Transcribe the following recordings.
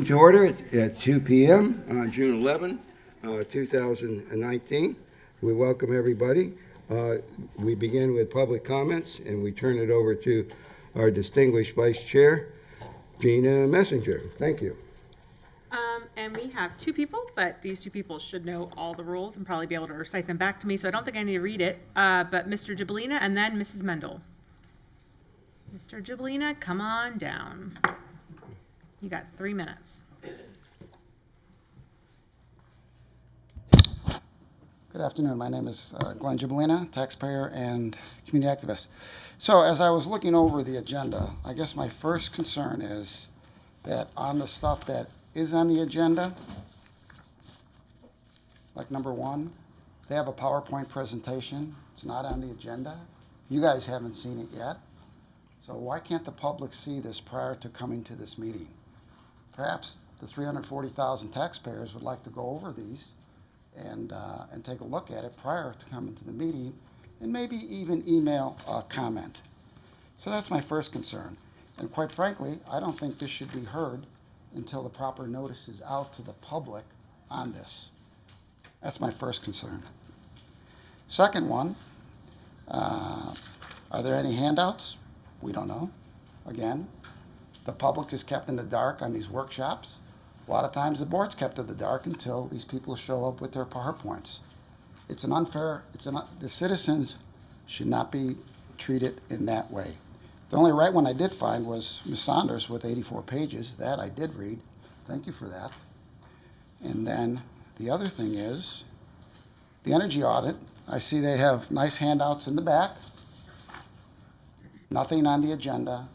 To order at 2 p.m. on June 11, 2019. We welcome everybody. We begin with public comments, and we turn it over to our distinguished Vice Chair, Gina Messenger. Thank you. And we have two people, but these two people should know all the rules and probably be able to recite them back to me, so I don't think I need to read it. But Mr. Jablina and then Mrs. Mendel. Mr. Jablina, come on down. You got 3 minutes. Good afternoon. My name is Glenn Jablina, taxpayer and community activist. So as I was looking over the agenda, I guess my first concern is that on the stuff that is on the agenda, like number one, they have a PowerPoint presentation. It's not on the agenda. You guys haven't seen it yet. So why can't the public see this prior to coming to this meeting? Perhaps the 340,000 taxpayers would like to go over these and take a look at it prior to coming to the meeting, and maybe even email a comment. So that's my first concern. And quite frankly, I don't think this should be heard until the proper notice is out to the public on this. That's my first concern. Second one, are there any handouts? We don't know. Again, the public is kept in the dark on these workshops. A lot of times the board's kept in the dark until these people show up with their PowerPoints. It's an unfair, the citizens should not be treated in that way. The only right one I did find was Ms. Saunders with 84 pages. That I did read. Thank you for that. And then the other thing is the energy audit. I see they have nice handouts in the back. Nothing on the agenda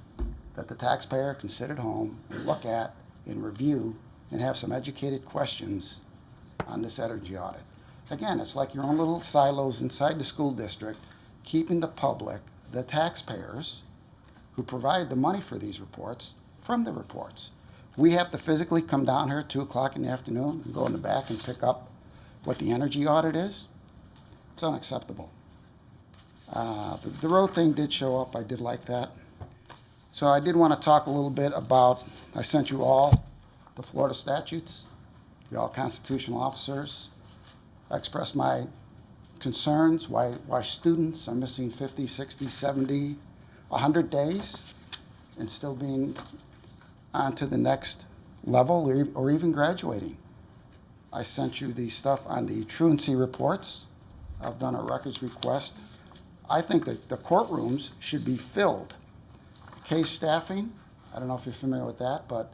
that the taxpayer can sit at home and look at and review and have some educated questions on this energy audit. Again, it's like your own little silos inside the school district, keeping the public, the taxpayers, who provide the money for these reports, from the reports. We have to physically come down here at 2 o'clock in the afternoon and go in the back and pick up what the energy audit is. It's unacceptable. The road thing did show up. I did like that. So I did want to talk a little bit about, I sent you all the Florida statutes, you're all constitutional officers. I expressed my concerns, why students are missing 50, 60, 70, 100 days and still being on to the next level or even graduating. I sent you the stuff on the truancy reports. I've done a records request. I think that the courtrooms should be filled. Case staffing, I don't know if you're familiar with that, but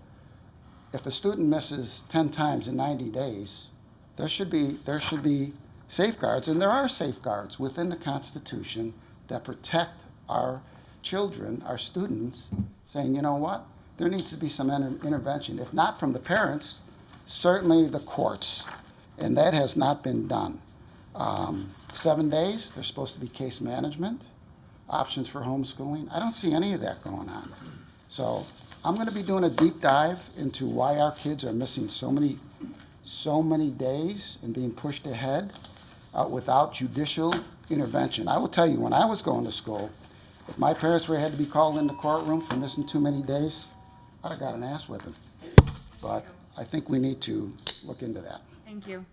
if a student misses 10 times in 90 days, there should be safeguards, and there are safeguards within the Constitution that protect our children, our students, saying, you know what, there needs to be some intervention, if not from the parents, certainly the courts, and that has not been done. 7 days, there's supposed to be case management, options for homeschooling. I don't see any of that going on. So I'm going to be doing a deep dive into why our kids are missing so many days and being pushed ahead without judicial intervention. I will tell you, when I was going to school, if my parents had to be called in the courtroom for missing too many days, I'd have got an ass whipping. But I think we need to look into that. Thank you.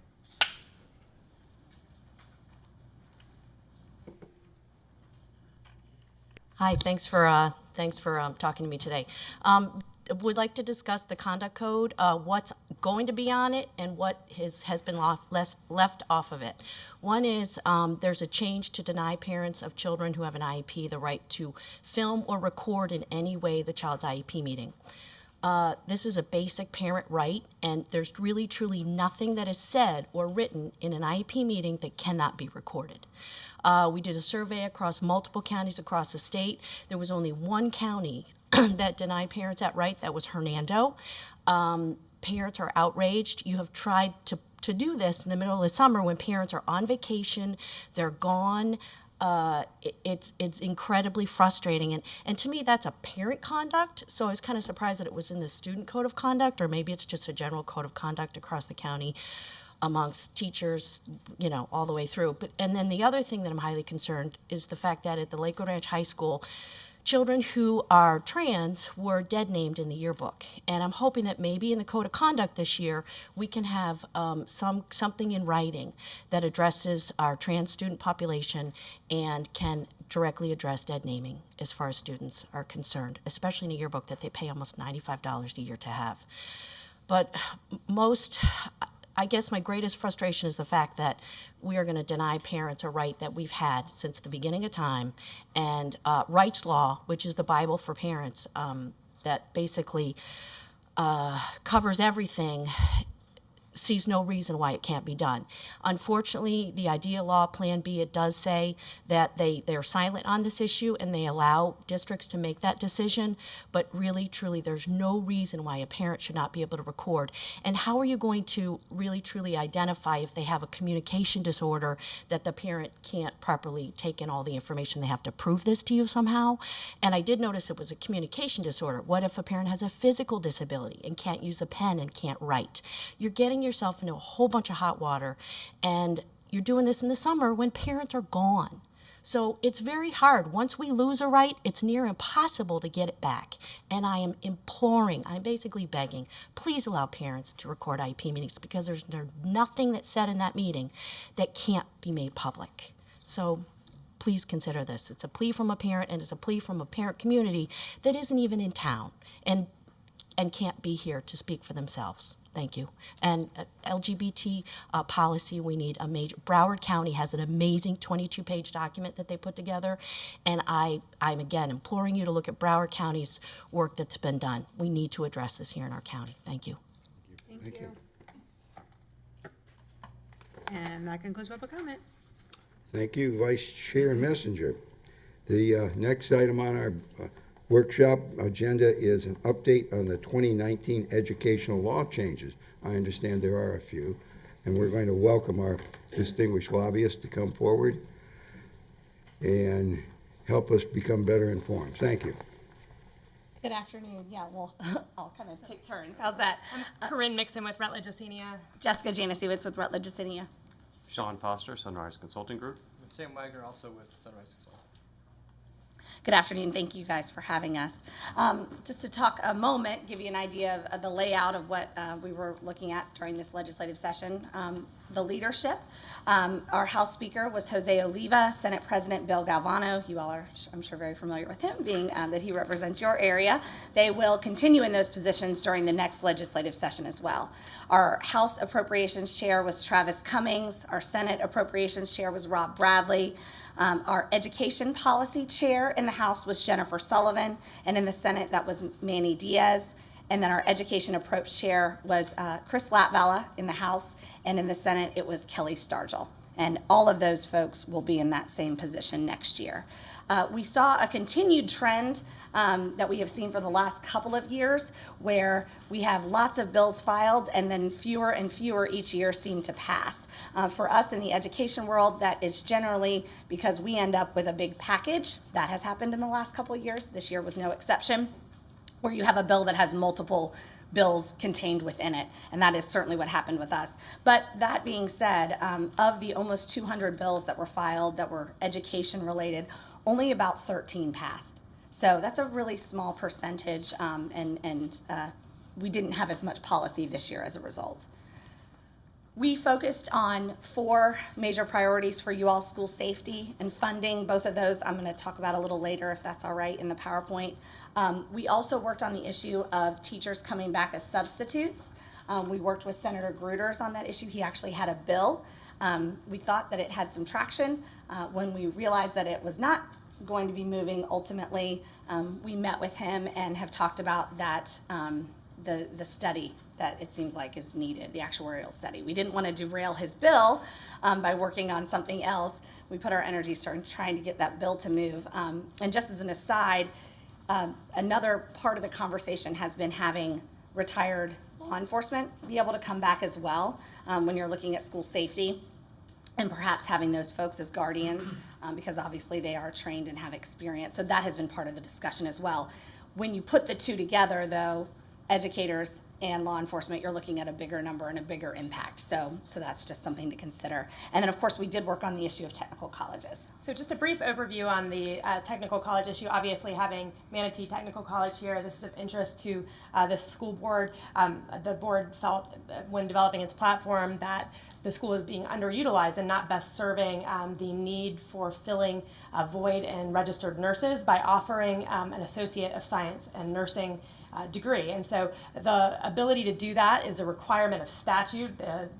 Hi, thanks for talking to me today. Would like to discuss the conduct code, what's going to be on it and what has been left off of it. One is there's a change to deny parents of children who have an IEP the right to film or record in any way the child's IEP meeting. This is a basic parent right, and there's really truly nothing that is said or written in an IEP meeting that cannot be recorded. We did a survey across multiple counties across the state. There was only one county that denied parents that right. That was Hernando. Parents are outraged. You have tried to do this in the middle of the summer when parents are on vacation, they're gone. It's incredibly frustrating. And to me, that's a parent conduct. So I was kind of surprised that it was in the student code of conduct, or maybe it's just a general code of conduct across the county amongst teachers, all the way through. And then the other thing that I'm highly concerned is the fact that at the Lakewood Ranch High School, children who are trans were dead named in the yearbook. And I'm hoping that maybe in the code of conduct this year, we can have something in writing that addresses our trans student population and can directly address dead naming as far as students are concerned, especially in a yearbook that they pay almost $95 a year to have. But I guess my greatest frustration is the fact that we are going to deny parents a right that we've had since the beginning of time. And rights law, which is the Bible for parents, that basically covers everything, sees no reason why it can't be done. Unfortunately, the IDEA law, Plan B, it does say that they're silent on this issue and they allow districts to make that decision, but really, truly, there's no reason why a parent should not be able to record. And how are you going to really, truly identify if they have a communication disorder that the parent can't properly take in all the information? They have to prove this to you somehow. And I did notice it was a communication disorder. What if a parent has a physical disability and can't use a pen and can't write? You're getting yourself into a whole bunch of hot water, and you're doing this in the summer when parents are gone. So it's very hard. Once we lose a right, it's near impossible to get it back. And I am imploring, I'm basically begging, please allow parents to record IEP meetings, because there's nothing that's said in that meeting that can't be made public. So please consider this. It's a plea from a parent, and it's a plea from a parent community that isn't even in town and can't be here to speak for themselves. Thank you. And LGBT policy, we need a major. Broward County has an amazing 22-page document that they put together, and I'm again imploring you to look at Broward County's work that's been done. We need to address this here in our county. Thank you. Thank you. And that concludes public comment. Thank you, Vice Chair Messenger. The next item on our workshop agenda is an update on the 2019 educational law changes. I understand there are a few, and we're going to welcome our distinguished lobbyist to come forward and help us become better informed. Thank you. Good afternoon. Yeah, well, I'll kind of take turns. How's that? Corinne Mixon with Rutledge Asenia. Jessica Janasiewicz with Rutledge Asenia. Sean Foster, Sunrise Consulting Group. And Sam Wagner, also with Sunrise Consulting. Good afternoon. Thank you guys for having us. Just to talk a moment, give you an idea of the layout of what we were looking at during this legislative session. The leadership. Our House Speaker was Jose Oliva, Senate President Bill Galvano. You all are, I'm sure, very familiar with him, being that he represents your area. They will continue in those positions during the next legislative session as well. Our House Appropriations Chair was Travis Cummings. Our Senate Appropriations Chair was Rob Bradley. Our Education Policy Chair in the House was Jennifer Sullivan, and in the Senate that was Manny Diaz. And then our Education Approach Chair was Chris Latvala in the House, and in the Senate it was Kelly Stargell. And all of those folks will be in that same position next year. We saw a continued trend that we have seen for the last couple of years, where we have lots of bills filed and then fewer and fewer each year seem to pass. For us in the education world, that is generally because we end up with a big package. That has happened in the last couple of years. This year was no exception, where you have a bill that has multiple bills contained within it, and that is certainly what happened with us. But that being said, of the almost 200 bills that were filed that were education related, only about 13 passed. So that's a really small percentage, and we didn't have as much policy this year as a result. We focused on 4 major priorities for you all: school safety and funding. Both of those I'm going to talk about a little later, if that's all right, in the PowerPoint. We also worked on the issue of teachers coming back as substitutes. We worked with Senator Gruters on that issue. He actually had a bill. We thought that it had some traction. When we realized that it was not going to be moving ultimately, we met with him and have talked about that, the study that it seems like is needed, the actuarial study. We didn't want to derail his bill by working on something else. We put our energy trying to get that bill to move. And just as an aside, another part of the conversation has been having retired law enforcement be able to come back as well when you're looking at school safety, and perhaps having those folks as guardians, because obviously they are trained and have experience. So that has been part of the discussion as well. When you put the two together, though, educators and law enforcement, you're looking at a bigger number and a bigger impact. So that's just something to consider. And then, of course, we did work on the issue of technical colleges. So just a brief overview on the technical college issue. Obviously, having Manatee Technical College here, this is of interest to the school board. The board felt when developing its platform that the school is being underutilized and not best serving the need for filling a void in registered nurses by offering an Associate of Science and Nursing degree. And so the ability to do that is a requirement of statute.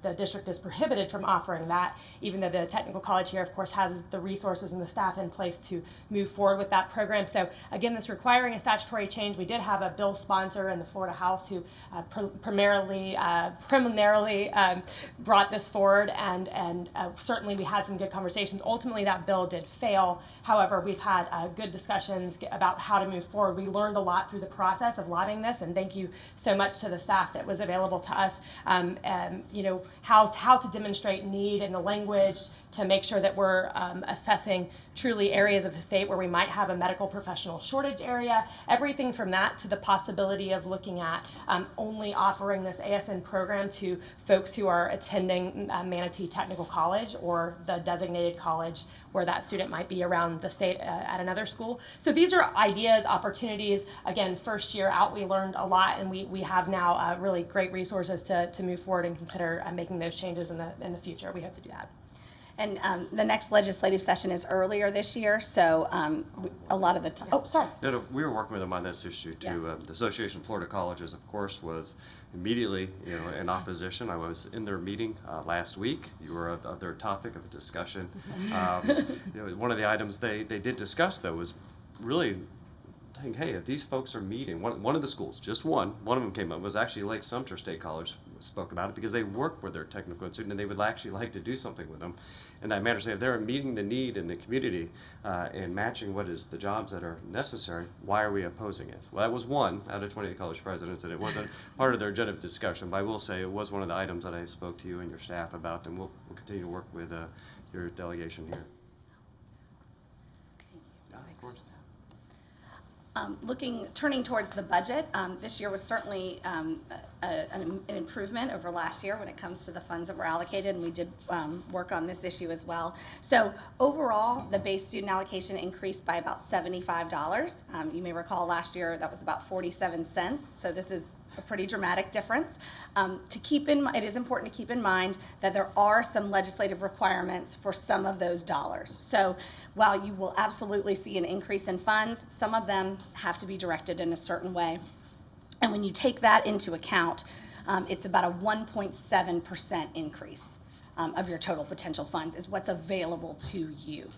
The district is prohibited from offering that, even though the technical college here, of course, has the resources and the staff in place to move forward with that program. So again, this requiring a statutory change. We did have a bill sponsor in the Florida House who preliminarily brought this forward, and certainly we had some good conversations. Ultimately, that bill did fail. However, we've had good discussions about how to move forward. We learned a lot through the process of lobbying this, and thank you so much to the staff that was available to us. How to demonstrate need in the language to make sure that we're assessing truly areas of the state where we might have a medical professional shortage area. Everything from that to the possibility of looking at only offering this ASN program to folks who are attending Manatee Technical College or the designated college where that student might be around the state at another school. So these are ideas, opportunities. Again, first year out, we learned a lot, and we have now really great resources to move forward and consider making those changes in the future. We hope to do that. And the next legislative session is earlier this year, so a lot of the time. Oh, sorry. No, we were working with them on this issue too. Yes. The Association of Florida Colleges, of course, was immediately, in opposition. I was in their meeting last week. You were of their topic of discussion. One of the items they did discuss, though, was really saying, hey, if these folks are meeting, one of the schools, just one of them came up, was actually Lake Sumter State College, spoke about it because they work with their technical student and they would actually like to do something with them in that manner. So if they're meeting the need in the community and matching what is the jobs that are necessary, why are we opposing it? Well, that was one out of 28 college presidents, and it wasn't part of their agenda discussion, but I will say it was one of the items that I spoke to you and your staff about, and we'll continue to work with your delegation here. Yeah, of course. Turning towards the budget, this year was certainly an improvement over last year when it comes to the funds that were allocated, and we did work on this issue as well. So overall, the base student allocation increased by about $75. You may recall last year that was about 47 cents, so this is a pretty dramatic difference. It is important to keep in mind that there are some legislative requirements for some of those dollars. So while you will absolutely see an increase in funds, some of them have to be directed in a certain way. And when you take that into account, it's about a 1.7% increase of your total potential funds is what's available to you.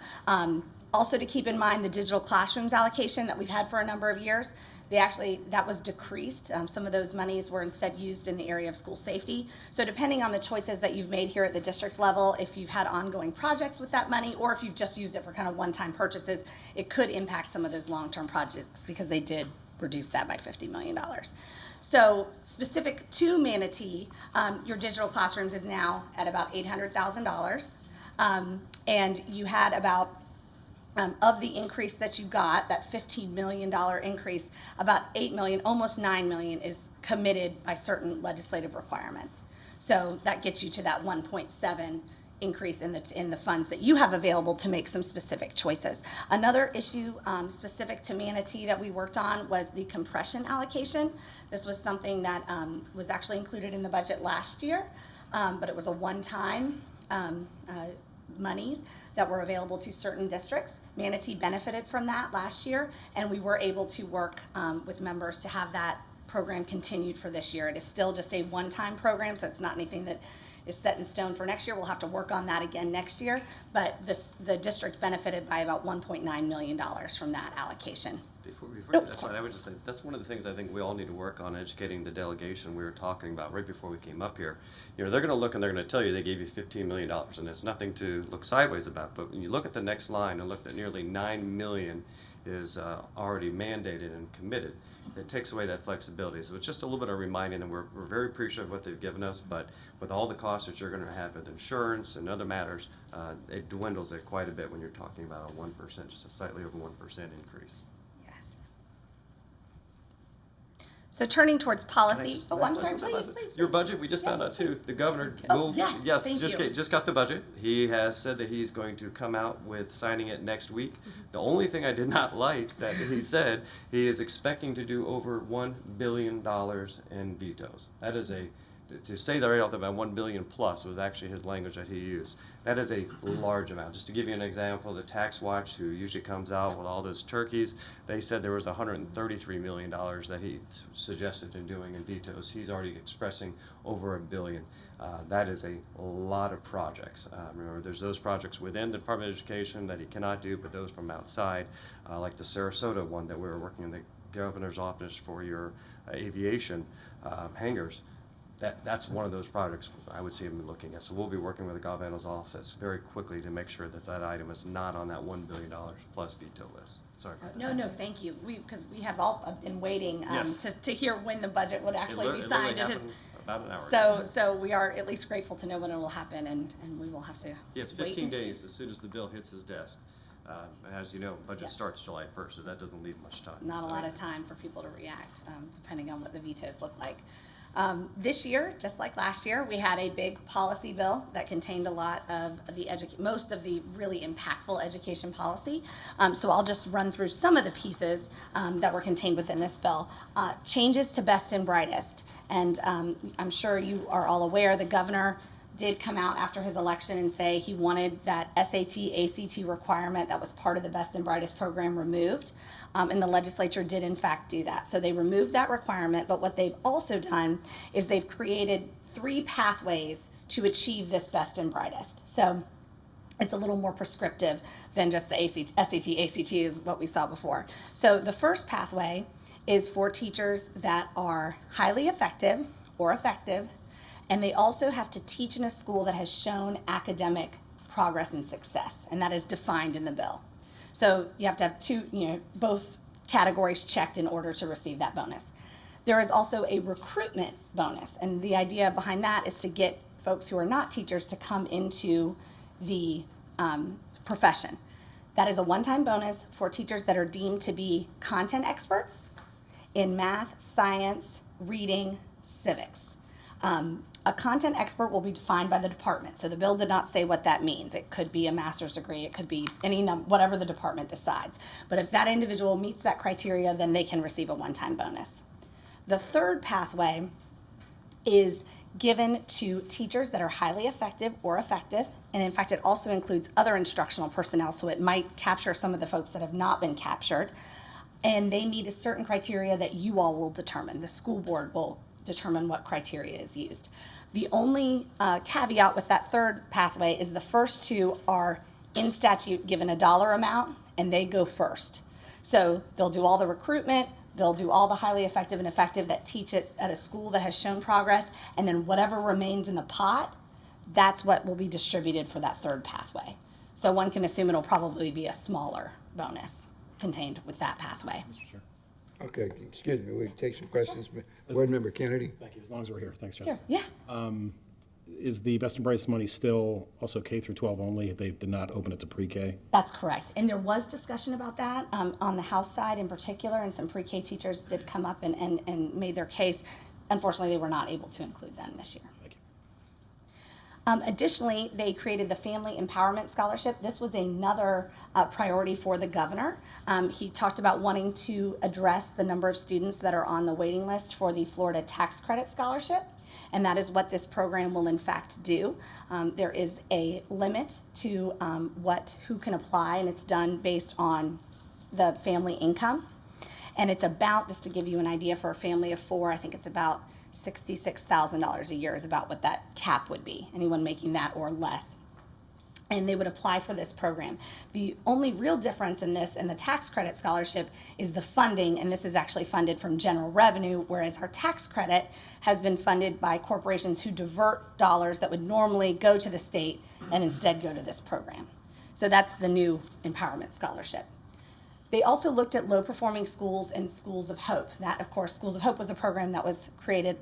Also to keep in mind the digital classrooms allocation that we've had for a number of years, that was decreased. Some of those monies were instead used in the area of school safety. So depending on the choices that you've made here at the district level, if you've had ongoing projects with that money, or if you've just used it for kind of one-time purchases, it could impact some of those long-term projects because they did reduce that by $50 million. So specific to Manatee, your digital classrooms is now at about $800,000. And you had about of the increase that you got, that $15 million increase, about $8 million, almost $9 million is committed by certain legislative requirements. So that gets you to that 1.7 increase in the funds that you have available to make some specific choices. Another issue specific to Manatee that we worked on was the compression allocation. This was something that was actually included in the budget last year, but it was a one-time monies that were available to certain districts. Manatee benefited from that last year, and we were able to work with members to have that program continued for this year. It is still just a one-time program, so it's not anything that is set in stone for next year. We'll have to work on that again next year, but the district benefited by about $1.9 million from that allocation. Before that's fine. I would just say that's one of the things I think we all need to work on, educating the delegation. We were talking about right before we came up here. They're going to look and they're going to tell you they gave you $15 million, and it's nothing to look sideways about. But when you look at the next line and look at nearly $9 million is already mandated and committed, it takes away that flexibility. So it's just a little bit of reminding them we're very appreciative of what they've given us, but with all the costs that you're going to have with insurance and other matters, it dwindles it quite a bit when you're talking about a 1%, just a slightly over 1% increase. So turning towards policy. Just- Oh, I'm sorry, please. Your budget, we just found out too. The governor Oh, will, yes, yes, thank you. just got the budget. He has said that he's going to come out with signing it next week. The only thing I did not like that he said, he is expecting to do over $1 billion in vetoes. That is to say that right off the bat, 1 billion plus was actually his language that he used. That is a large amount. Just to give you an example, the Tax Watch, who usually comes out with all those turkeys, they said there was $133 million that he suggested in doing in vetoes. He's already expressing over $1 billion. That is a lot of projects. Remember, there's those projects within the Department of Education that he cannot do, but those from outside, like the Sarasota one that we were working in the governor's office for your aviation hangars. That's one of those projects I would see him looking at. So we'll be working with the governor's office very quickly to make sure that that item is not on that $1 billion plus veto list. Sorry. No, thank you. Because we have all been waiting Yes. to hear when the budget would actually be It signed. literally It has- happened about an hour ago. So we are at least grateful to know when it will happen, and we will have to Yeah, it's wait 15 and see. days as soon as the bill hits his desk. As you know, budget Yeah. starts July 1st, so that doesn't leave much time. Not a So- lot of time for people to react, depending on what the vetoes look like. This year, just like last year, we had a big policy bill that contained a lot of most of the really impactful education policy. So I'll just run through some of the pieces that were contained within this bill. Changes to best and brightest, and I'm sure you are all aware the governor did come out after his election and say he wanted that SAT, ACT requirement that was part of the Best and Brightest program removed. And the legislature did in fact do that. So they removed that requirement, but what they've also done is they've created 3 pathways to achieve this Best and Brightest. So it's a little more prescriptive than just the SAT, ACT is what we saw before. So the first pathway is for teachers that are highly effective or effective, and they also have to teach in a school that has shown academic progress and success, and that is defined in the bill. So you have to have both categories checked in order to receive that bonus. There is also a recruitment bonus, and the idea behind that is to get folks who are not teachers to come into the profession. That is a one-time bonus for teachers that are deemed to be content experts in math, science, reading, civics. A content expert will be defined by the department, so the bill did not say what that means. It could be a master's degree, it could be whatever the department decides. But if that individual meets that criteria, then they can receive a one-time bonus. The third pathway is given to teachers that are highly effective or effective, and in fact, it also includes other instructional personnel, so it might capture some of the folks that have not been captured, and they meet a certain criteria that you all will determine. The school board will determine what criteria is used. The only caveat with that third pathway is the first 2 are in statute given a dollar amount, and they go first. So they'll do all the recruitment, they'll do all the highly effective and effective that teach it at a school that has shown progress, and then whatever remains in the pot, that's what will be distributed for that third pathway. So one can assume it'll probably be a smaller bonus contained with that pathway. Okay, excuse me, we take some questions. Board Member Kennedy? Thank you, as long as we're here. Thanks, Jess. Sure, yeah. Is the Best and Brightest money still also K through 12 only? They did not open it to pre-K? That's correct. And there was discussion about that on the House side in particular, and some pre-K teachers did come up and made their case. Unfortunately, they were not able to include them this year. Thank you. Additionally, they created the Family Empowerment Scholarship. This was another priority for the governor. He talked about wanting to address the number of students that are on the waiting list for the Florida Tax Credit Scholarship, and that is what this program will in fact do. There is a limit to who can apply, and it's done based on the family income. And it's about, just to give you an idea, for a family of 4, I think it's about $66,000 a year is about what that cap would be, anyone making that or less. And they would apply for this program. The only real difference in this and the tax credit scholarship is the funding, and this is actually funded from general revenue, whereas our tax credit has been funded by corporations who divert dollars that would normally go to the state and instead go to this program. So that's the new empowerment scholarship. They also looked at low-performing schools and Schools of Hope. That, of course, Schools of Hope was a program that was created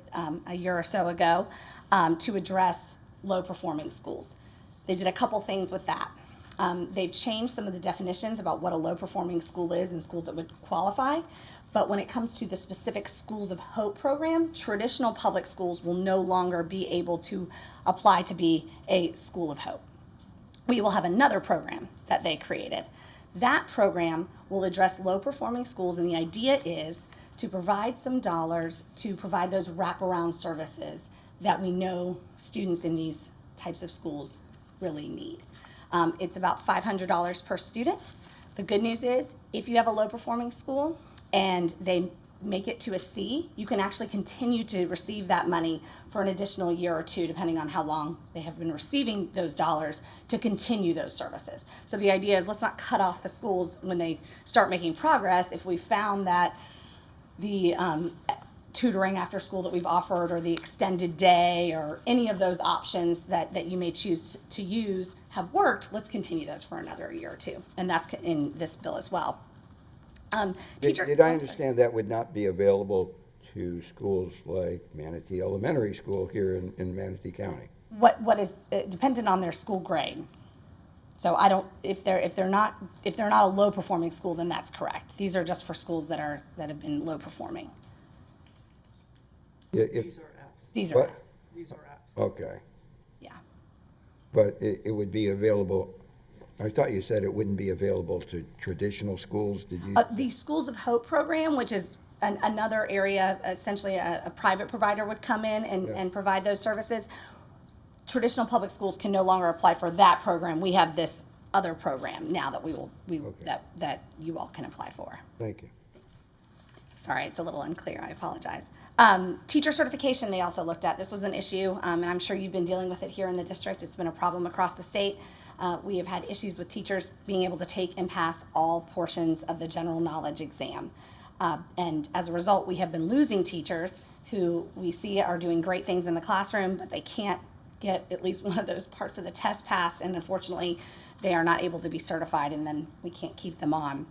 a year or so ago to address low-performing schools. They did a couple things with that. They've changed some of the definitions about what a low-performing school is and schools that would qualify, But when it comes to the specific Schools of Hope program, traditional public schools will no longer be able to apply to be a School of Hope. We will have another program that they created. That program will address low-performing schools, and the idea is to provide some dollars to provide those wraparound services that we know students in these types of schools really need. It's about $500 per student. The good news is, if you have a low-performing school and they make it to a C, you can actually continue to receive that money for an additional year or two, depending on how long they have been receiving those dollars to continue those services. So the idea is, let's not cut off the schools when they start making progress. If we found that the tutoring after school that we've offered, or the extended day, or any of those options that you may choose to use have worked, let's continue those for another year or two. And that's in this bill as well. Did I I'm sorry. understand that would not be available to schools like Manatee Elementary School here in Manatee County? What is dependent on their school grade. So I don't, if they're not a low performing school, then that's correct. These are just for schools that have been low performing. If, These are What? Fs. These are apps. okay, Yeah. but it would be available, I thought you said it wouldn't be available to traditional schools, did you? The Schools of Hope program, which is another area, essentially a private provider would come in and provide those services. Traditional public schools can no longer apply for that program. We have this other program now that that you all can apply for. Thank you. Sorry, it's a little unclear. I apologize. Teacher certification they also looked at. This was an issue, and I'm sure you've been dealing with it here in the district. It's been a problem across the state. We have had issues with teachers being able to take and pass all portions of the general knowledge exam. And as a result, we have been losing teachers who we see are doing great things in the classroom, but they can't get at least one of those parts of the test passed, and unfortunately, they are not able to be certified, and then we can't keep them on.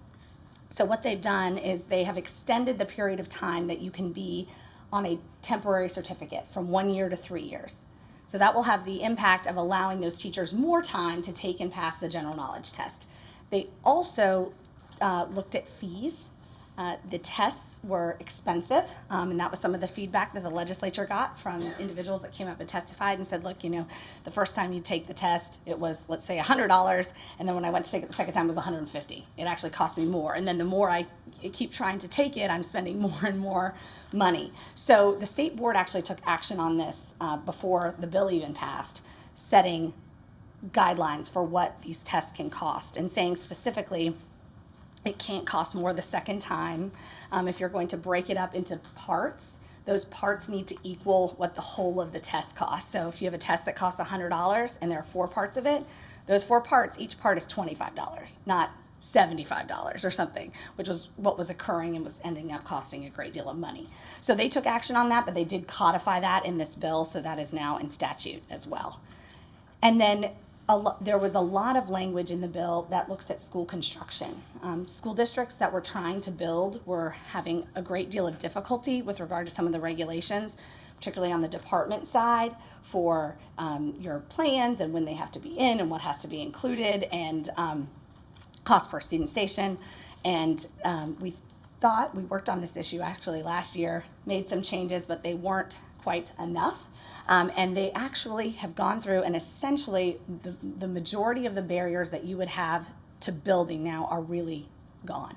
So what they've done is they have extended the period of time that you can be on a temporary certificate from 1 year to 3 years. So that will have the impact of allowing those teachers more time to take and pass the general knowledge test. They also looked at fees. The tests were expensive, and that was some of the feedback that the legislature got from individuals that came up and testified and said, look, the first time you take the test, it was, let's say, $100, and then when I went to take it the second time, it was $150. It actually cost me more, and then the more I keep trying to take it, I'm spending more and more money. So the state board actually took action on this before the bill even passed, setting guidelines for what these tests can cost, and saying specifically, it can't cost more the second time. If you're going to break it up into parts, those parts need to equal what the whole of the test costs. So if you have a test that costs $100 and there are 4 parts of it, those 4 parts, each part is $25, not $75 or something, which was what was occurring and was ending up costing a great deal of money. So they took action on that, but they did codify that in this bill, so that is now in statute as well. And then there was a lot of language in the bill that looks at school construction. School districts that were trying to build were having a great deal of difficulty with regard to some of the regulations, particularly on the department side for your plans and when they have to be in and what has to be included, and cost per student station. And we worked on this issue actually last year, made some changes, but they weren't quite enough. And they actually have gone through, and essentially the majority of the barriers that you would have to building now are really gone.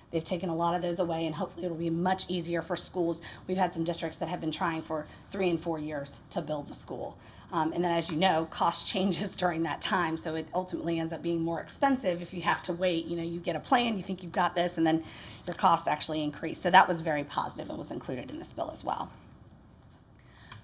They've taken a lot of those away, and hopefully it'll be much easier for schools. We've had some districts that have been trying for 3 and 4 years to build a school. And then, as you know, cost changes during that time, so it ultimately ends up being more expensive if you have to wait. You get a plan, you think you've got this, and then your costs actually increase. So that was very positive and was included in this bill as well.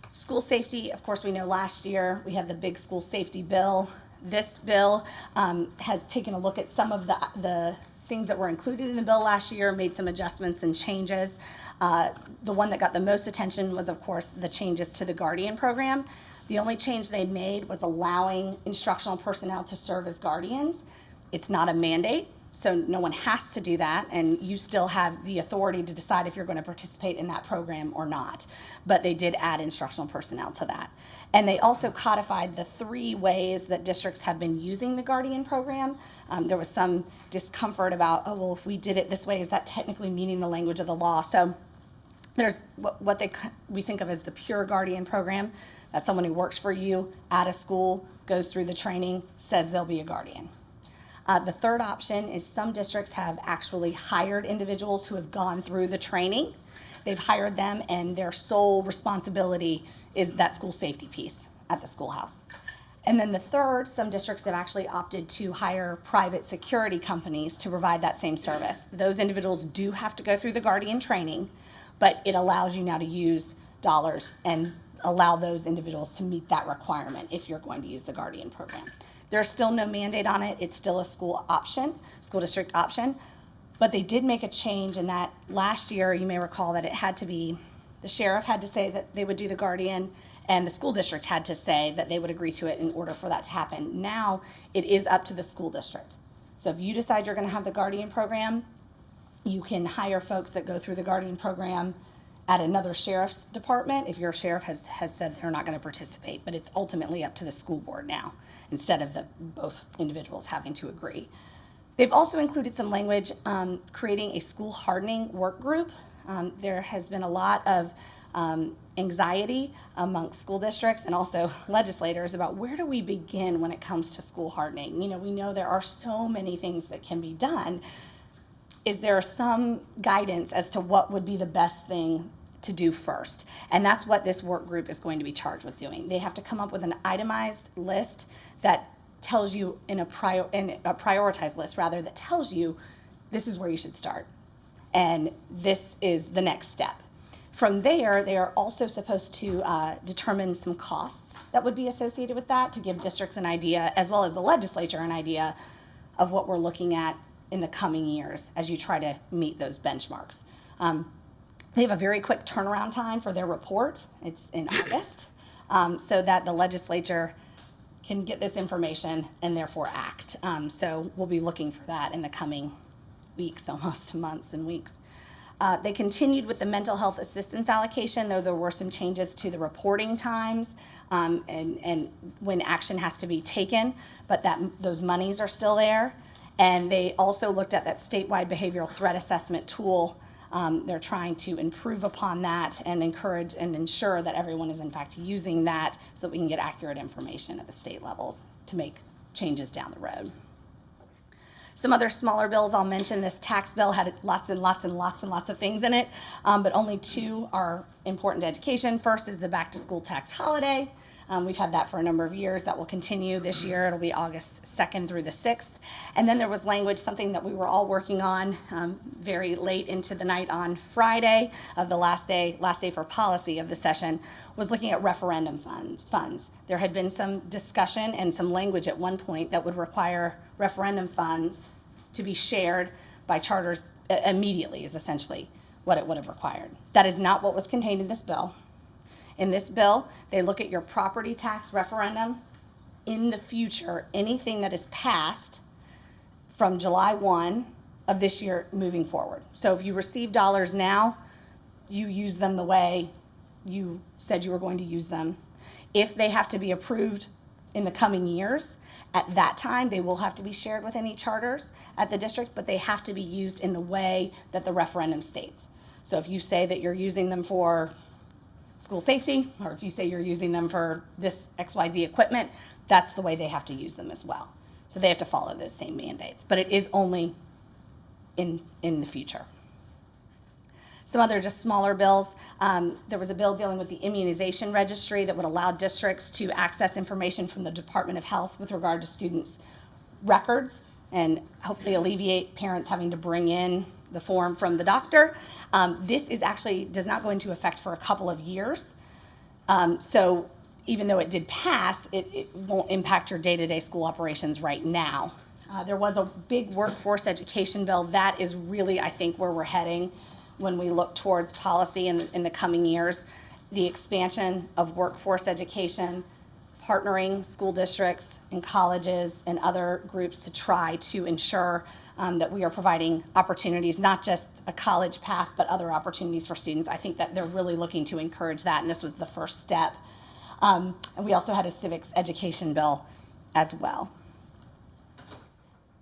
School safety, of course, we know last year we had the big school safety bill. This bill has taken a look at some of the things that were included in the bill last year, made some adjustments and changes. The one that got the most attention was, of course, the changes to the Guardian program. The only change they made was allowing instructional personnel to serve as guardians. It's not a mandate. So no one has to do that, and you still have the authority to decide if you're going to participate in that program or not. But they did add instructional personnel to that. And they also codified the 3 ways that districts have been using the Guardian program. There was some discomfort about, oh, well, if we did it this way, is that technically meaning the language of the law? So there's we think of as the pure Guardian program. That's someone who works for you at a school, goes through the training, says they'll be a guardian. The third option is some districts have actually hired individuals who have gone through the training. They've hired them, and their sole responsibility is that school safety piece at the schoolhouse. And then the third, some districts have actually opted to hire private security companies to provide that same service. Those individuals do have to go through the Guardian training, but it allows you now to use dollars and allow those individuals to meet that requirement if you're going to use the Guardian program. There's still no mandate on it. It's still a school district option. But they did make a change in that last year. You may recall that it had to be, the sheriff had to say that they would do the Guardian, and the school district had to say that they would agree to it in order for that to happen. Now it is up to the school district. So if you decide you're going to have the Guardian program, you can hire folks that go through the Guardian program at another sheriff's department if your sheriff has said they're not going to participate. But it's ultimately up to the school board now, instead of both individuals having to agree. They've also included some language creating a school hardening work group. There has been a lot of anxiety amongst school districts and also legislators about where do we begin when it comes to school hardening. We know there are so many things that can be done. Is there some guidance as to what would be the best thing to do first? And that's what this work group is going to be charged with doing. They have to come up with an itemized list that tells you in a prioritized list rather, that tells you this is where you should start and this is the next step. From there, they are also supposed to determine some costs that would be associated with that to give districts an idea, as well as the legislature an idea of what we're looking at in the coming years as you try to meet those benchmarks. They have a very quick turnaround time for their report. It's in August, so that the legislature can get this information and therefore act. So we'll be looking for that in the coming weeks, almost months and weeks. They continued with the mental health assistance allocation, though there were some changes to the reporting times and when action has to be taken, but those monies are still there. And they also looked at that statewide behavioral threat assessment tool. They're trying to improve upon that and encourage and ensure that everyone is in fact using that so that we can get accurate information at the state level to make changes down the road. Some other smaller bills I'll mention. This tax bill had lots and lots and lots and lots of things in it, but only 2 are important to education. First is the back to school tax holiday. We've had that for a number of years. That will continue this year. It'll be August 2nd through the 6th. And then there was language, something that we were all working on very late into the night on Friday of the last day for policy of the session, was looking at referendum funds. There had been some discussion and some language at one point that would require referendum funds to be shared by charters immediately, is essentially what it would have required. That is not what was contained in this bill. In this bill, they look at your property tax referendum. In the future, anything that is passed from July 1 of this year moving forward. So if you receive dollars now, you use them the way you said you were going to use them. If they have to be approved in the coming years, at that time, they will have to be shared with any charters at the district, but they have to be used in the way that the referendum states. So if you say that you're using them for school safety, or if you say you're using them for this XYZ equipment, that's the way they have to use them as well. So they have to follow those same mandates, but it is only in the future. Some other just smaller bills. There was a bill dealing with the immunization registry that would allow districts to access information from the Department of Health with regard to students' records and hopefully alleviate parents having to bring in the form from the doctor. This is actually does not go into effect for a couple of years. So even though it did pass, it won't impact your day-to-day school operations right now. There was a big workforce education bill. That is really, I think, where we're heading when we look towards policy in the coming years. The expansion of workforce education. partnering school districts and colleges and other groups to try to ensure that we are providing opportunities, not just a college path, but other opportunities for students. I think that they're really looking to encourage that, and this was the first step. And we also had a civics education bill as well.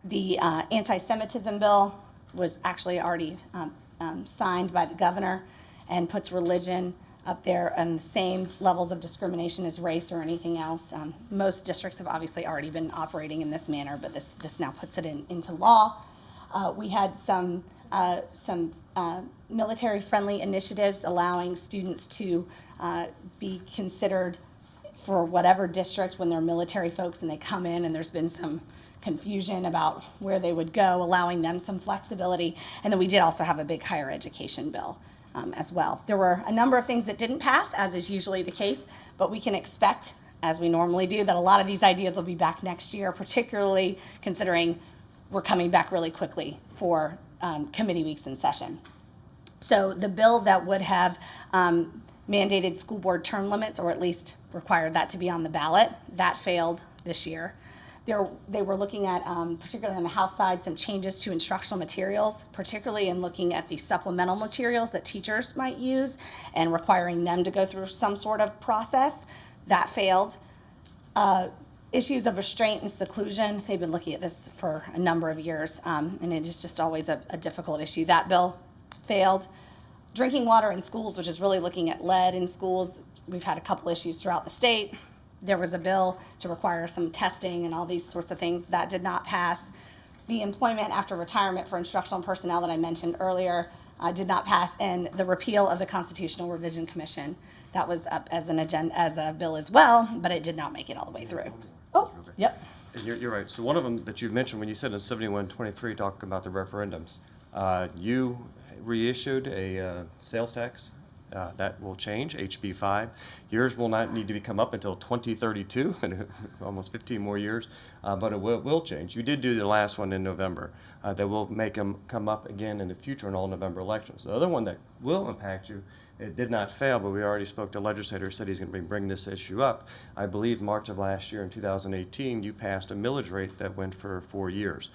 The anti-Semitism bill was actually already signed by the governor and puts religion up there on the same levels of discrimination as race or anything else. Most districts have obviously already been operating in this manner, but this now puts it into law. We had some military-friendly initiatives allowing students to be considered for whatever district when they're military folks and they come in and there's been some confusion about where they would go, allowing them some flexibility. And then we did also have a big higher education bill as well. There were a number of things that didn't pass, as is usually the case, but we can expect, as we normally do, that a lot of these ideas will be back next year, particularly considering we're coming back really quickly for committee weeks in session. So the bill that would have mandated school board term limits, or at least required that to be on the ballot, that failed this year. They were looking at, particularly on the House side, some changes to instructional materials, particularly in looking at the supplemental materials that teachers might use and requiring them to go through some sort of process. That failed. Issues of restraint and seclusion, they've been looking at this for a number of years, and it is just always a difficult issue. That bill failed. Drinking water in schools, which is really looking at lead in schools, we've had a couple issues throughout the state. There was a bill to require some testing and all these sorts of things. That did not pass. The employment after retirement for instructional personnel that I mentioned earlier did not pass, and the repeal of the Constitutional Revision Commission. That was up as an agenda, as a bill as well, but it did not make it all the way through. Oh, yep. And you're right. So one of them that you mentioned when you said in 7123, talking about the referendums, you reissued a sales tax. That will change, HB 5. Yours will not need to come up until 2032, almost 15 more years, but it will change. You did do the last one in November. That will make them come up again in the future in all November elections. The other one that will impact you, it did not fail, but we already spoke to legislators, said he's going to bring this issue up. I believe March of last year in 2018, you passed a millage rate that went for 4 years.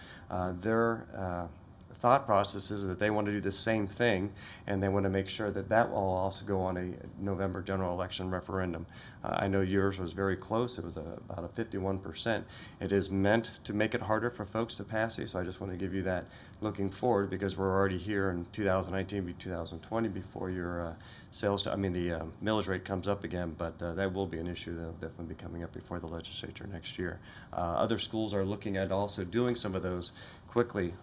Their thought process is that they want to do the same thing, and they want to make sure that that will also go on a November general election referendum. I know yours was very close. It was about a 51%. It is meant to make it harder for folks to pass these, so I just want to give you that looking forward, because we're already here in 2019, 2020 before your the millage rate comes up again, but that will be an issue that will definitely be coming up before the legislature next year. Other schools are looking at also doing some of those quickly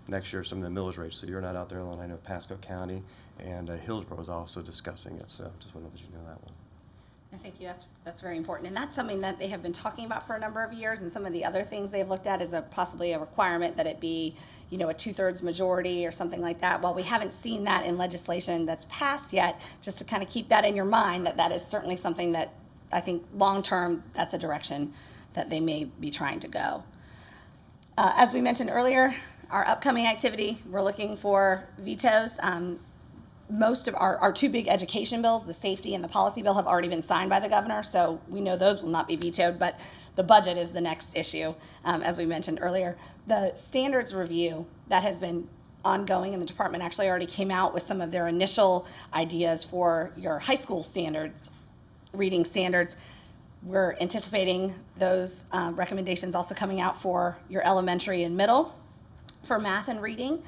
next year, some of the millage rates, so you're not out there alone. I know Pasco County and Hillsborough is also discussing it, so just wanted to let you know that one. Thank you. That's very important, and that's something that they have been talking about for a number of years. And some of the other things they've looked at is possibly a requirement that it be, a 2/3 majority or something like that. While we haven't seen that in legislation that's passed yet, just to kind of keep that in your mind, that is certainly something that I think long term that's a direction that they may be trying to go. As we mentioned earlier, our upcoming activity, we're looking for vetoes. Most of our two big education bills, the safety and the policy bill, have already been signed by the governor, so we know those will not be vetoed, but the budget is the next issue, as we mentioned earlier. The standards review that has been ongoing, and the department actually already came out with some of their initial ideas for your high school standards, reading standards. We're anticipating those recommendations also coming out for your elementary and middle for math and reading.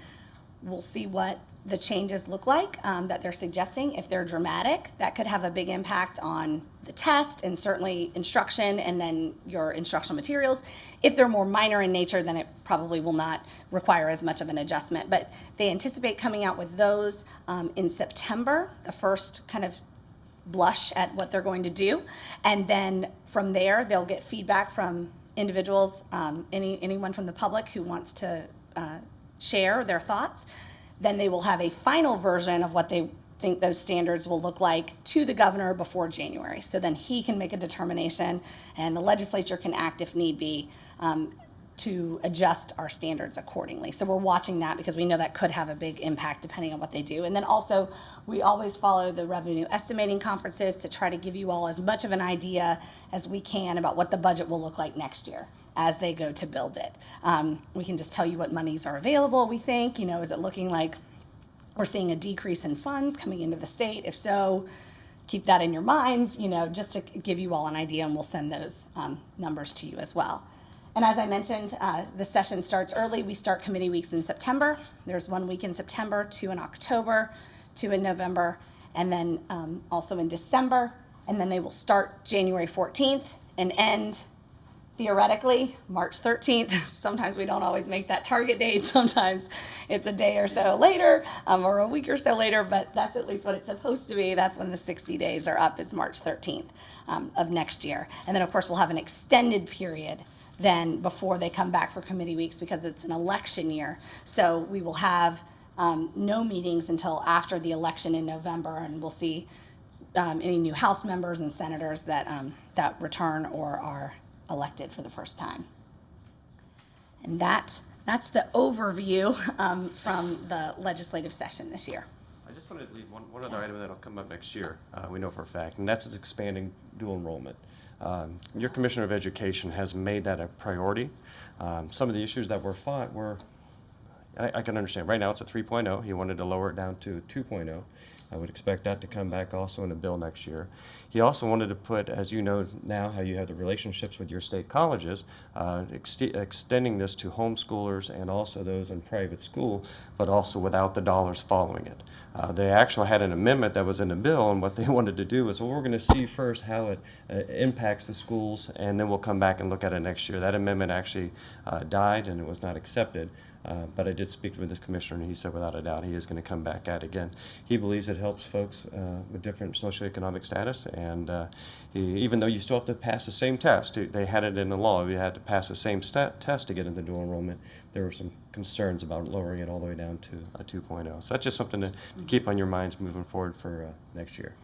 We'll see what the changes look like that they're suggesting. If they're dramatic, that could have a big impact on the test and certainly instruction and then your instructional materials. If they're more minor in nature, then it probably will not require as much of an adjustment. But they anticipate coming out with those in September, the first kind of blush at what they're going to do. And then from there, they'll get feedback from individuals, anyone from the public who wants to share their thoughts. Then they will have a final version of what they think those standards will look like to the governor before January. So then he can make a determination and the legislature can act if need be to adjust our standards accordingly. So we're watching that because we know that could have a big impact depending on what they do. And then also, we always follow the revenue estimating conferences to try to give you all as much of an idea as we can about what the budget will look like next year as they go to build it. We can just tell you what monies are available, we think. Is it looking like we're seeing a decrease in funds coming into the state? If so, keep that in your minds, just to give you all an idea, and we'll send those numbers to you as well. And as I mentioned, the session starts early. We start committee weeks in September. There's 1 week in September, 2 in October, 2 in November, and then also in December. And then they will start January 14th and end, theoretically, March 13th. Sometimes we don't always make that target date. Sometimes it's a day or so later or a week or so later, but that's at least what it's supposed to be. That's when the 60 days are up, is March 13th of next year. And then, of course, we'll have an extended period then before they come back for committee weeks because it's an election year. So we will have no meetings until after the election in November, and we'll see any new House members and senators that return or are elected for the first time. And that's the overview from the legislative session this year. I just wanted to leave one other item that'll come up next year, we know for a fact, and that's expanding dual enrollment. Your Commissioner of Education has made that a priority. Some of the issues that were fought were, I can understand, right now it's a 3.0. He wanted to lower it down to 2.0. I would expect that to come back also in a bill next year. He also wanted to put, as you know now, how you have the relationships with your state colleges, extending this to homeschoolers and also those in private school, but also without the dollars following it. They actually had an amendment that was in the bill, and what they wanted to do was, well, we're going to see first how it impacts the schools, and then we'll come back and look at it next year. That amendment actually died, and it was not accepted. But I did speak with this commissioner, and he said without a doubt he is going to come back at it again. He believes it helps folks with different socioeconomic status, and even though you still have to pass the same test, they had it in the law, you had to pass the same test to get into dual enrollment. There were some concerns about lowering it all the way down to a 2.0. So that's just something to keep on your minds moving forward for next year.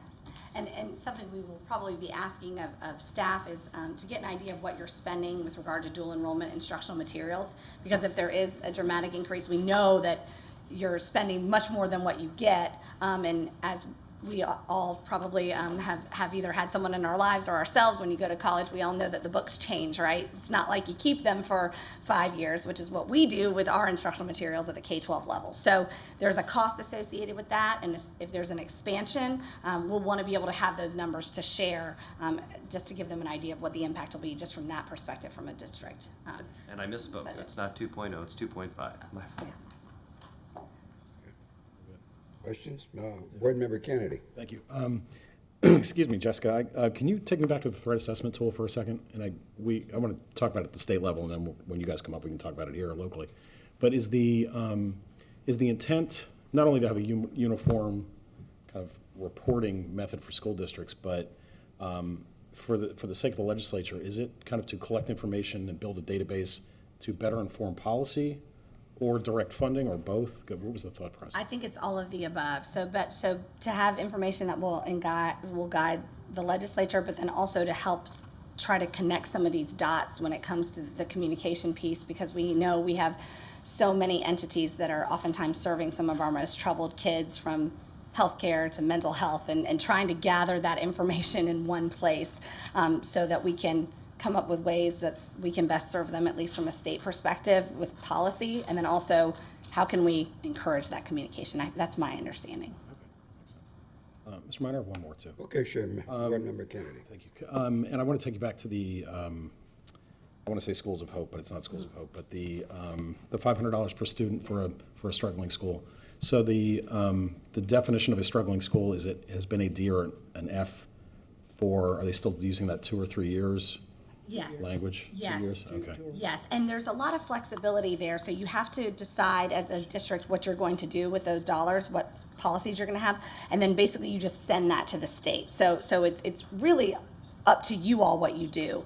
And something we will probably be asking of staff is to get an idea of what you're spending with regard to dual enrollment instructional materials. Because if there is a dramatic increase, we know that you're spending much more than what you get. And as we all probably have either had someone in our lives or ourselves, when you go to college, we all know that the books change, right? It's not like you keep them for 5 years, which is what we do with our instructional materials at the K-12 level. So there's a cost associated with that, and if there's an expansion, we'll want to be able to have those numbers to share, just to give them an idea of what the impact will be just from that perspective from a district. And I misspoke. Budget. It's not 2.0, it's 2.5. My fault. Questions? Board Member Kennedy. Thank you. Excuse me, Jessica, can you take me back to the threat assessment tool for a second? And I want to talk about it at the state level, and then when you guys come up, we can talk about it here locally. But is the intent not only to have a uniform kind of reporting method for school districts, but for the sake of the legislature, is it kind of to collect information and build a database to better inform policy, or direct funding, or both? What was the thought process? I think it's all of the above. So to have information that will guide the legislature, but then also to help try to connect some of these dots when it comes to the communication piece, because we know we have so many entities that are oftentimes serving some of our most troubled kids, from healthcare to mental health, and trying to gather that information in one place so that we can come up with ways that we can best serve them, at least from a state perspective with policy, and then also how can we encourage that communication. That's my understanding. Mr. Minor, I have one more too. Okay, sure. Board Member Kennedy. Thank you. And I want to take you back to the, I want to say Schools of Hope, but it's not Schools of Hope, but the $500 per student for a struggling school. So the definition of a struggling school has been a D or an F are they still using that 2 or 3 years? Yes. Language? 2 Yes. years? Okay. Yes, and there's a lot of flexibility there, so you have to decide as a district what you're going to do with those dollars, what policies you're going to have, and then basically you just send that to the state. So it's really up to you all what you do.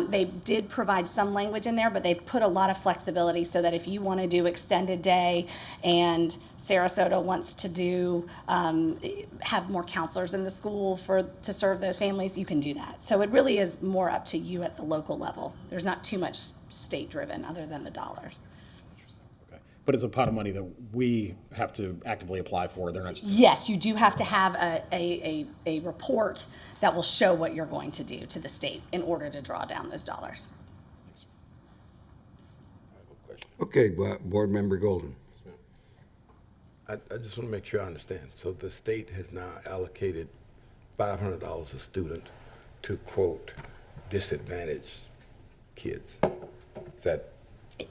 They did provide some language in there, but they put a lot of flexibility so that if you want to do extended day and Sarasota wants to do, have more counselors in the school to serve those families, you can do that. So it really is more up to you at the local level. There's not too much state-driven other than the dollars. Okay. But it's a pot of money that we have to actively apply for. They're not just. Yes, you do have to have a report that will show what you're going to do to the state in order to draw down those dollars. Okay, Board Member Golden. I just want to make sure I understand. So the state has now allocated $500 a student to, quote, disadvantaged kids. Is that,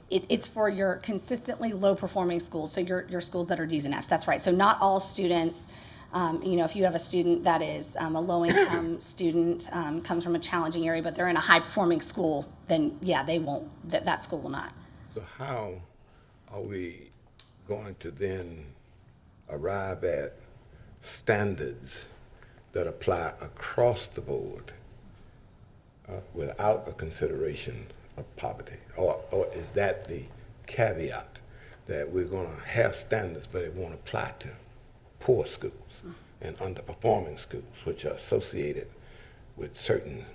It's for your consistently low-performing schools, so your schools that are Ds and Fs, that's right. So not all students, if you have a student that is a low-income student, comes from a challenging area, but they're in a high-performing school, then, yeah, they won't, that school will not. so how are we going to then arrive at standards that apply across the board without a consideration of poverty? Or is that the caveat, that we're going to have standards, but it won't apply to poor schools and underperforming schools, which are associated with certain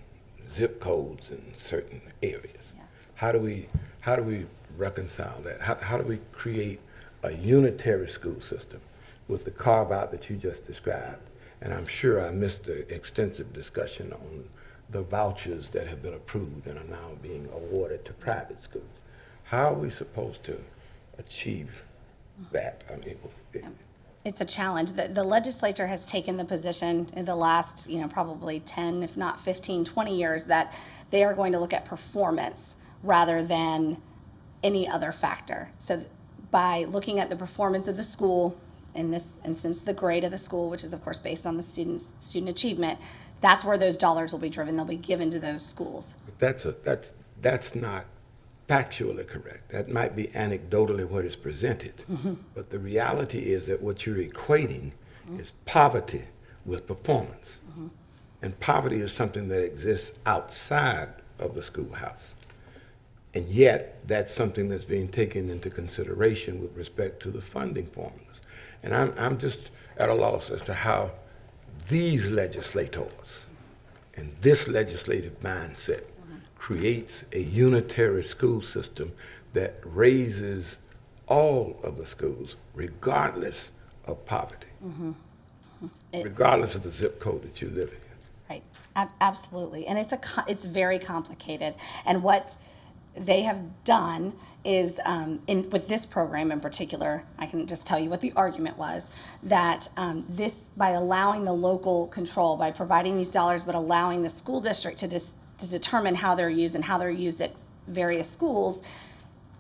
zip codes in certain areas? Yeah. How do we reconcile that? How do we create a unitary school system with the carve-out that you just described? And I'm sure I missed the extensive discussion on the vouchers that have been approved and are now being awarded to private schools. How are we supposed to achieve that? I mean, It's a challenge. The legislature has taken the position in the last, probably 10, if not 15, 20 years, that they are going to look at performance rather than any other factor. So by looking at the performance of the school, in this instance, the grade of the school, which is of course based on the student achievement, that's where those dollars will be driven. They'll be given to those schools. that's not factually correct. That might be anecdotally what is presented. But the reality is that what you're equating is poverty with performance. And poverty is something that exists outside of the schoolhouse. And yet, that's something that's being taken into consideration with respect to the funding formulas. And I'm just at a loss as to how these legislators and this legislative mindset creates a unitary school system that raises all of the schools regardless of poverty, regardless of the zip code that you live in. Right, absolutely. And it's very complicated. And what they have done is, with this program in particular, I can just tell you what the argument was, that by allowing the local control, by providing these dollars, but allowing the school district to determine how they're used and how they're used at various schools,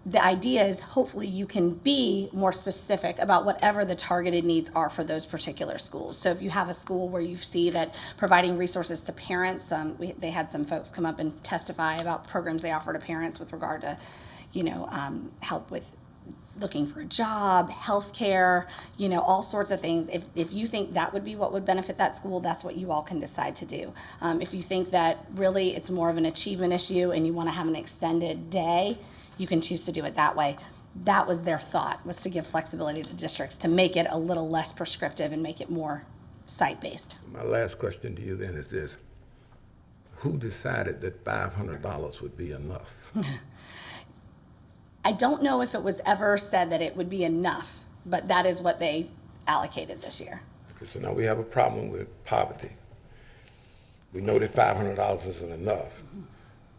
the idea is hopefully you can be more specific about whatever the targeted needs are for those particular schools. So if you have a school where you see that providing resources to parents, they had some folks come up and testify about programs they offer to parents with regard to, help with looking for a job, healthcare, all sorts of things. If you think that would be what would benefit that school, that's what you all can decide to do. If you think that really it's more of an achievement issue and you want to have an extended day, you can choose to do it that way. That was their thought, was to give flexibility to the districts to make it a little less prescriptive and make it more site-based. My last question to you then is this: who decided that $500 would be enough? I don't know if it was ever said that it would be enough, but that is what they allocated this year. Okay, so now we have a problem with poverty. We know that $500 isn't enough,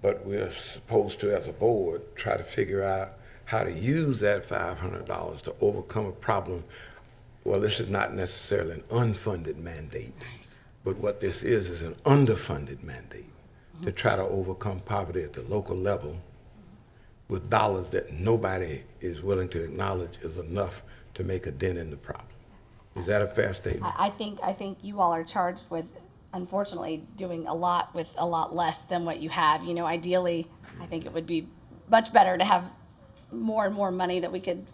but we're supposed to, as a board, try to figure out how to use that $500 to overcome a problem. Well, this is not necessarily an unfunded mandate, but what this is an underfunded mandate to try to overcome poverty at the local level with dollars that nobody is willing to acknowledge is enough to make a dent in the problem. Is that a fair statement? I think you all are charged with, unfortunately, doing a lot with a lot less than what you have. Ideally, I think it would be much better to have more and more money that we could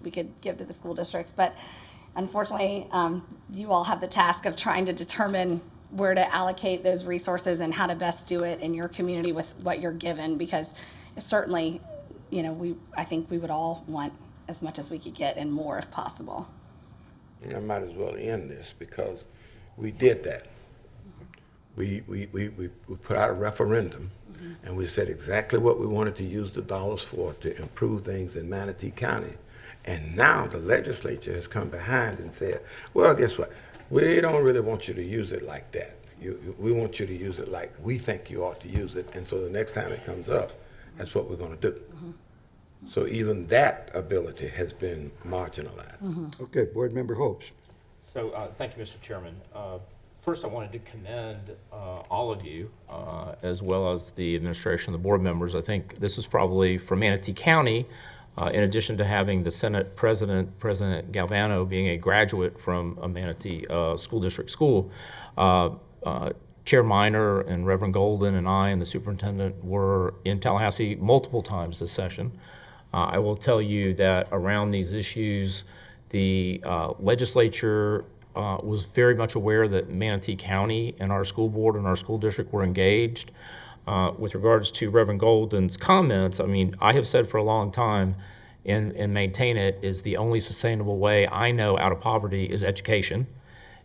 give to the school districts. But unfortunately, you all have the task of trying to determine where to allocate those resources and how to best do it in your community with what you're given, because certainly, I think we would all want as much as we could get and more if possible. I might as well end this because we did that. We put out a referendum and we said exactly what we wanted to use the dollars for to improve things in Manatee County. And now the legislature has come behind and said, well, guess what? We don't really want you to use it like that. We want you to use it like we think you ought to use it. And so the next time it comes up, that's what we're going to do. So even that ability has been marginalized. Okay, Board Member Hopes. So, thank you, Mr. Chairman. First, I wanted to commend all of you, as well as the administration, the board members. I think this is probably, for Manatee County, in addition to having the Senate President, President Galvano, being a graduate from a Manatee School District school, Chair Minor and Reverend Golden and I and the superintendent were in Tallahassee multiple times this session. I will tell you that around these issues, the legislature was very much aware that Manatee County and our school board and our school district were engaged. With regards to Reverend Golden's comments, I mean, I have said for a long time, and maintain it, is the only sustainable way I know out of poverty is education.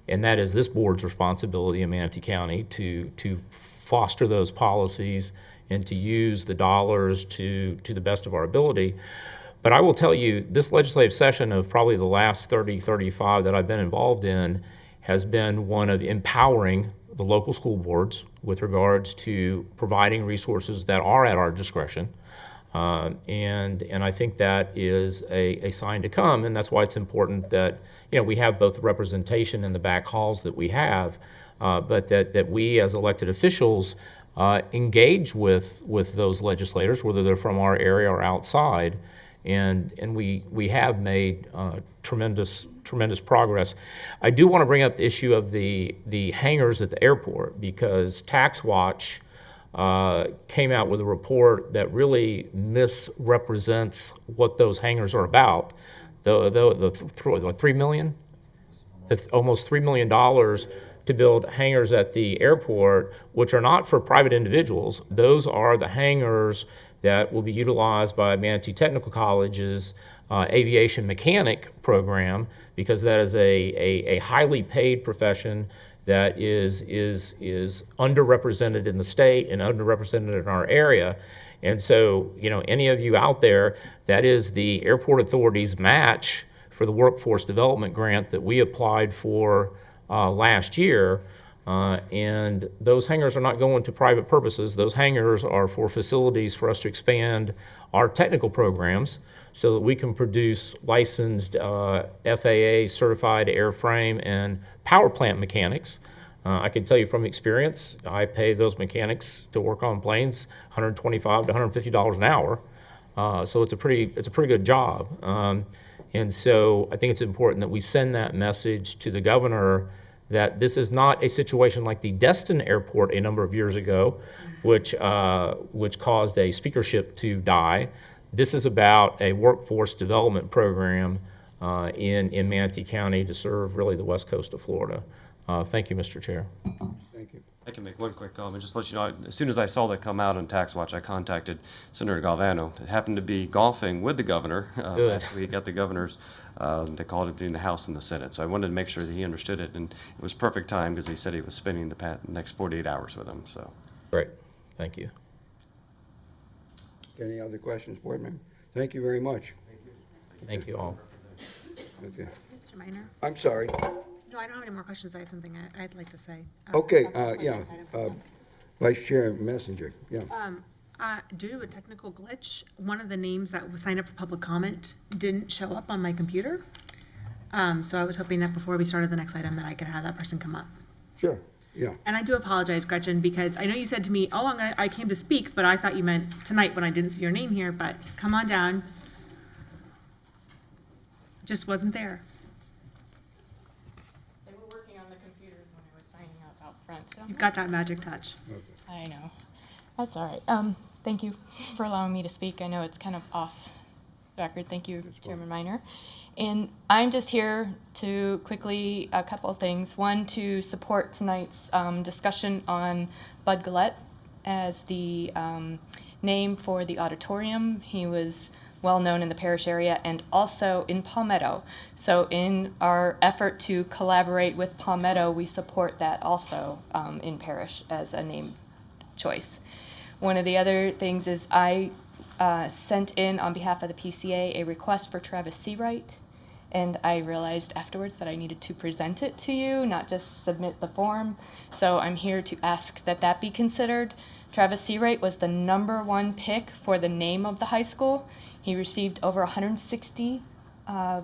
And that is this board's responsibility in Manatee County to foster those policies and to use the dollars to the best of our ability. But I will tell you, this legislative session of probably the last 30, 35 that I've been involved in has been one of empowering the local school boards with regards to providing resources that are at our discretion. And I think that is a sign to come, and that's why it's important that we have both representation in the back halls that we have, but that we as elected officials engage with those legislators, whether they're from our area or outside, and we have made tremendous progress. I do want to bring up the issue of the hangars at the airport, because Tax Watch came out with a report that really misrepresents what those hangars are about. The 3 million, almost $3 million to build hangars at the airport, which are not for private individuals. Those are the hangars that will be utilized by Manatee Technical College's aviation mechanic program, because that is a highly paid profession that is underrepresented in the state and underrepresented in our area. And so, any of you out there, that is the airport authority's match for the workforce development grant that we applied for last year. And those hangars are not going to private purposes. Those hangars are for facilities for us to expand our technical programs so that we can produce licensed FAA certified airframe and power plant mechanics. I can tell you from experience, I pay those mechanics to work on planes $125 to $150 an hour. So it's a pretty good job. And so I think it's important that we send that message to the governor that this is not a situation like the Destin Airport a number of years ago, which caused a speakership to die. This is about a workforce development program in Manatee County to serve really the west coast of Florida. Thank you, Mr. Chair. Thank you. I can make one quick comment, just to let you know, as soon as I saw that come out on Tax Watch, I contacted Senator Galvano. It happened to be golfing with the governor last week at the governor's. They called it between the House and the Senate. So I wanted to make sure that he understood it, and it was perfect time because he said he was spending the next 48 hours with him. So Great. Thank you. Any other questions, Board Member? Thank you very much. Thank you all. Okay. Mr. Minor? I'm sorry. No, I don't have any more questions. I have something I'd like to say. Okay, That's the yeah, next item. Vice Chair Messenger, yeah. Due to a technical glitch, one of the names that was signed up for public comment didn't show up on my computer. So I was hoping that before we started the next item that I could have that person come up. Sure, yeah. And I do apologize, Gretchen, because I know you said to me, oh, I came to speak, but I thought you meant tonight when I didn't see your name here, but come on down. Just wasn't there. They were working on the computers when I was signing up out front, so. You've got that magic touch. I know. That's all right. Thank you for allowing me to speak. I know it's kind of off Record. Thank you, Chairman Minor. And I'm just here to quickly, a couple of things. One, to support tonight's discussion on Bud Gillette as the name for the auditorium. He was well-known in the parish area and also in Palmetto. So in our effort to collaborate with Palmetto, we support that also in parish as a name choice. One of the other things is I sent in on behalf of the PCA a request for Travis Seawright, and I realized afterwards that I needed to present it to you, not just submit the form. So I'm here to ask that that be considered. Travis Seawright was the #1 pick for the name of the high school. He received over 160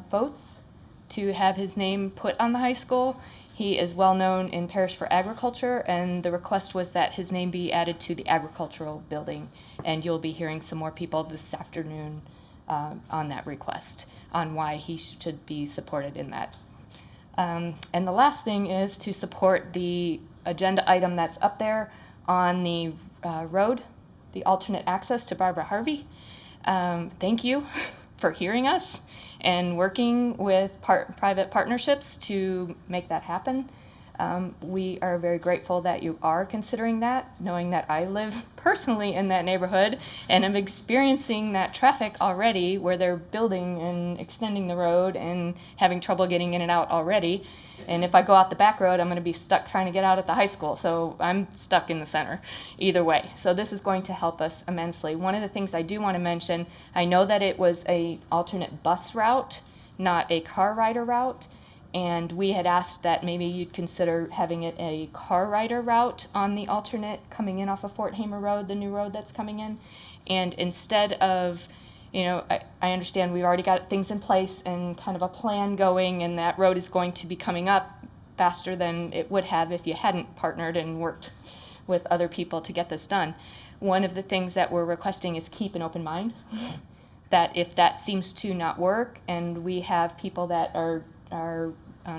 votes to have his name put on the high school. He is well known in parish for agriculture, and the request was that his name be added to the agricultural building. And you'll be hearing some more people this afternoon on that request, on why he should be supported in that. And the last thing is to support the agenda item that's up there on the road, the alternate access to Barbara Harvey. Thank you for hearing us and working with private partnerships to make that happen. We are very grateful that you are considering that, knowing that I live personally in that neighborhood and I'm experiencing that traffic already where they're building and extending the road and having trouble getting in and out already. And if I go out the back road, I'm going to be stuck trying to get out at the high school. So I'm stuck in the center either way. So this is going to help us immensely. One of the things I do want to mention, I know that it was a alternate bus route, not a car rider route. And we had asked that maybe you'd consider having it a car rider route on the alternate coming in off of Fort Hamer Road, the new road that's coming in. And instead of, I understand we've already got things in place and kind of a plan going, and that road is going to be coming up faster than it would have if you hadn't partnered and worked with other people to get this done. One of the things that we're requesting is keep an open mind, that if that seems to not work and we have people that are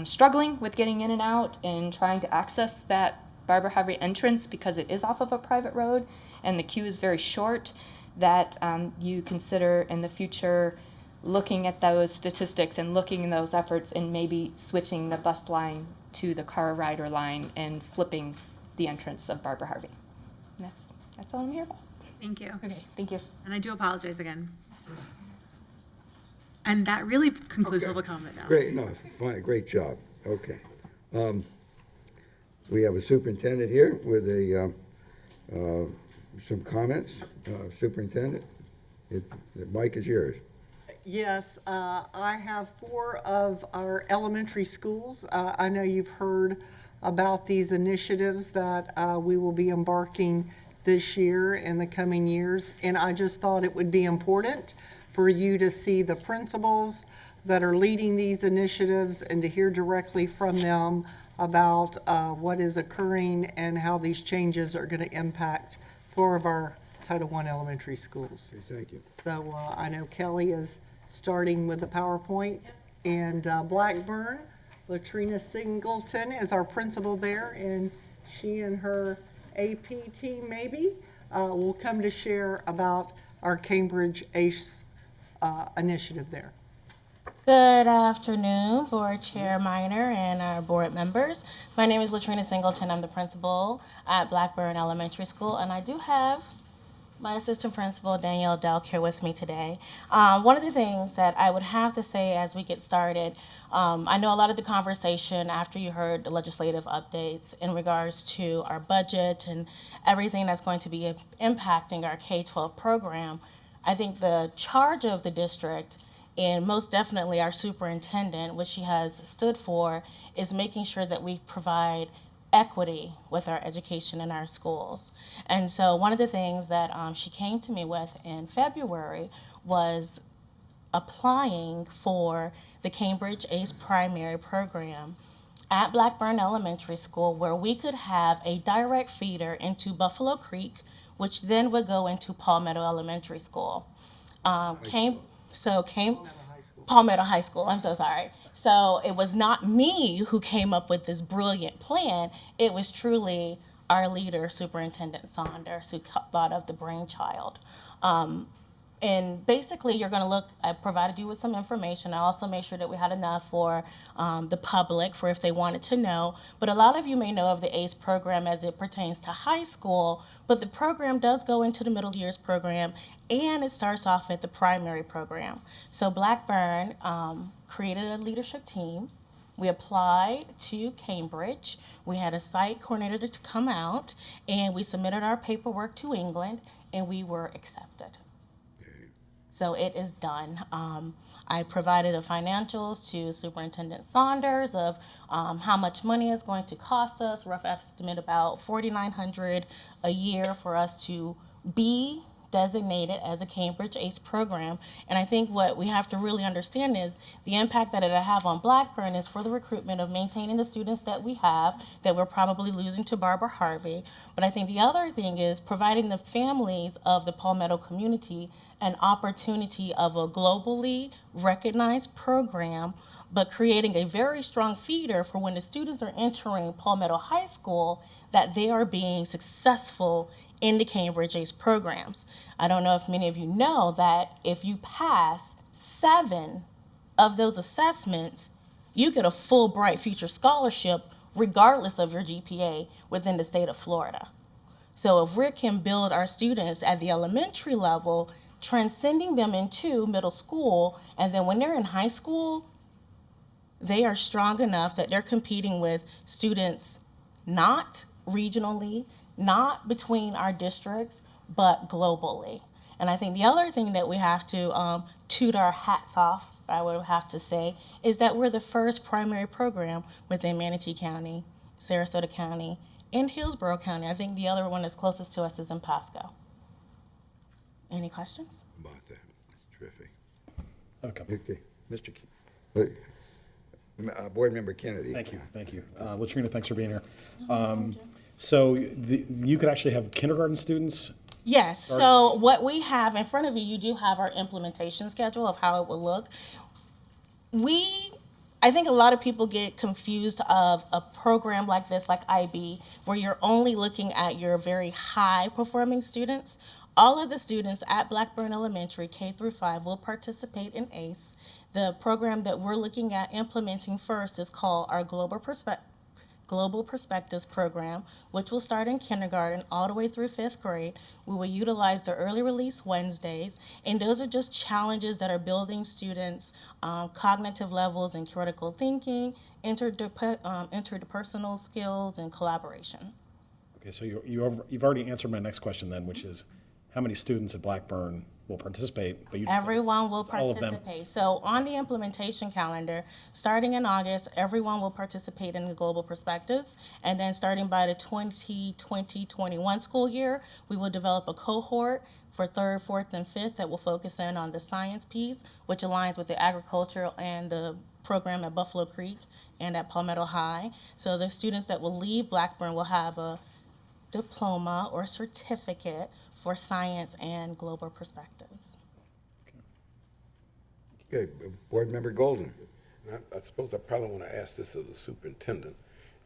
struggling with getting in and out and trying to access that Barbara Harvey entrance because it is off of a private road and the queue is very short, that you consider in the future looking at those statistics and looking at those efforts and maybe switching the bus line to the car rider line and flipping the entrance of Barbara Harvey. And that's all I'm here about. Thank you. Okay, thank you. And I do apologize again. And that really concludes Okay. public comment now. Great, no, fine, great job, okay. We have a superintendent here with some comments. Superintendent, the mic is yours. Yes, I have 4 of our elementary schools. I know you've heard about these initiatives that we will be embarking this year and the coming years, and I just thought it would be important for you to see the principals that are leading these initiatives and to hear directly from them about what is occurring and how these changes are going to impact 4 of our Title I elementary schools. Okay, thank you. So I know Kelly is starting with the PowerPoint, and Blackburn, Latrina Singleton is our principal there, and she and her AP team maybe will come to share about our Cambridge ACE initiative there. Good afternoon, Board Chair Minor and our board members. My name is Latrina Singleton. I'm the principal at Blackburn Elementary School, and I do have my assistant principal, Danielle Delk, here with me today. One of the things that I would have to say as we get started, I know a lot of the conversation after you heard the legislative updates in regards to our budget and everything that's going to be impacting our K-12 program. I think the charge of the district, and most definitely our superintendent, which she has stood for, is making sure that we provide equity with our education in our schools. And so one of the things that she came to me with in February was applying for the Cambridge ACE primary program at Blackburn Elementary School, where we could have a direct feeder into Buffalo Creek, which then would go into Palmetto Elementary School. Palmetto High School, I'm so sorry. So it was not me who came up with this brilliant plan. It was truly our leader, Superintendent Saunders, who thought of the brainchild. And basically, you're going to look, I provided you with some information. I also made sure that we had enough for the public for if they wanted to know. But a lot of you may know of the ACE program as it pertains to high school, but the program does go into the middle years program, and it starts off at the primary program. So Blackburn created a leadership team. We applied to Cambridge. We had a site coordinator to come out, and we submitted our paperwork to England, and we were accepted. So it is done. I provided the financials to Superintendent Saunders of how much money it's going to cost us, rough estimate about $4,900 a year for us to be designated as a Cambridge ACE program. And I think what we have to really understand is the impact that it'll have on Blackburn is for the recruitment of maintaining the students that we have, that we're probably losing to Barbara Harvey. But I think the other thing is providing the families of the Palmetto community an opportunity of a globally recognized program, but creating a very strong feeder for when the students are entering Palmetto High School, that they are being successful in the Cambridge ACE programs. I don't know if many of you know that if you pass 7 of those assessments, you get a full Bright Future Scholarship regardless of your GPA within the state of Florida. So if we can build our students at the elementary level, transcending them into middle school, and then when they're in high school, they are strong enough that they're competing with students not regionally, not between our districts, but globally. And I think the other thing that we have to toot our hats off, I would have to say, is that we're the first primary program within Manatee County, Sarasota County, and Hillsborough County. I think the other one that's closest to us is in Pasco. Any questions? About that. That's terrific. Okay. Okay, Mr. Board Member Kennedy. Thank you. Latrina, thanks for being here. So you could actually have kindergarten students? Yes, so what we have in front of you, you do have our implementation schedule of how it will look. I think a lot of people get confused of a program like this, like IB, where you're only looking at your very high performing students. All of the students at Blackburn Elementary, K through 5, will participate in ACE. The program that we're looking at implementing first is called our Global Perspectives program, which will start in kindergarten all the way through 5th grade. We will utilize the early release Wednesdays, and those are just challenges that are building students' cognitive levels and critical thinking, interpersonal skills, and collaboration. Okay, so you've already answered my next question then, which is how many students at Blackburn will participate? But Everyone will all of them. participate. So on the implementation calendar, starting in August, everyone will participate in the Global Perspectives. And then starting by the 2020-21 school year, we will develop a cohort for 3rd, 4th, and 5th that will focus in on the science piece, which aligns with the agricultural and the program at Buffalo Creek and at Palmetto High. So the students that will leave Blackburn will have a diploma or certificate for science and global perspectives. Okay, Board Member Golden. I suppose I probably want to ask this of the superintendent.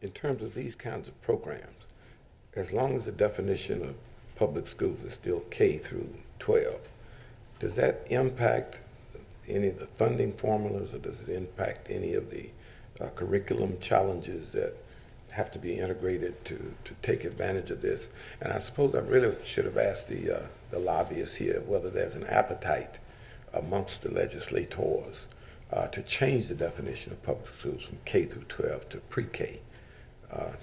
In terms of these kinds of programs, as long as the definition of public schools is still K through 12, does that impact any of the funding formulas, or does it impact any of the curriculum challenges that have to be integrated to take advantage of this? And I suppose I really should have asked the lobbyists here whether there's an appetite amongst the legislators to change the definition of public schools from K through 12 to pre-K.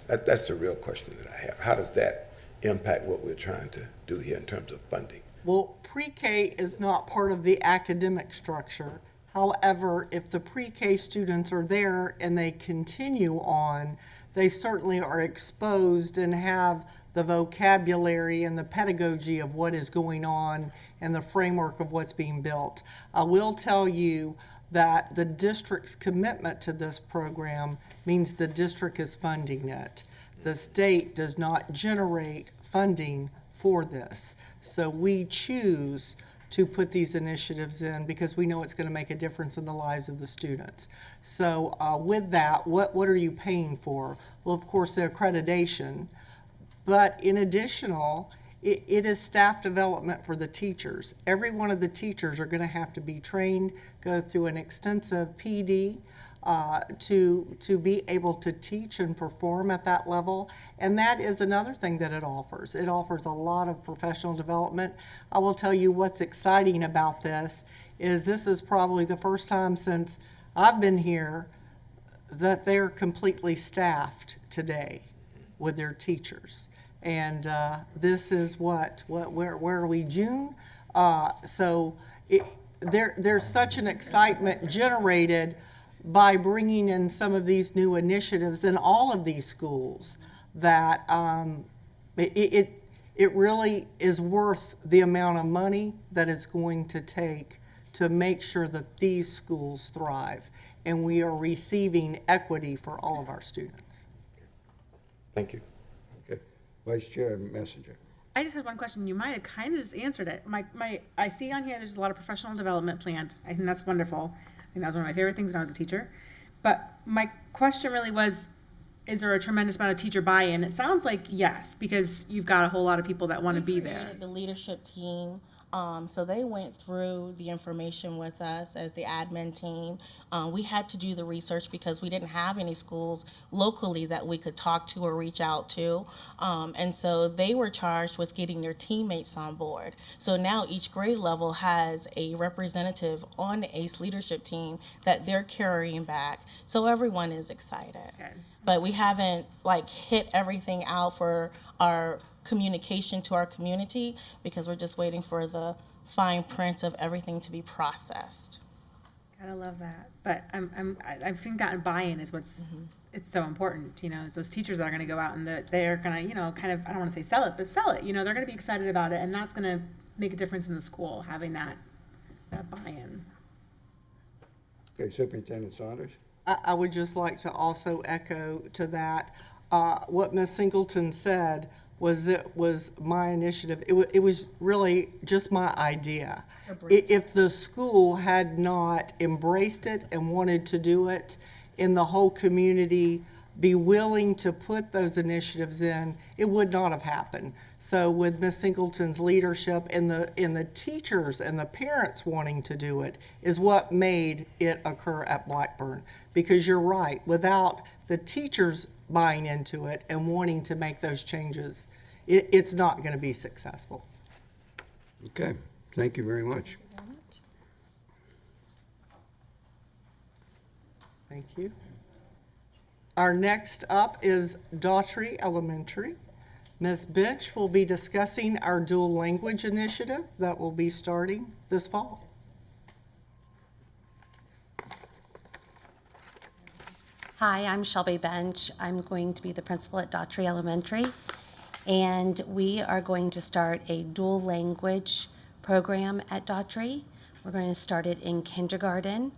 That's the real question that I have. How does that impact what we're trying to do here in terms of funding? Well, pre-K is not part of the academic structure. However, if the pre-K students are there and they continue on, they certainly are exposed and have the vocabulary and the pedagogy of what is going on and the framework of what's being built. I will tell you that the district's commitment to this program means the district is funding it. The state does not generate funding for this. So we choose to put these initiatives in because we know it's going to make a difference in the lives of the students. So with that, what are you paying for? Well, of course, the accreditation, but in additional, it is staff development for the teachers. Every one of the teachers are going to have to be trained, go through an extensive PD to be able to teach and perform at that level. And that is another thing that it offers. It offers a lot of professional development. I will tell you what's exciting about this is probably the first time since I've been here that they're completely staffed today with their teachers. And this is where are we, June? So there's such an excitement generated by bringing in some of these new initiatives in all of these schools that it really is worth the amount of money that it's going to take to make sure that these schools thrive and we are receiving equity for all of our students. Thank you. Okay. Vice Chair Messenger. I just had one question. You might have kind of just answered it. I see on here there's a lot of professional development planned. I think that's wonderful. I think that was one of my favorite things when I was a teacher. But my question really was, is there a tremendous amount of teacher buy-in? It sounds like yes, because you've got a whole lot of people that want to be there. Created the leadership team. So they went through the information with us as the admin team. We had to do the research because we didn't have any schools locally that we could talk to or reach out to. And so they were charged with getting their teammates on board. So now each grade level has a representative on the ACE leadership team that they're carrying back. So everyone is excited. Okay. But we haven't hit everything out for our communication to our community because we're just waiting for the fine print of everything to be processed. Gotta love that. But I think that buy-in is what's it's so important. It's those teachers that are going to go out and they're going to kind of, I don't want to say sell it, but sell it. They're going to be excited about it, and that's going to make a difference in the school having that buy-in. Okay, Superintendent Saunders. I would just like to also echo to that, what Ms. Singleton said was my initiative. It was really just my idea. If the school had not embraced it and wanted to do it, and the whole community be willing to put those initiatives in, it would not have happened. So with Ms. Singleton's leadership and the teachers and the parents wanting to do it is what made it occur at Blackburn. Because you're right, without the teachers buying into it and wanting to make those changes, it's not going to be successful. Okay, thank you very much. Thank you. Our next up is Daughtry Elementary. Ms. Bench will be discussing our dual language initiative that will be starting this fall. Hi, I'm Shelby Bench. I'm going to be the principal at Daughtry Elementary, and we are going to start a dual language program at Daughtry. We're going to start it in kindergarten,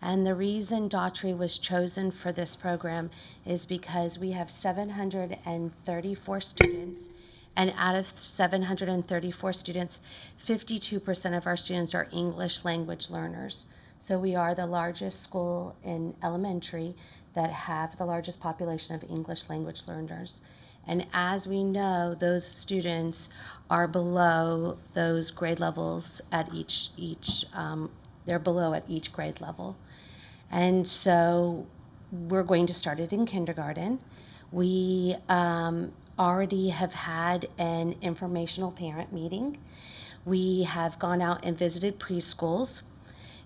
and the reason Daughtry was chosen for this program is because we have 734 students, and out of 734 students, 52% of our students are English language learners. So we are the largest school in elementary that have the largest population of English language learners. And as we know, those students are below those grade levels at they're below at each grade level. And so we're going to start it in kindergarten. We already have had an informational parent meeting. We have gone out and visited preschools.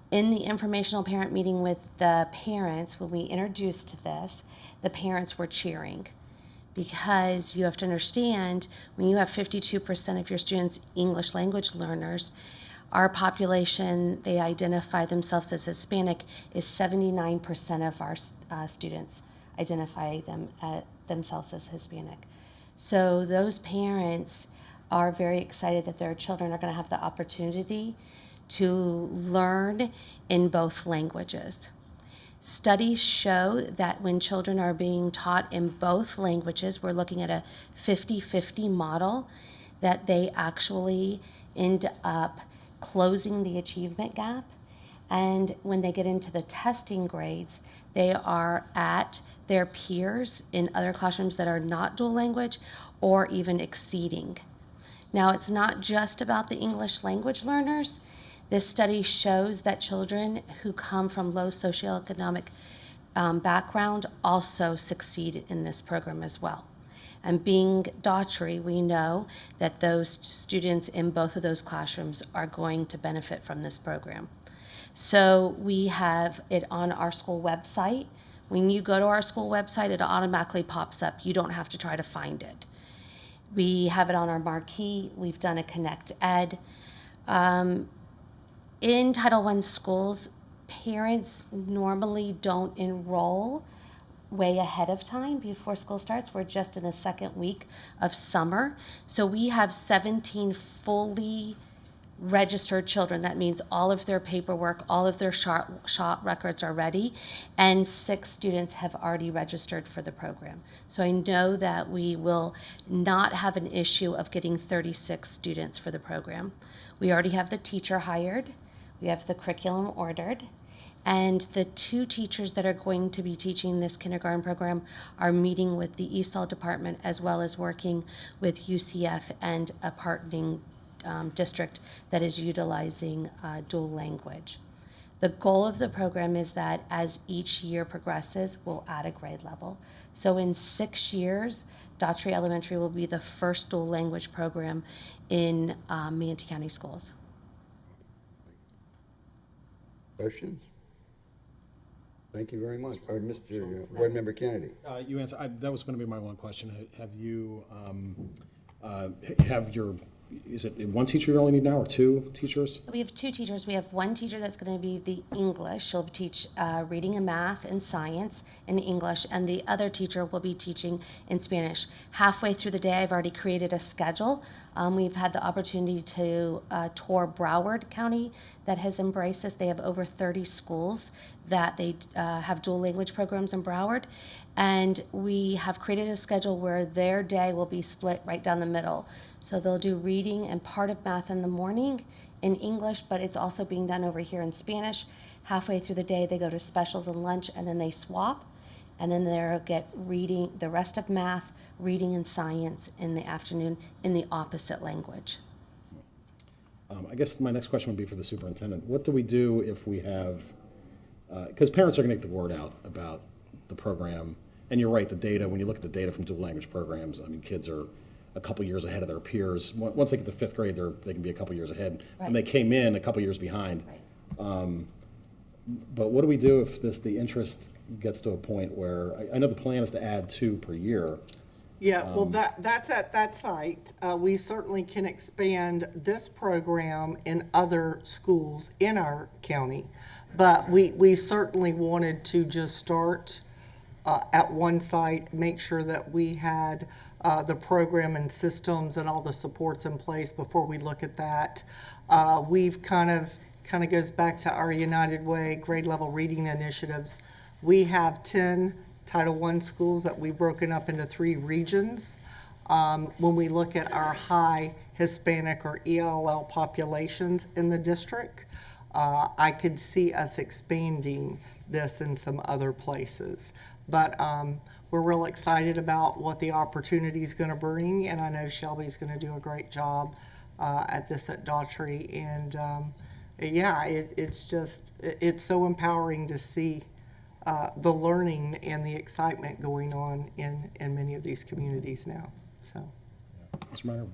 In the informational parent meeting with the parents, when we introduced this, the parents were cheering. Because you have to understand, when you have 52% of your students English language learners, our population, they identify themselves as Hispanic, is 79% of our students identify themselves as Hispanic. So those parents are very excited that their children are going to have the opportunity to learn in both languages. Studies show that when children are being taught in both languages, we're looking at a 50-50 model, that they actually end up closing the achievement gap. And when they get into the testing grades, they are at their peers in other classrooms that are not dual language or even exceeding. Now, it's not just about the English language learners. This study shows that children who come from low socioeconomic background also succeed in this program as well. And being Daughtry, we know that those students in both of those classrooms are going to benefit from this program. So we have it on our school website. When you go to our school website, it automatically pops up. You don't have to try to find it. We have it on our marquee. We've done a Connect Ed. In Title I schools, parents normally don't enroll way ahead of time before school starts. We're just in the second week of summer. So we have 17 fully registered children. That means all of their paperwork, all of their shot records are ready, and 6 students have already registered for the program. So I know that we will not have an issue of getting 36 students for the program. We already have the teacher hired. We have the curriculum ordered. And the 2 teachers that are going to be teaching this kindergarten program are meeting with the ESOL department as well as working with UCF and a partnering district that is utilizing dual language. The goal of the program is that as each year progresses, we'll add a grade level. So in 6 years, Daughtry Elementary will be the first dual language program in Manatee County schools. Questions? Thank you very much. Mr. Board Member Kennedy. You answered, that was going to be my one question. Have you, is it one teacher you only need now, or 2 teachers? So we have 2 teachers. We have one teacher that's going to be the English. She'll teach reading and math and science in English, and the other teacher will be teaching in Spanish. Halfway through the day, I've already created a schedule. We've had the opportunity to tour Broward County that has embraced this. They have over 30 schools that they have dual language programs in Broward. And we have created a schedule where their day will be split right down the middle. So they'll do reading and part of math in the morning in English, but it's also being done over here in Spanish. Halfway through the day, they go to specials and lunch, and then they swap. And then they'll get reading, the rest of math, reading, and science in the afternoon in the opposite language. I guess my next question would be for the superintendent. What do we do if we have, because parents are going to get the word out about the program, and you're right, the data, when you look at the data from dual language programs, I mean, kids are a couple years ahead of their peers. Once they get to 5th grade, they can be a couple years ahead. Right. And they came in a couple years behind. Right. But what do we do if the interest gets to a point where, I know the plan is to add 2 per year. Yeah, well, that's at that site. We certainly can expand this program in other schools in our county, but we certainly wanted to just start at one site, make sure that we had the program and systems and all the supports in place before we look at that. We've kind of goes back to our United Way grade level reading initiatives. We have 10 Title I schools that we've broken up into 3 regions. When we look at our high Hispanic or ELL populations in the district, I could see us expanding this in some other places. But we're real excited about what the opportunity is going to bring, and I know Shelby's going to do a great job at this at Daughtry. And yeah, it's so empowering to see the learning and the excitement going on in many of these communities now. So, Mr. Minor?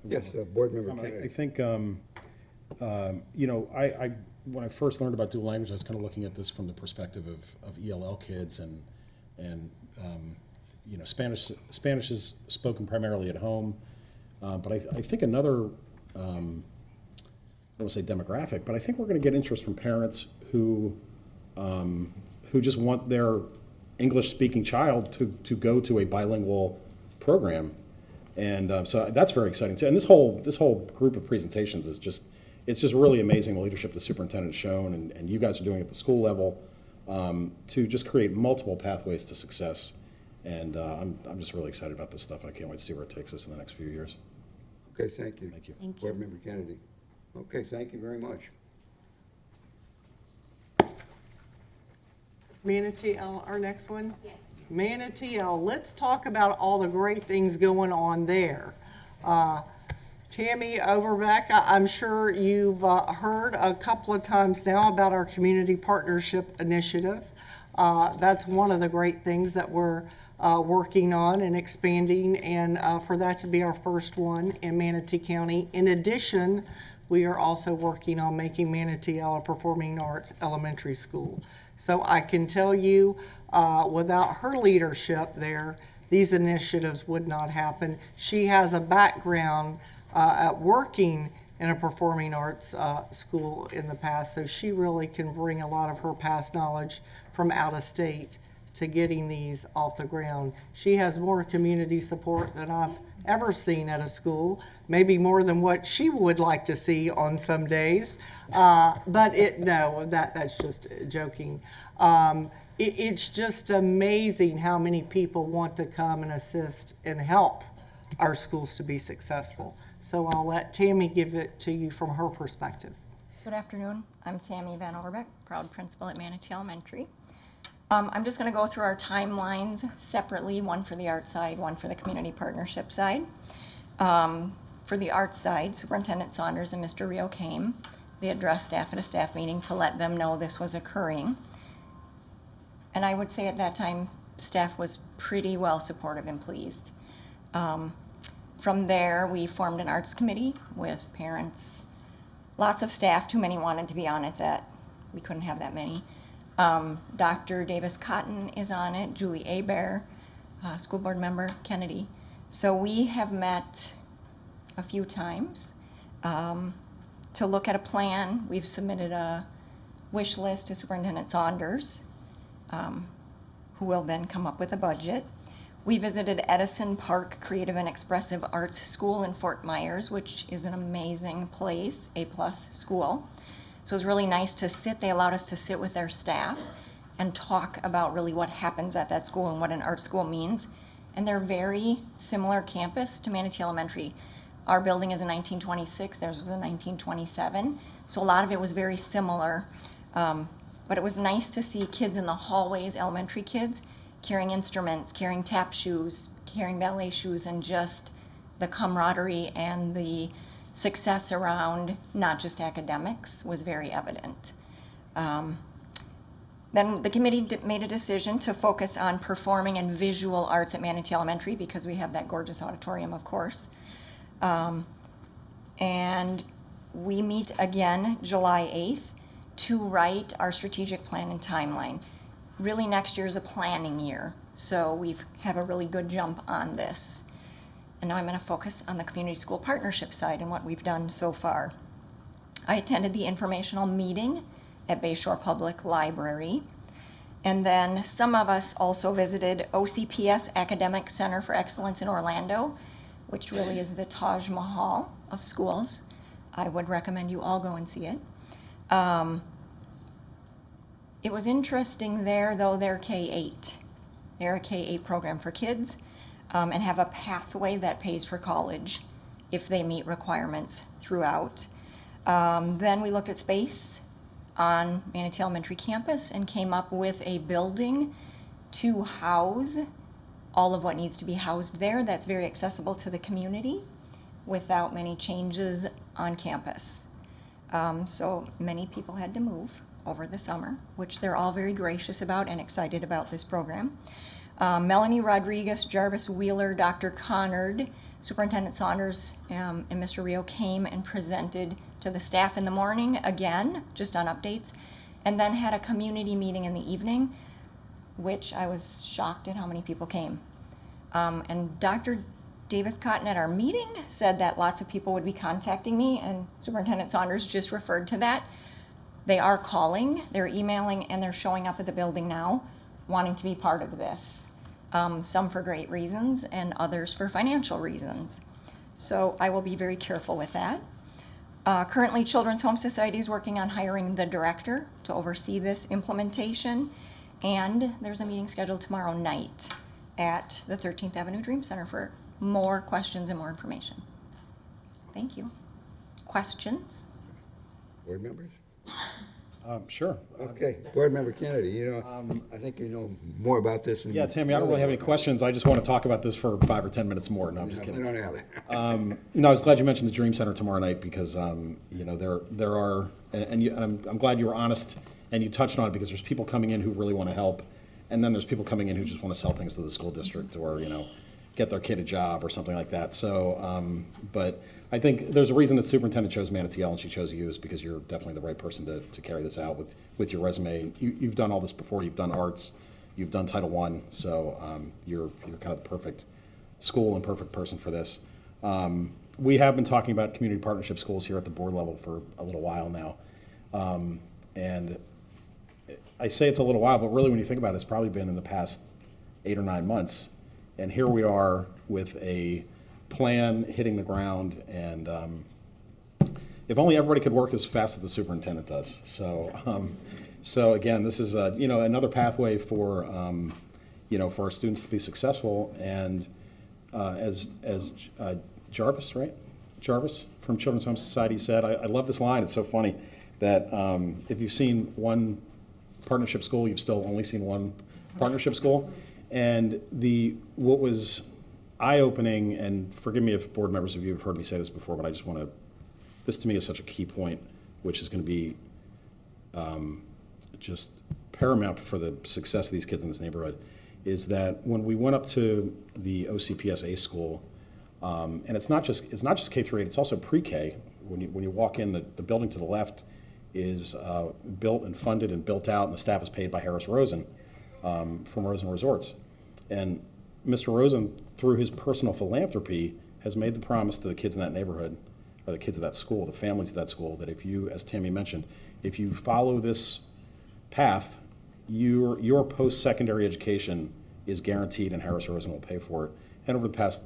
Yes, Board Member I Kennedy. think, you know, when I first learned about dual language, I was kind of looking at this from the perspective of ELL kids, and you know, Spanish is spoken primarily at home, but I think another, I don't want to say demographic, but I think we're going to get interest from parents who just want their English-speaking child to go to a bilingual program. And so that's very exciting too. And this whole group of presentations is it's just really amazing, the leadership the superintendent has shown, and you guys are doing at the school level, to just create multiple pathways to success. And I'm just really excited about this stuff. I can't wait to see where it takes us in the next few years. Okay, thank you. Thank you. Thank Board you. Member Kennedy. Okay, thank you very much. is Manatee our next one? Yes. Manatee, let's talk about all the great things going on there. Tammy Overbeck, I'm sure you've heard a couple of times now about our Community Partnership Initiative. That's one of the great things that we're working on and expanding, and for that to be our first one in Manatee County. In addition, we are also working on making Manatee a performing arts elementary school. So I can tell you, without her leadership there, these initiatives would not happen. She has a background at working in a performing arts school in the past, so she really can bring a lot of her past knowledge from out of state to getting these off the ground. She has more community support than I've ever seen at a school, maybe more than what she would like to see on some days. That's just joking. It's just amazing how many people want to come and assist and help our schools to be successful. So I'll let Tammy give it to you from her perspective. Good afternoon. I'm Tammy Van Overbeck, proud principal at Manatee Elementary. I'm just going to go through our timelines separately, one for the art side, one for the community partnership side. For the art side, Superintendent Saunders and Mr. Rio came. They addressed staff at a staff meeting to let them know this was occurring. And I would say at that time, staff was pretty well supportive and pleased. From there, we formed an arts committee with parents, lots of staff, too many wanted to be on it, that we couldn't have that many. Dr. Davis Cotton is on it, Julie Abear, school board member Kennedy. So we have met a few times to look at a plan. We've submitted a wish list to Superintendent Saunders, who will then come up with a budget. We visited Edison Park Creative and Expressive Arts School in Fort Myers, which is an amazing place, A+ school. So it was really nice to sit. They allowed us to sit with their staff and talk about really what happens at that school and what an art school means. And they're very similar campus to Manatee Elementary. Our building is a 1926, theirs was a 1927. So a lot of it was very similar. But it was nice to see kids in the hallways, elementary kids, carrying instruments, carrying tap shoes, carrying ballet shoes, and just the camaraderie and the success around not just academics was very evident. Then the committee made a decision to focus on performing and visual arts at Manatee Elementary because we have that gorgeous auditorium, of course. And we meet again July 8th to write our strategic plan and timeline. Really, next year is a planning year, so we have a really good jump on this. And now I'm going to focus on the community school partnership side and what we've done so far. I attended the informational meeting at Bayshore Public Library. And then some of us also visited OCPS Academic Center for Excellence in Orlando, which really is the Taj Mahal of schools. I would recommend you all go and see it. It was interesting there, though, they're K-8. They're a K-8 program for kids and have a pathway that pays for college if they meet requirements throughout. Then we looked at space on Manatee Elementary campus and came up with a building to house all of what needs to be housed there that's very accessible to the community without many changes on campus. So many people had to move over the summer, which they're all very gracious about and excited about this program. Melanie Rodriguez, Jarvis Wheeler, Dr. Connard, Superintendent Saunders, and Mr. Rio came and presented to the staff in the morning, again, just on updates, and then had a community meeting in the evening, which I was shocked at how many people came. And Dr. Davis Cotton at our meeting said that lots of people would be contacting me, and Superintendent Saunders just referred to that. They are calling, they're emailing, and they're showing up at the building now, wanting to be part of this. Some for great reasons, and others for financial reasons. So I will be very careful with that. Currently, Children's Home Society is working on hiring the director to oversee this implementation, and there's a meeting scheduled tomorrow night at the 13th Avenue Dream Center for more questions and more information. Thank you. Questions? Board members? Sure. Okay, Board Member Kennedy, I think you know more about this than. Yeah, Tammy, I don't really have any questions. I just want to talk about this for 5 or 10 minutes more. No, I'm just We kidding. don't have it. No, I was glad you mentioned the Dream Center tomorrow night because, there are, and I'm glad you were honest and you touched on it because there's people coming in who really want to help. And then there's people coming in who just want to sell things to the school district or, get their kid a job or something like that. So, but I think there's a reason that superintendent chose Manatee and she chose you is because you're definitely the right person to carry this out with your resume. You've done all this before. You've done arts. You've done Title I. So you're kind of the perfect school and perfect person for this. We have been talking about community partnership schools here at the board level for a little while now. And I say it's a little while, but really when you think about it, it's probably been in the past 8 or 9 months. And here we are with a plan hitting the ground, and if only everybody could work as fast as the superintendent does. So again, this is another pathway for for our students to be successful. And as Jarvis, right? Jarvis from Children's Home Society said, I love this line. It's so funny that if you've seen one partnership school, you've still only seen one partnership school. And what was eye-opening, and forgive me if board members of you have heard me say this before, but I just want to, this to me is such a key point, which is going to be just paramount for the success of these kids in this neighborhood, is that when we went up to the OCPSA school, and it's not just K through 8, it's also pre-K. When you walk in, the building to the left is built and funded and built out, and the staff is paid by Harris Rosen from Rosen Resorts. And Mr. Rosen, through his personal philanthropy, has made the promise to the kids in that neighborhood, or the kids of that school, the families of that school, that if you, as Tammy mentioned, if you follow this path, your post-secondary education is guaranteed and Harris Rosen will pay for it. And over the past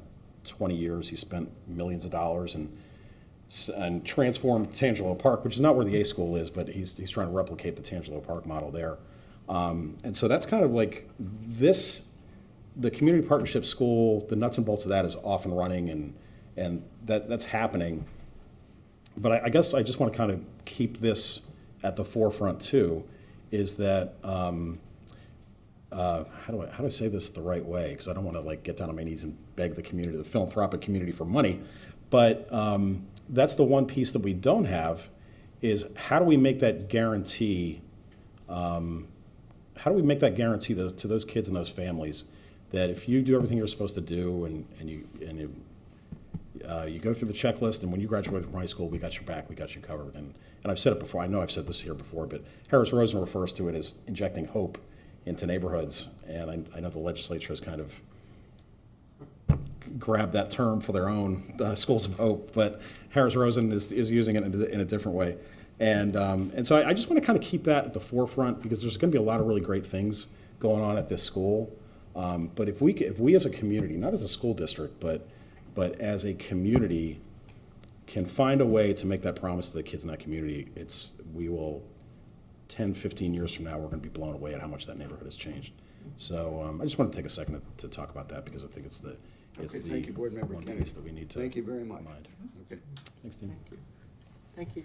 20 years, he spent millions of dollars and transformed Tangelo Park, which is not where the A school is, but he's trying to replicate the Tangelo Park model there. And so that's kind of like this, the community partnership school, the nuts and bolts of that is off and running, and that's happening. But I guess I just want to kind of keep this at the forefront too, is that, how do I say this the right way? Because I don't want to get down on my knees and beg the community, the philanthropic community, for money. But that's the one piece that we don't have, is how do we make that guarantee, to those kids and those families that if you do everything you're supposed to do and you go through the checklist, and when you graduate from high school, we got your back, we got you covered. And I've said it before, I know I've said this here before, but Harris Rosen refers to it as injecting hope into neighborhoods. And I know the legislature has kind of grabbed that term for their own schools of hope, but Harris Rosen is using it in a different way. And so I just want to kind of keep that at the forefront, because there's going to be a lot of really great things going on at this school. But if we as a community, not as a school district, but as a community, can find a way to make that promise to the kids in that community, we will, 10, 15 years from now, we're going to be blown away at how much that neighborhood has changed. So I just want to take a second to talk about that, because I think it's the Thank you, Board Member one Kennedy. piece that we need to. Thank you very much. mind. Okay. Thanks, Dean. Thank you,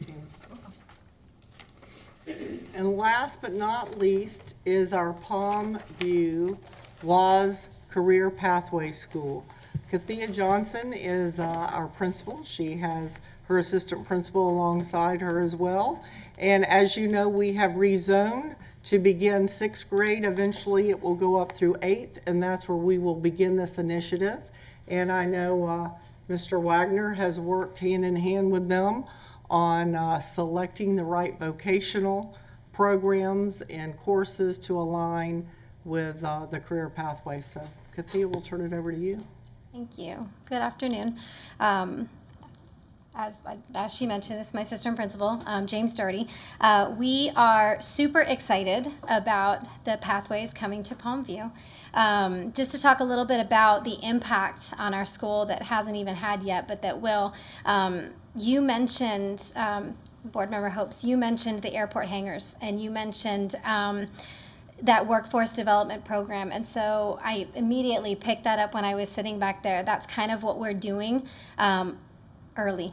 Tammy. And last but not least is our Palm View Laws Career Pathway School. Kathia Johnson is our principal. She has her assistant principal alongside her as well. And as you know, we have rezoned to begin 6th grade. Eventually, it will go up through 8th, and that's where we will begin this initiative. And I know Mr. Wagner has worked hand in hand with them on selecting the right vocational programs and courses to align with the career pathway. So, Kathia, we'll turn it over to you. Thank you. Good afternoon. As she mentioned, this is my assistant principal, James Doherty. We are super excited about the pathways coming to Palmview. Just to talk a little bit about the impact on our school that hasn't even had yet, but that will. You mentioned, Board Member Hopes, you mentioned the airport hangars, and you mentioned that workforce development program. And so I immediately picked that up when I was sitting back there. That's kind of what we're doing early.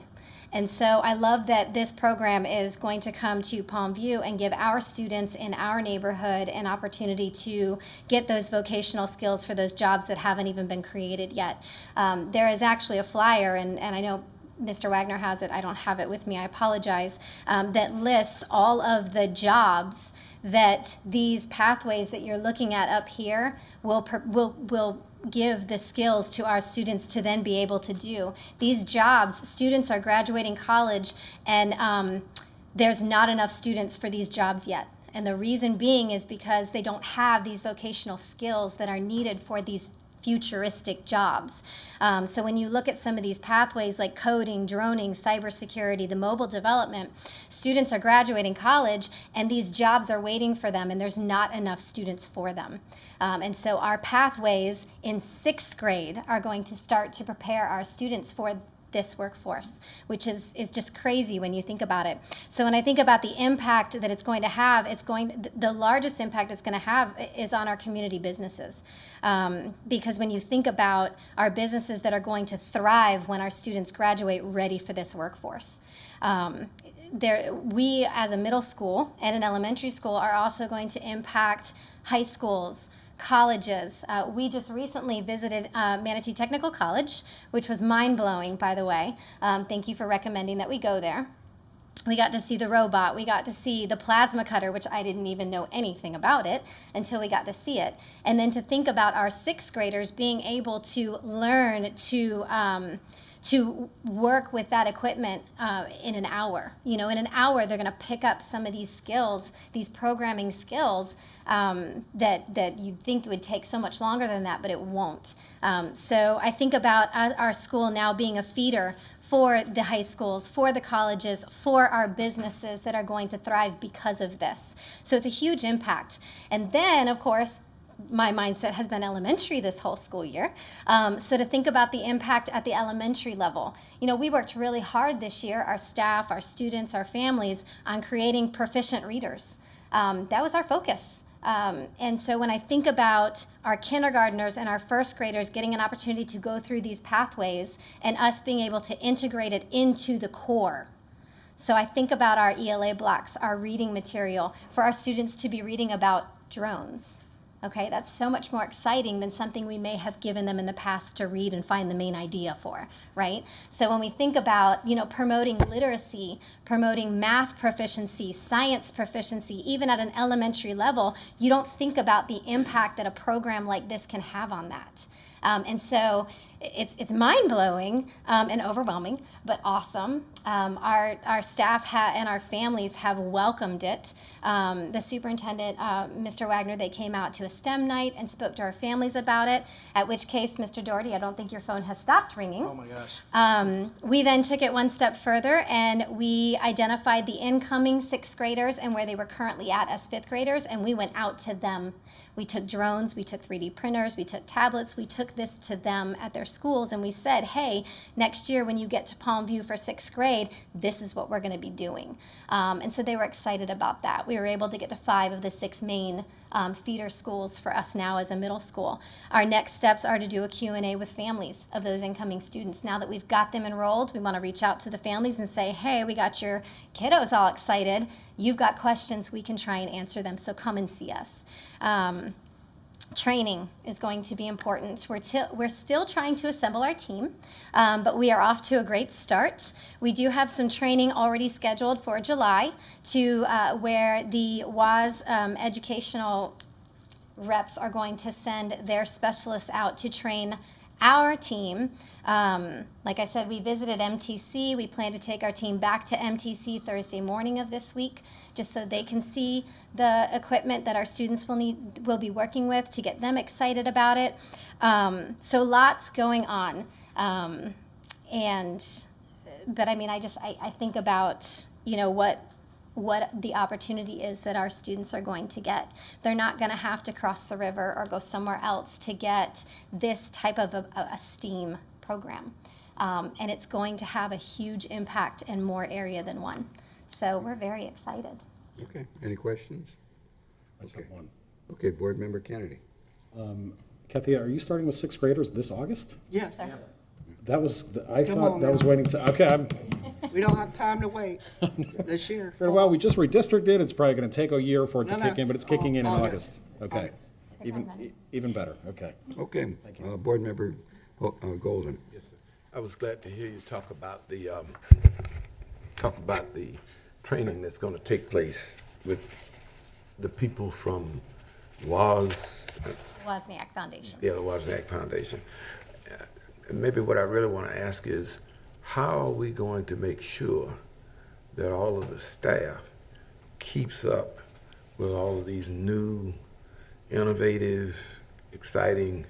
And so I love that this program is going to come to Palm View and give our students in our neighborhood an opportunity to get those vocational skills for those jobs that haven't even been created yet. There is actually a flyer, and I know Mr. Wagner has it, I don't have it with me, I apologize, that lists all of the jobs that these pathways that you're looking at up here will give the skills to our students to then be able to do. These jobs, students are graduating college, and there's not enough students for these jobs yet. And the reason being is because they don't have these vocational skills that are needed for these futuristic jobs. So when you look at some of these pathways like coding, droning, cybersecurity, the mobile development, students are graduating college and these jobs are waiting for them, and there's not enough students for them. And so our pathways in 6th grade are going to start to prepare our students for this workforce, which is just crazy when you think about it. So when I think about the impact that it's going to have, the largest impact it's going to have is on our community businesses. Because when you think about our businesses that are going to thrive when our students graduate ready for this workforce. We as a middle school and an elementary school are also going to impact high schools, colleges. We just recently visited Manatee Technical College, which was mind-blowing, by the way. Thank you for recommending that we go there. We got to see the robot. We got to see the plasma cutter, which I didn't even know anything about it until we got to see it. And then to think about our 6th graders being able to learn to work with that equipment in an hour. You know, in an hour, they're going to pick up some of these skills, these programming skills that you'd think would take so much longer than that, but it won't. So I think about our school now being a feeder for the high schools, for the colleges, for our businesses that are going to thrive because of this. So it's a huge impact. And then, of course, my mindset has been elementary this whole school year. So to think about the impact at the elementary level, you know, we worked really hard this year, our staff, our students, our families, on creating proficient readers. That was our focus. And so when I think about our kindergartners and our 1st graders getting an opportunity to go through these pathways and us being able to integrate it into the core. So I think about our ELA blocks, our reading material, for our students to be reading about drones. Okay, that's so much more exciting than something we may have given them in the past to read and find the main idea for, right? So when we think about, you know, promoting literacy, promoting math proficiency, science proficiency, even at an elementary level, you don't think about the impact that a program like this can have on that. And so it's mind-blowing and overwhelming, but awesome. Our staff and our families have welcomed it. The superintendent, Mr. Wagner, they came out to a STEM night and spoke to our families about it, at which case, Mr. Doherty, I don't think your phone has stopped ringing. Oh my gosh. We then took it one step further and we identified the incoming 6th graders and where they were currently at as 5th graders, and we went out to them. We took drones, we took 3D printers, we took tablets, we took this to them at their schools, and we said, hey, next year when you get to Palm View for 6th grade, this is what we're going to be doing. And so they were excited about that. We were able to get to 5 of the 6 main feeder schools for us now as a middle school. Our next steps are to do a Q&A with families of those incoming students. Now that we've got them enrolled, we want to reach out to the families and say, hey, we got your kiddos all excited. You've got questions, we can try and answer them, so come and see us. Training is going to be important. We're still trying to assemble our team, but we are off to a great start. We do have some training already scheduled for July to where the WAS educational reps are going to send their specialists out to train our team. Like I said, we visited MTC. We plan to take our team back to MTC Thursday morning of this week, just so they can see the equipment that our students will be working with to get them excited about it. So lots going on. But I mean, I think about, you know, what the opportunity is that our students are going to get. They're not going to have to cross the river or go somewhere else to get this type of a STEAM program. And it's going to have a huge impact in more area than one. So we're very excited. Okay, any questions? I just have one. Okay, Board Member Kennedy. Kathy, are you starting with 6th graders this August? Yes. That was, I thought that was waiting to, okay, We don't have time to wait this year. Well, we just redistricted, it's probably gonna take a year for it to No, kick no. in, but it's kicking in August. August. Okay, even better, okay. Okay, Board Member Golden. Yes, sir. I was glad to hear you talk about the training that's gonna take place with the people from Wozniak Foundation. the Wozniak Foundation. Maybe what I really want to ask is, how are we going to make sure that all of the staff keeps up with all of these new, innovative, exciting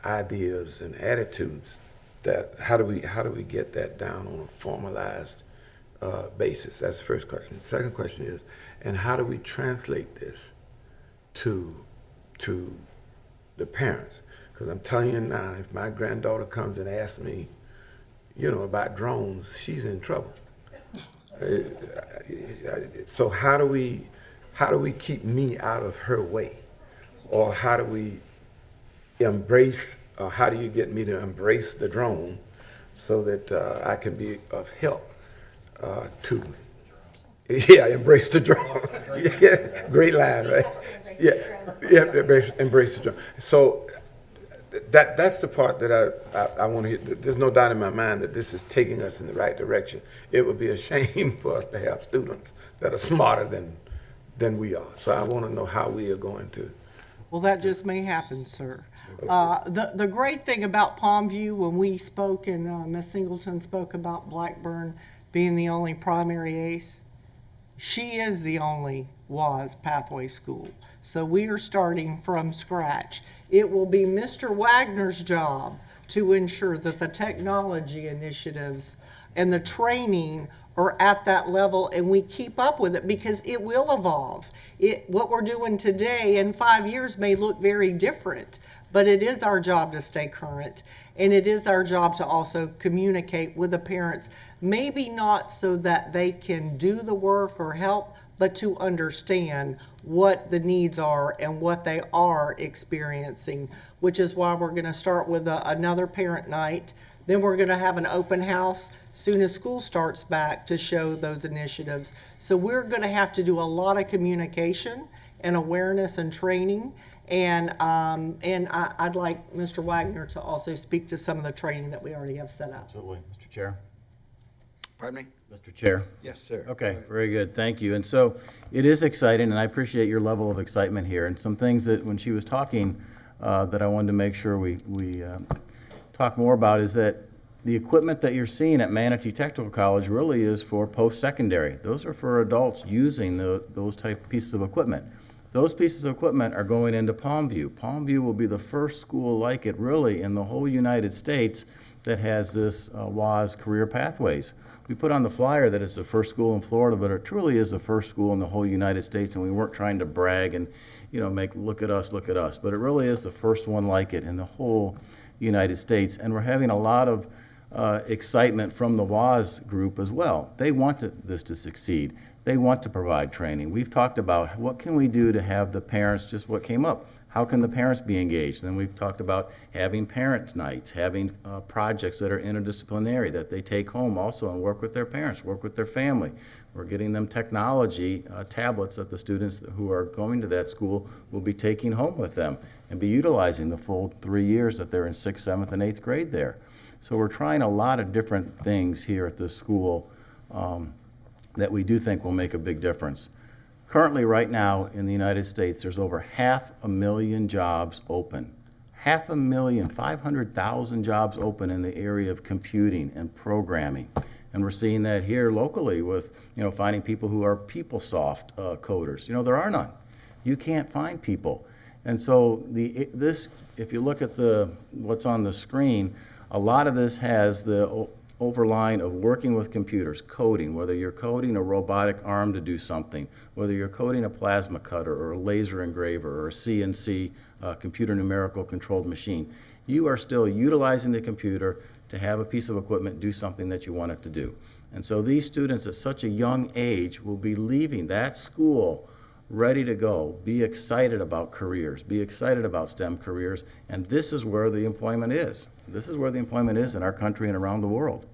ideas and attitudes? That how do we get that down on a formalized basis? That's the first question. The second question is, and how do we translate this to the parents? Because I'm telling you now, if my granddaughter comes and asks me, about drones, she's in trouble. So how do we keep me out of her way? Or how do we embrace, or how do you get me to embrace the drone so that I can be of help to, embrace the drone. Yeah, great line, right? Embrace the drone. So that's the part that I want to hear. There's no doubt in my mind that this is taking us in the right direction. It would be a shame for us to have students that are smarter than we are. So I want to know how we are going to. Well, that just may happen, sir. The great thing about Palmview, when we spoke and Ms. Singleton spoke about Blackburn being the only primary ACE, she is the only WAS pathway school. So we are starting from scratch. It will be Mr. Wagner's job to ensure that the technology initiatives and the training are at that level and we keep up with it, because it will evolve. What we're doing today in 5 years may look very different, but it is our job to stay current, and it is our job to also communicate with the parents, maybe not so that they can do the work or help, but to understand what the needs are and what they are experiencing, which is why we're going to start with another parent night. Then we're going to have an open house soon as school starts back to show those initiatives. So we're going to have to do a lot of communication and awareness and training. And I'd like Mr. Wagner to also speak to some of the training that we already have set up. Absolutely. Mr. Chair? Pardon me? Mr. Chair? Yes, sir. Okay, very good. Thank you. And so it is exciting, and I appreciate your level of excitement here. And some things that, when she was talking, that I wanted to make sure we talk more about is that the equipment that you're seeing at Manatee Technical College really is for post-secondary. Those are for adults using those type pieces of equipment. Those pieces of equipment are going into Palmview. Palmview will be the first school like it really in the whole United States that has this WAS career pathways. We put on the flyer that it's the first school in Florida, but it truly is the first school in the whole United States, and we weren't trying to brag and make look at us, but it really is the first one like it in the whole United States. And we're having a lot of excitement from the WAS group as well. They want this to succeed. They want to provide training. We've talked about what can we do to have the parents, just what came up, how can the parents be engaged? Then we've talked about having parents' nights, having projects that are interdisciplinary that they take home also and work with their parents, work with their family. We're getting them technology tablets that the students who are going to that school will be taking home with them and be utilizing the full 3 years that they're in 6th, 7th, and 8th grade there. So we're trying a lot of different things here at this school that we do think will make a big difference. Currently, right now in the United States, there's over 500,000 jobs open. 500,000, 500,000 jobs open in the area of computing and programming. And we're seeing that here locally with, finding people who are PeopleSoft coders. There are none. You can't find people. And so if you look at what's on the screen, a lot of this has the overline of working with computers, coding, whether you're coding a robotic arm to do something, whether you're coding a plasma cutter or a laser engraver or a CNC computer numerical controlled machine. You are still utilizing the computer to have a piece of equipment do something that you want it to do. And so these students at such a young age will be leaving that school ready to go, be excited about careers, be excited about STEM careers, and this is where the employment is. This is where the employment is in our country and around the world.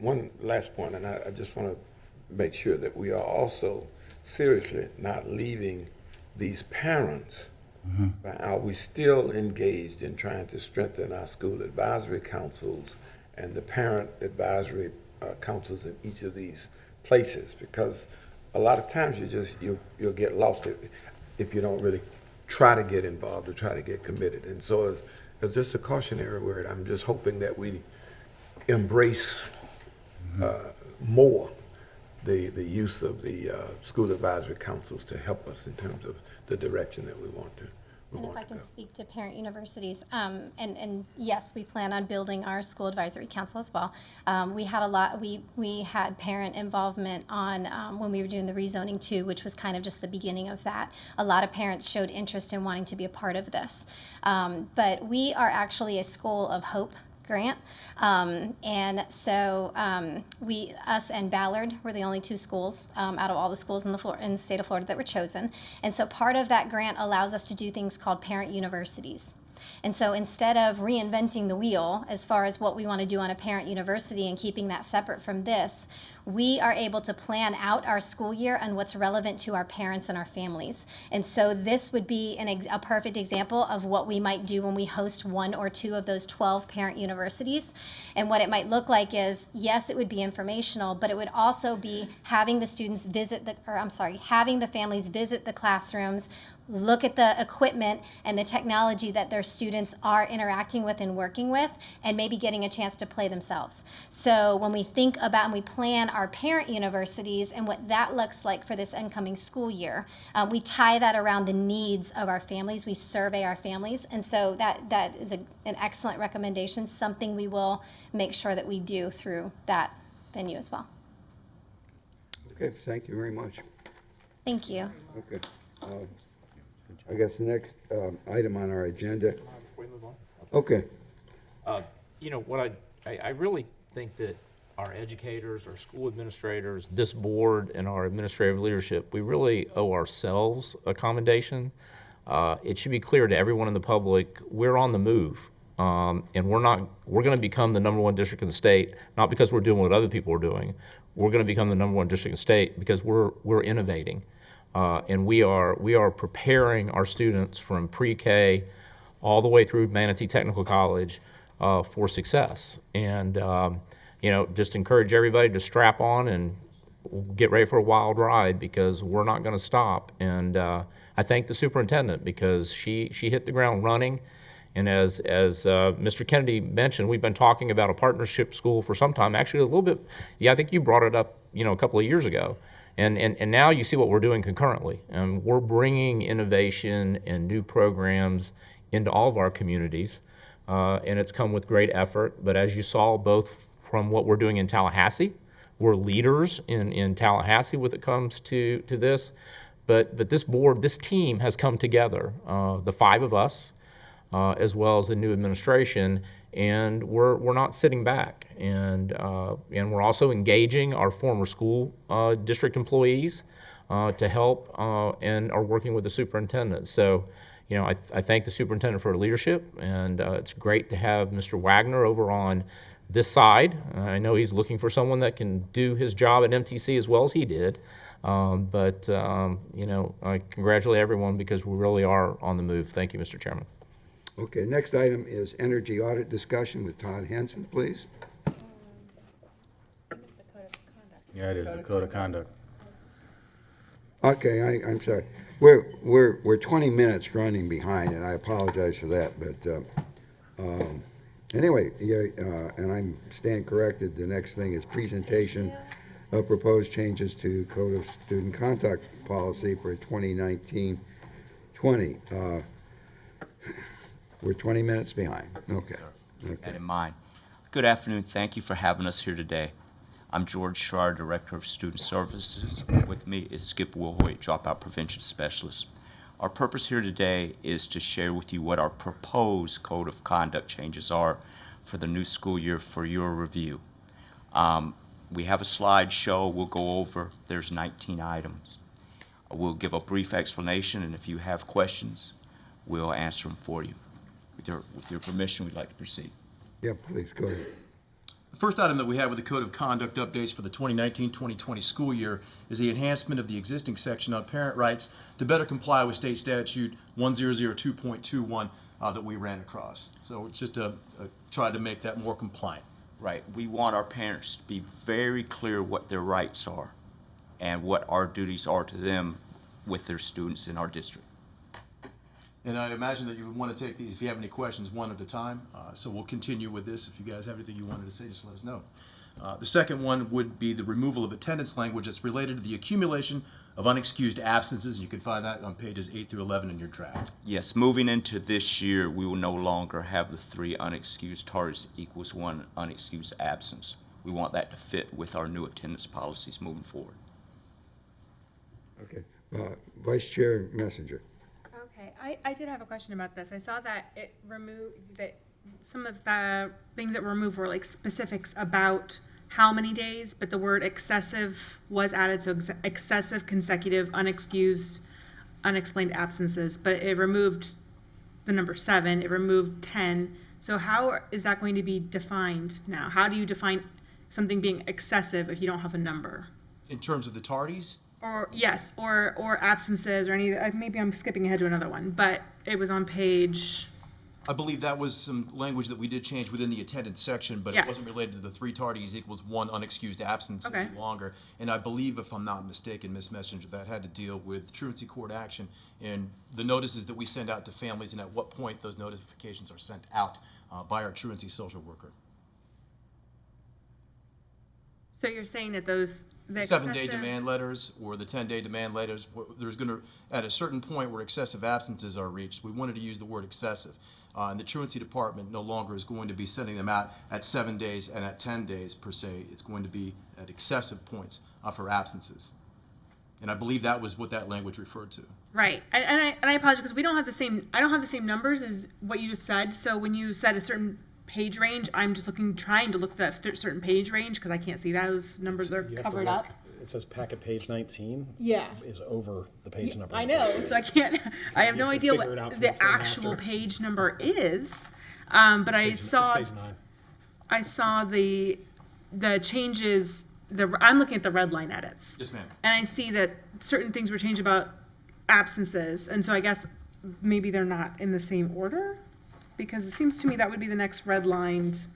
one last point, and I just want to make sure that we are also seriously not leaving these parents. Are we still engaged in trying to strengthen our school advisory councils and the parent advisory councils in each of these places? Because a lot of times you'll get lost if you don't really try to get involved or try to get committed. And so as just a cautionary word, I'm just hoping that we embrace more the use of the school advisory councils to help us in terms of the direction that we want to. And if I can speak to parent universities, and yes, we plan on building our school advisory council as well. We had parent involvement on, when we were doing the rezoning too, which was kind of just the beginning of that. A lot of parents showed interest in wanting to be a part of this. But we are actually a School of Hope grant. And so us and Ballard were the only two schools out of all the schools in the state of Florida that were chosen. And so part of that grant allows us to do things called parent universities. And so instead of reinventing the wheel as far as what we want to do on a parent university and keeping that separate from this, we are able to plan out our school year and what's relevant to our parents and our families. And so this would be a perfect example of what we might do when we host one or two of those 12 parent universities. And what it might look like is, yes, it would be informational, but it would also be having the students having the families visit the classrooms, look at the equipment and the technology that their students are interacting with and working with, and maybe getting a chance to play themselves. So when we think about and we plan our parent universities and what that looks like for this incoming school year, we tie that around the needs of our families. We survey our families, and so that is an excellent recommendation, something we will make sure that we do through that venue as well. Okay, thank you very much. Thank you. Okay. I guess the next item on our agenda. Before we move on. Okay. You know, what I really think that our educators, our school administrators, this board, and our administrative leadership, we really owe ourselves a commendation. It should be clear to everyone in the public, we're on the move. And we're going to become the #1 district in the state, not because we're doing what other people are doing. We're going to become the #1 district in the state because we're innovating. And we are preparing our students from pre-K all the way through Manatee Technical College for success. And you know, just encourage everybody to strap on and get ready for a wild ride, because we're not going to stop. And I thank the superintendent, because she hit the ground running. And as Mr. Kennedy mentioned, we've been talking about a partnership school for some time. Actually, a little bit. Yeah, I think you brought it up, you know, a couple of years ago. And now you see what we're doing concurrently. We're bringing innovation and new programs into all of our communities, and it's come with great effort. But as you saw, both from what we're doing in Tallahassee, we're leaders in Tallahassee when it comes to this. But this board, this team has come together, the 5 of us, as well as the new administration, and we're not sitting back. And we're also engaging our former school district employees to help and are working with the superintendent. So, you know, I thank the superintendent for her leadership, and it's great to have Mr. Wagner over on this side. I know he's looking for someone that can do his job at MTC as well as he did. You know, I congratulate everyone, because we really are on the move. Thank you, Mr. Chairman. Okay, next item is energy audit discussion with Todd Henson, please. Yeah, it is a code of conduct. Okay, I'm sorry. We're 20 minutes running behind, and I apologize for that. But anyway, yeah, and I'm stand corrected. The next thing is presentation of proposed changes to Code of Student Conduct Policy for 2019-20. We're 20 minutes behind. Okay. That in mind. Good afternoon. Thank you for having us here today. I'm George Schrar, Director of Student Services. With me is Skip Wilhoit, Dropout Prevention Specialist. Our purpose here today is to share with you what our proposed Code of Conduct changes are for the new school year for your review. We have a slideshow we'll go over. There's 19 items. We'll give a brief explanation, and if you have questions, we'll answer them for you. With your permission, we'd like to proceed. Yeah, please, go ahead. The first item that we have with the Code of Conduct updates for the 2019-2020 school year is the enhancement of the existing section on parent rights to better comply with state statute 1002.21 that we ran across. So it's just try to make that more compliant. Right. We want our parents to be very clear what their rights are and what our duties are to them with their students in our district. And I imagine that you would want to take these, if you have any questions, one at a time. So we'll continue with this. If you guys have anything you wanted to say, just let us know. The second one would be the removal of attendance language that's related to the accumulation of unexcused absences. You can find that on pages 8 through 11 in your draft. Yes, moving into this year, we will no longer have the 3 unexcused tardies equals 1 unexcused absence. We want that to fit with our new attendance policies moving forward. Okay. Vice Chair Messenger. Okay, I did have a question about this. I saw that it removed, that some of the things that were removed were like specifics about how many days, but the word excessive was added, so excessive, consecutive, unexcused, unexplained absences, but it removed the number 7, it removed 10. So how is that going to be defined now? How do you define something being excessive if you don't have a number? In terms of the tardies, Or, yes, or absences, or any, maybe I'm skipping ahead to another one, but it was on page, I believe that was some language that we did change within the attendance section, but Yes. it wasn't related to the 3 tardies equals 1 unexcused absence Okay. any longer. And I believe, if I'm not mistaken, Ms. Messenger, that had to deal with truancy court action and the notices that we send out to families and at what point those notifications are sent out by our truancy social worker. so you're saying that those, the 7-day excessive- demand letters or the 10-day demand letters, there's going to, at a certain point where excessive absences are reached, we wanted to use the word excessive. And the truancy department no longer is going to be sending them out at 7 days and at 10 days per se. It's going to be at excessive points for absences. And I believe that was what that language referred to. Right, and I apologize, because we don't have the same, I don't have the same numbers as what you just said, so when you said a certain page range, I'm just trying to look at that certain page range, because I can't see those numbers are You have to covered look. up. It says packet page 19. Yeah. Is over the page number. I know, so I can't, I have You no have to idea figure it out what from the before and actual after. page number is, but I It's saw, page 9. I saw the changes, I'm looking at the red line edits. Yes, ma'am. And I see that certain things were changed about absences, and so I guess maybe they're not in the same order? Because it seems to me that would be the next redlined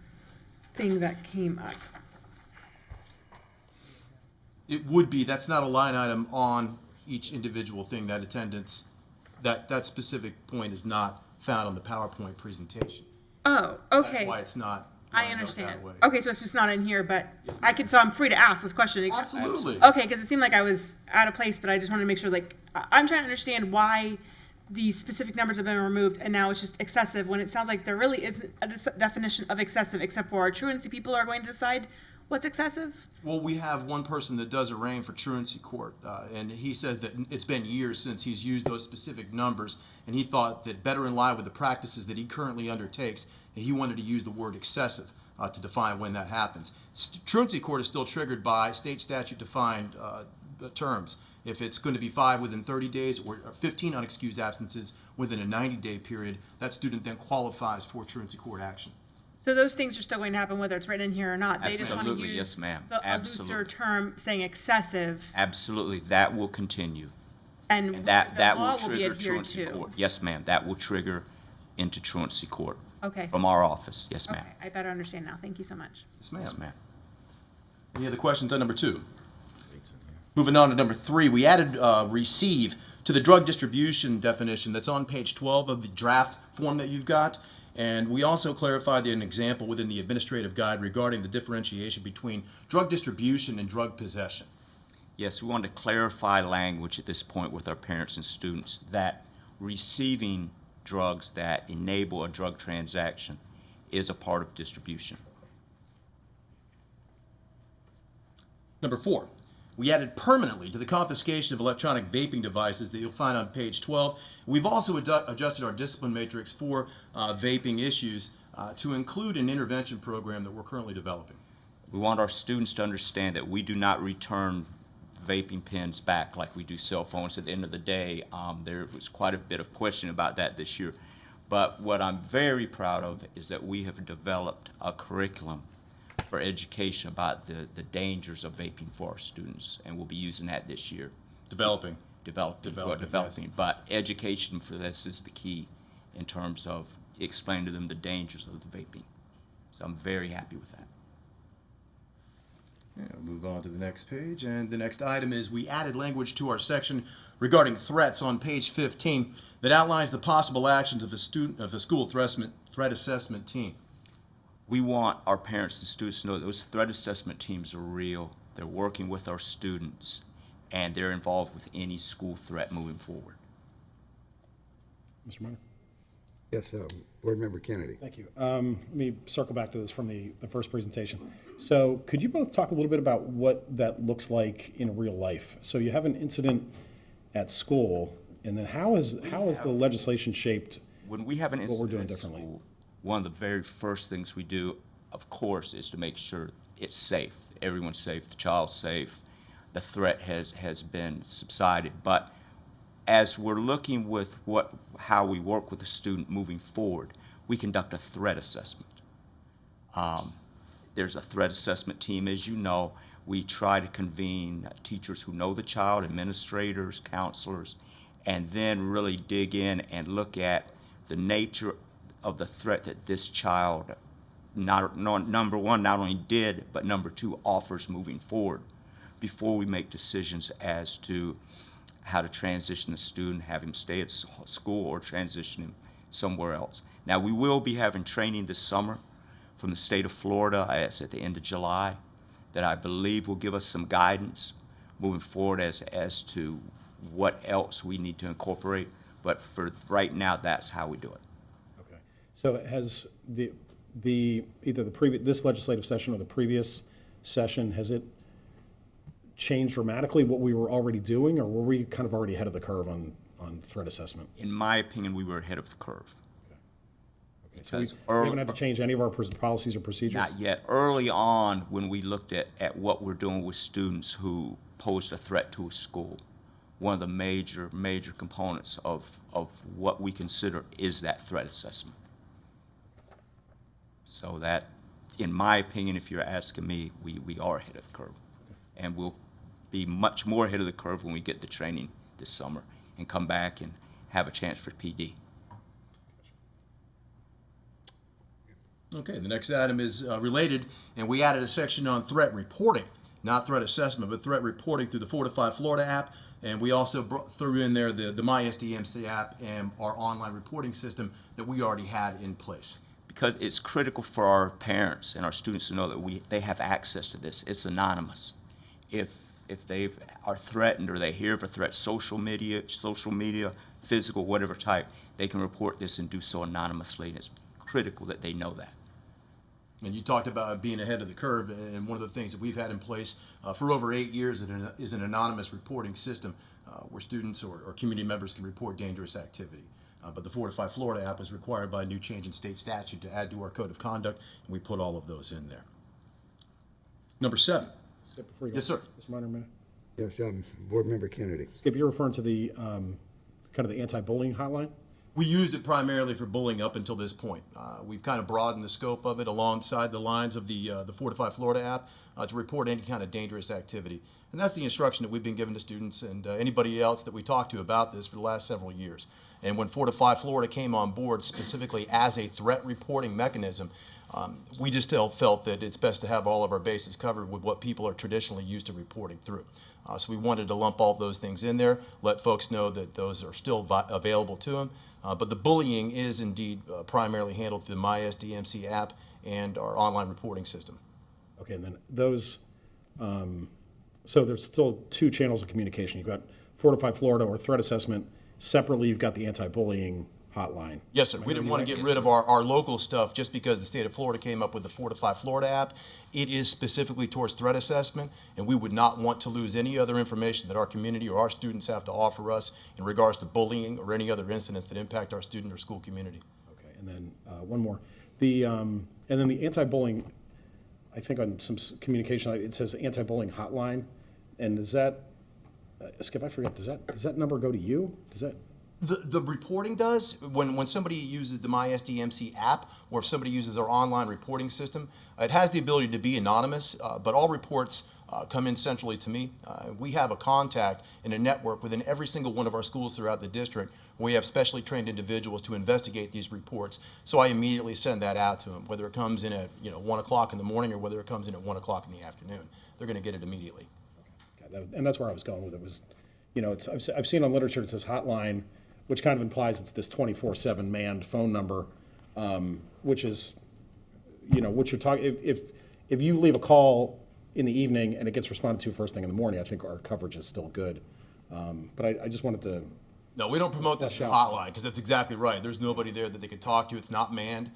thing that came up. It would be, that's not a line item on each individual thing, that attendance, that specific point is not found on the PowerPoint presentation. Oh, okay. That's why it's not I lined up understand. that way. Okay, so it's just not in here, but I can, so I'm free to ask this question. Absolutely. Okay, because it seemed like I was out of place, but I just wanted to make sure, like, I'm trying to understand why these specific numbers have been removed and now it's just excessive, when it sounds like there really isn't a definition of excessive, except for our truancy people are going to decide what's excessive? Well, we have one person that does arraign for truancy court, and he says that it's been years since he's used those specific numbers, and he thought that better in line with the practices that he currently undertakes, and he wanted to use the word excessive to define when that happens. Truancy court is still triggered by state statute defined terms. If it's going to be 5 within 30 days or 15 unexcused absences within a 90-day period, that student then qualifies for truancy court action. So those things are still going to happen whether it's written in here or not? They just want to Absolutely, use yes, ma'am. a looser Absolutely. term saying excessive, Absolutely, that will continue. and And the that law will will be trigger adhered truancy to. court. Yes, ma'am, that will trigger into truancy court. Okay. From our office, yes, ma'am. Okay, I better understand now. Thank you so much. Yes, ma'am. Yes, ma'am. Any other questions on number 2? Moving on to number 3, we added receive to the drug distribution definition that's on page 12 of the draft form that you've got. And we also clarified an example within the administrative guide regarding the differentiation between drug distribution and drug possession. Yes, we want to clarify language at this point with our parents and students that receiving drugs that enable a drug transaction is a part of distribution. Number 4, we added permanently to the confiscation of electronic vaping devices that you'll find on page 12. We've also adjusted our discipline matrix for vaping issues to include an intervention program that we're currently developing. We want our students to understand that we do not return vaping pens back like we do cell phones. At the end of the day, there was quite a bit of question about that this year. But what I'm very proud of is that we have developed a curriculum for education about the dangers of vaping for our students, and we'll be using that this year. Developing. Developing. Yes. But education for this is the key in terms of explaining to them the dangers of the vaping. So I'm very happy with that. Yeah, we'll move on to the next page, and the next item is we added language to our section regarding threats on page 15 that outlines the possible actions of a school threat assessment team. We want our parents and students to know that those threat assessment teams are real. They're working with our students, and they're involved with any school threat moving forward. Mr. Minor? Yes, Board Member Kennedy. Thank you. Let me circle back to this from the first presentation. So could you both talk a little bit about what that looks like in real life? So you have an incident at school, and then how is the legislation shaped When we have an what we're incident doing at differently? school, one of the very first things we do, of course, is to make sure it's safe. Everyone's safe, the child's safe, the threat has been subsided. But as we're looking with how we work with the student moving forward, we conduct a threat assessment. There's a threat assessment team, as you know. We try to convene teachers who know the child, administrators, counselors, and then really dig in and look at the nature of the threat that this child, number one, not only did, but number two, offers moving forward before we make decisions as to how to transition the student, have him stay at school, or transition him somewhere else. Now, we will be having training this summer from the state of Florida. It's at the end of July, that I believe will give us some guidance moving forward as to what else we need to incorporate. But for right now, that's how we do it. Okay. So has either this legislative session or the previous session, has it changed dramatically what we were already doing, or were we kind of already ahead of the curve on threat assessment? In my opinion, we were ahead of the curve. Okay. So we haven't had to change any of our policies or procedures? Not yet. Early on, when we looked at what we're doing with students who posed a threat to a school, one of the major components of what we consider is that threat assessment. So that, in my opinion, if you're asking me, we are ahead of the curve. And we'll be much more ahead of the curve when we get the training this summer and come back and have a chance for PD. Okay, the next item is related, and we added a section on threat reporting, not threat assessment, but threat reporting through the Fortify Florida app, and we also threw in there the MySDMC app and our online reporting system that we already had in place. Because it's critical for our parents and our students to know that they have access to this. It's anonymous. If they are threatened or they hear of a threat, social media, physical, whatever type, they can report this and do so anonymously, and it's critical that they know that. And you talked about being ahead of the curve, and one of the things that we've had in place for over 8 years is an anonymous reporting system where students or community members can report dangerous activity. But the Fortify Florida app is required by a new change in state statute to add to our code of conduct, and we put all of those in there. Number 7. Yes, sir. Mr. Minor, a minute. Yes, Board Member Kennedy. Skip, you're referring to the kind of the anti-bullying hotline? We used it primarily for bullying up until this point. We've kind of broadened the scope of it alongside the lines of the Fortify Florida app to report any kind of dangerous activity. And that's the instruction that we've been given to students and anybody else that we talk to about this for the last several years. And when Fortify Florida came on board specifically as a threat reporting mechanism, we just still felt that it's best to have all of our bases covered with what people are traditionally used to reporting through. So we wanted to lump all those things in there, let folks know that those are still available to them. But the bullying is indeed primarily handled through the MySDMC app and our online reporting system. Okay, and then those, so there's still two channels of communication. You've got Fortify Florida or threat assessment. Separately, you've got the anti-bullying hotline. Yes, sir. We didn't want to get rid of our local stuff just because the state of Florida came up with the Fortify Florida app. It is specifically towards threat assessment, and we would not want to lose any other information that our community or our students have to offer us in regards to bullying or any other incidents that impact our student or school community. Okay, and then one more. And then the anti-bullying, I think on some communication, it says anti-bullying hotline. And does that, Skip, I forget, does that number go to you? Does that? The reporting does, when somebody uses the MySDMC app, or if somebody uses our online reporting system, it has the ability to be anonymous, but all reports come in centrally to me. We have a contact in a network within every single one of our schools throughout the district. We have specially trained individuals to investigate these reports. So I immediately send that out to them, whether it comes in at 1 o'clock in the morning or whether it comes in at 1 o'clock in the afternoon. They're going to get it immediately. And that's where I was going with it was, I've seen on literature it says hotline, which kind of implies it's this 24/7 manned phone number, which is, what you're talking, if you leave a call in the evening and it gets responded to first thing in the morning, I think our coverage is still good. But I just wanted to. No, we don't promote this as a hotline, because that's exactly right. There's nobody there that they could talk to. It's not manned.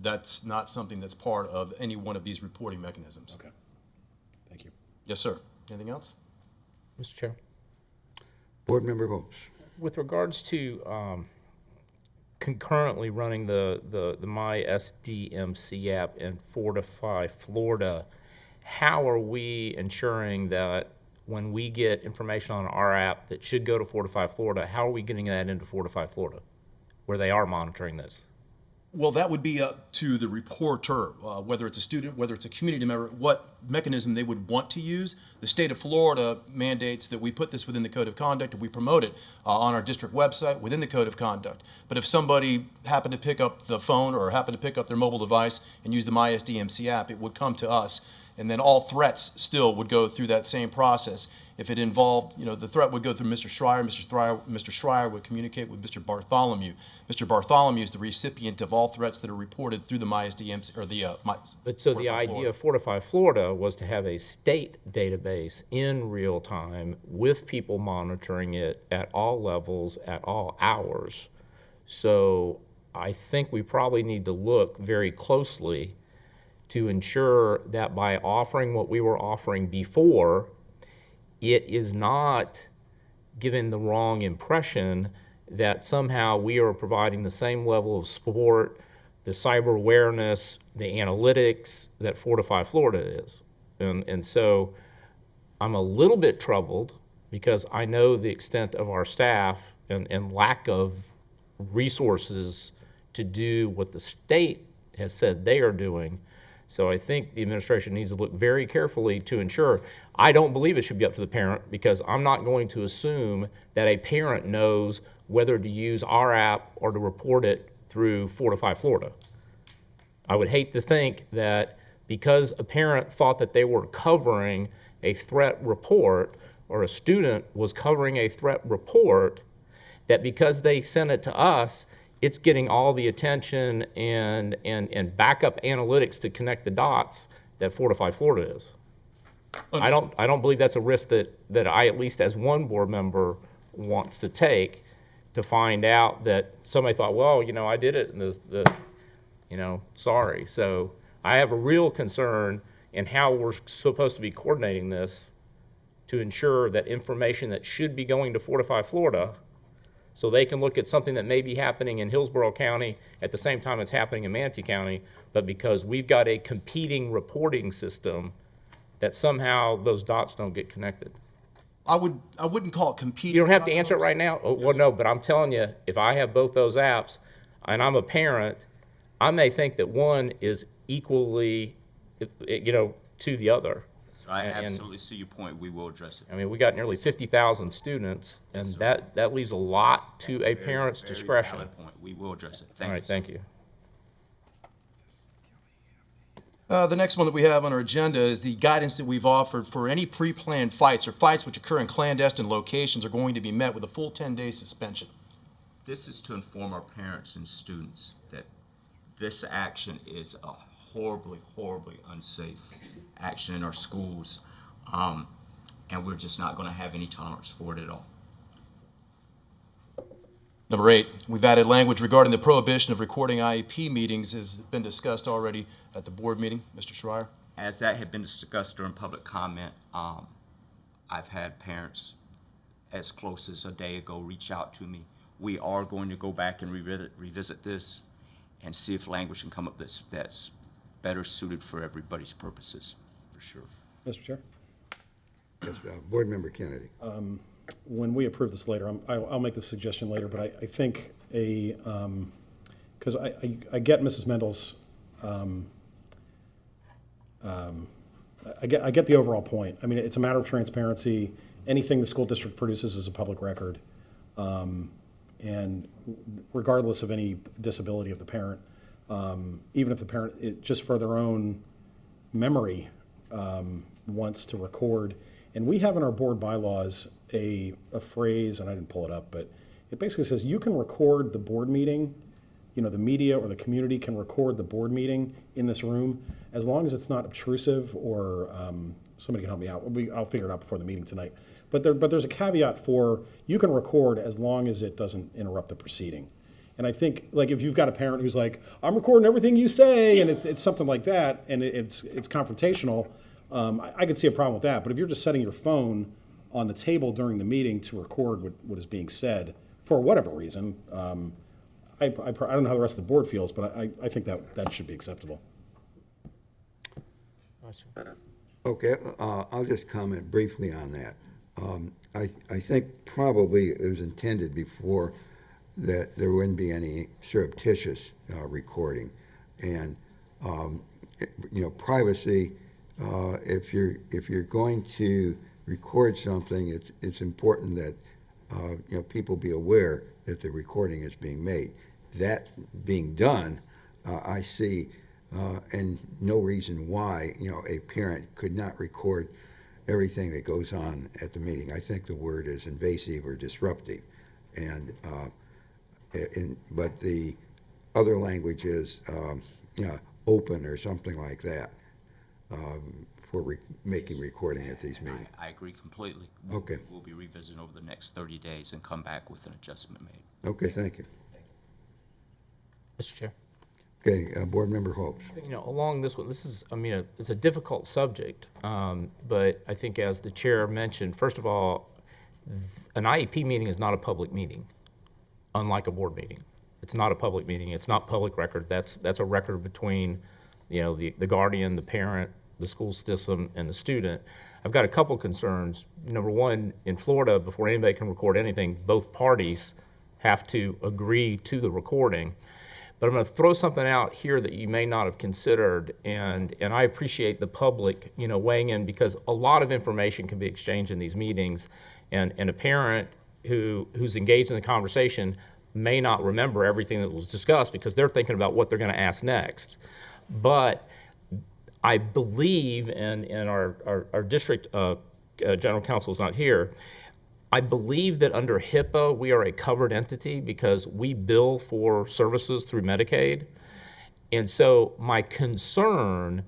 That's not something that's part of any one of these reporting mechanisms. Okay. Thank you. Yes, sir. Anything else? Mr. Chair. Board Member Holmes. With regards to concurrently running the My SDMC app in Fortify, Florida, how are we ensuring that when we get information on our app that should go to Fortify, Florida, how are we getting that into Fortify, Florida, where they are monitoring this? Well, that would be up to the reporter, whether it's a student, whether it's a community member, what mechanism they would want to use. The state of Florida mandates that we put this within the code of conduct, and we promote it on our district website within the code of conduct. But if somebody happened to pick up the phone or happened to pick up their mobile device and use the MySDMC app, it would come to us. And then all threats still would go through that same process. If it involved, the threat would go through Mr. Schreier. Mr. Schreier would communicate with Mr. Bartholomew. Mr. Bartholomew is the recipient of all threats that are reported through the MySDMC, or the But so the idea of Fortify, Florida was to have a state database in real time with people monitoring it at all levels, at all hours. So I think we probably need to look very closely to ensure that by offering what we were offering before, it is not giving the wrong impression that somehow we are providing the same level of support, the cyber awareness, the analytics that Fortify Florida is. And so I'm a little bit troubled because I know the extent of our staff and lack of resources to do what the state has said they are doing. So I think the administration needs to look very carefully to ensure. I don't believe it should be up to the parent, because I'm not going to assume that a parent knows whether to use our app or to report it through Fortify Florida. I would hate to think that because a parent thought that they were covering a threat report, or a student was covering a threat report, that because they sent it to us, it's getting all the attention and backup analytics to connect the dots that Fortify Florida is. I don't believe that's a risk that I, at least as one board member, wants to take, to find out that somebody thought, well, I did it, and sorry. So I have a real concern in how we're supposed to be coordinating this to ensure that information that should be going to Fortify Florida, so they can look at something that may be happening in Hillsborough County at the same time it's happening in Manatee County, but because we've got a competing reporting system, that somehow those dots don't get connected. I wouldn't call it competing. You don't have to answer it right now. Well, no, but I'm telling you, if I have both those apps and I'm a parent, I may think that one is equally, to the other. I absolutely see your point. We will address it. I mean, we got nearly 50,000 students, and that leaves a lot to a parent's discretion. Valid point. We will address it. All right, thank you. The next one that we have on our agenda is the guidance that we've offered for any pre-planned fights or fights which occur in clandestine locations are going to be met with a full 10-day suspension. This is to inform our parents and students that this action is a horribly, horribly unsafe action in our schools, and we're just not going to have any tolerance for it at all. Number 8, we've added language regarding the prohibition of recording IEP meetings, has been discussed already at the board meeting. Mr. Schreier? As that had been discussed during public comment, I've had parents as close as a day ago reach out to me. We are going to go back and revisit this and see if language can come up that's better suited for everybody's purposes, for sure. Mr. Chair? Yes, Board Member Kennedy. when we approve this later, I'll make this suggestion later, but I think because I get Mrs. Mendel's, I get the overall point. I mean, it's a matter of transparency. Anything the school district produces is a public record. And regardless of any disability of the parent, even if the parent, just for their own memory, wants to record. And we have in our board bylaws a phrase, and I didn't pull it up, but it basically says you can record the board meeting, the media or the community can record the board meeting in this room as long as it's not obtrusive or somebody can help me out. I'll figure it out before the meeting tonight. But there's a caveat for you can record as long as it doesn't interrupt the proceeding. And I think, like, if you've got a parent who's like, I'm recording everything you say, and it's something like that, and it's confrontational, I could see a problem with that. But if you're just setting your phone on the table during the meeting to record what is being said, for whatever reason, I don't know how the rest of the board feels, but I think that should be acceptable. Okay, I'll just comment briefly on that. I think probably it was intended before that there wouldn't be any surreptitious recording. And, privacy, if you're going to record something, it's important that, people be aware that the recording is being made. That being done, I see, and no reason why, a parent could not record everything that goes on at the meeting. I think the word is invasive or disruptive. But the other language is open or something like that for making recording at these meetings. I agree completely. Okay. We'll be revisiting over the next 30 days and come back with an adjustment made. Okay, thank you. Mr. Chair. Okay, Board Member Hopes. Along this one, it's a difficult subject, but I think as the chair mentioned, first of all, an IEP meeting is not a public meeting, unlike a board meeting. It's not a public meeting. It's not public record. That's a record between, the guardian, the parent, the school system, and the student. I've got a couple concerns. Number one, in Florida, before anybody can record anything, both parties have to agree to the recording. But I'm going to throw something out here that you may not have considered, and I appreciate the public, weighing in, because a lot of information can be exchanged in these meetings, and a parent who's engaged in the conversation may not remember everything that was discussed because they're thinking about what they're going to ask next. But I believe, and our district general counsel is not here, I believe that under HIPAA, we are a covered entity because we bill for services through Medicaid. And so my concern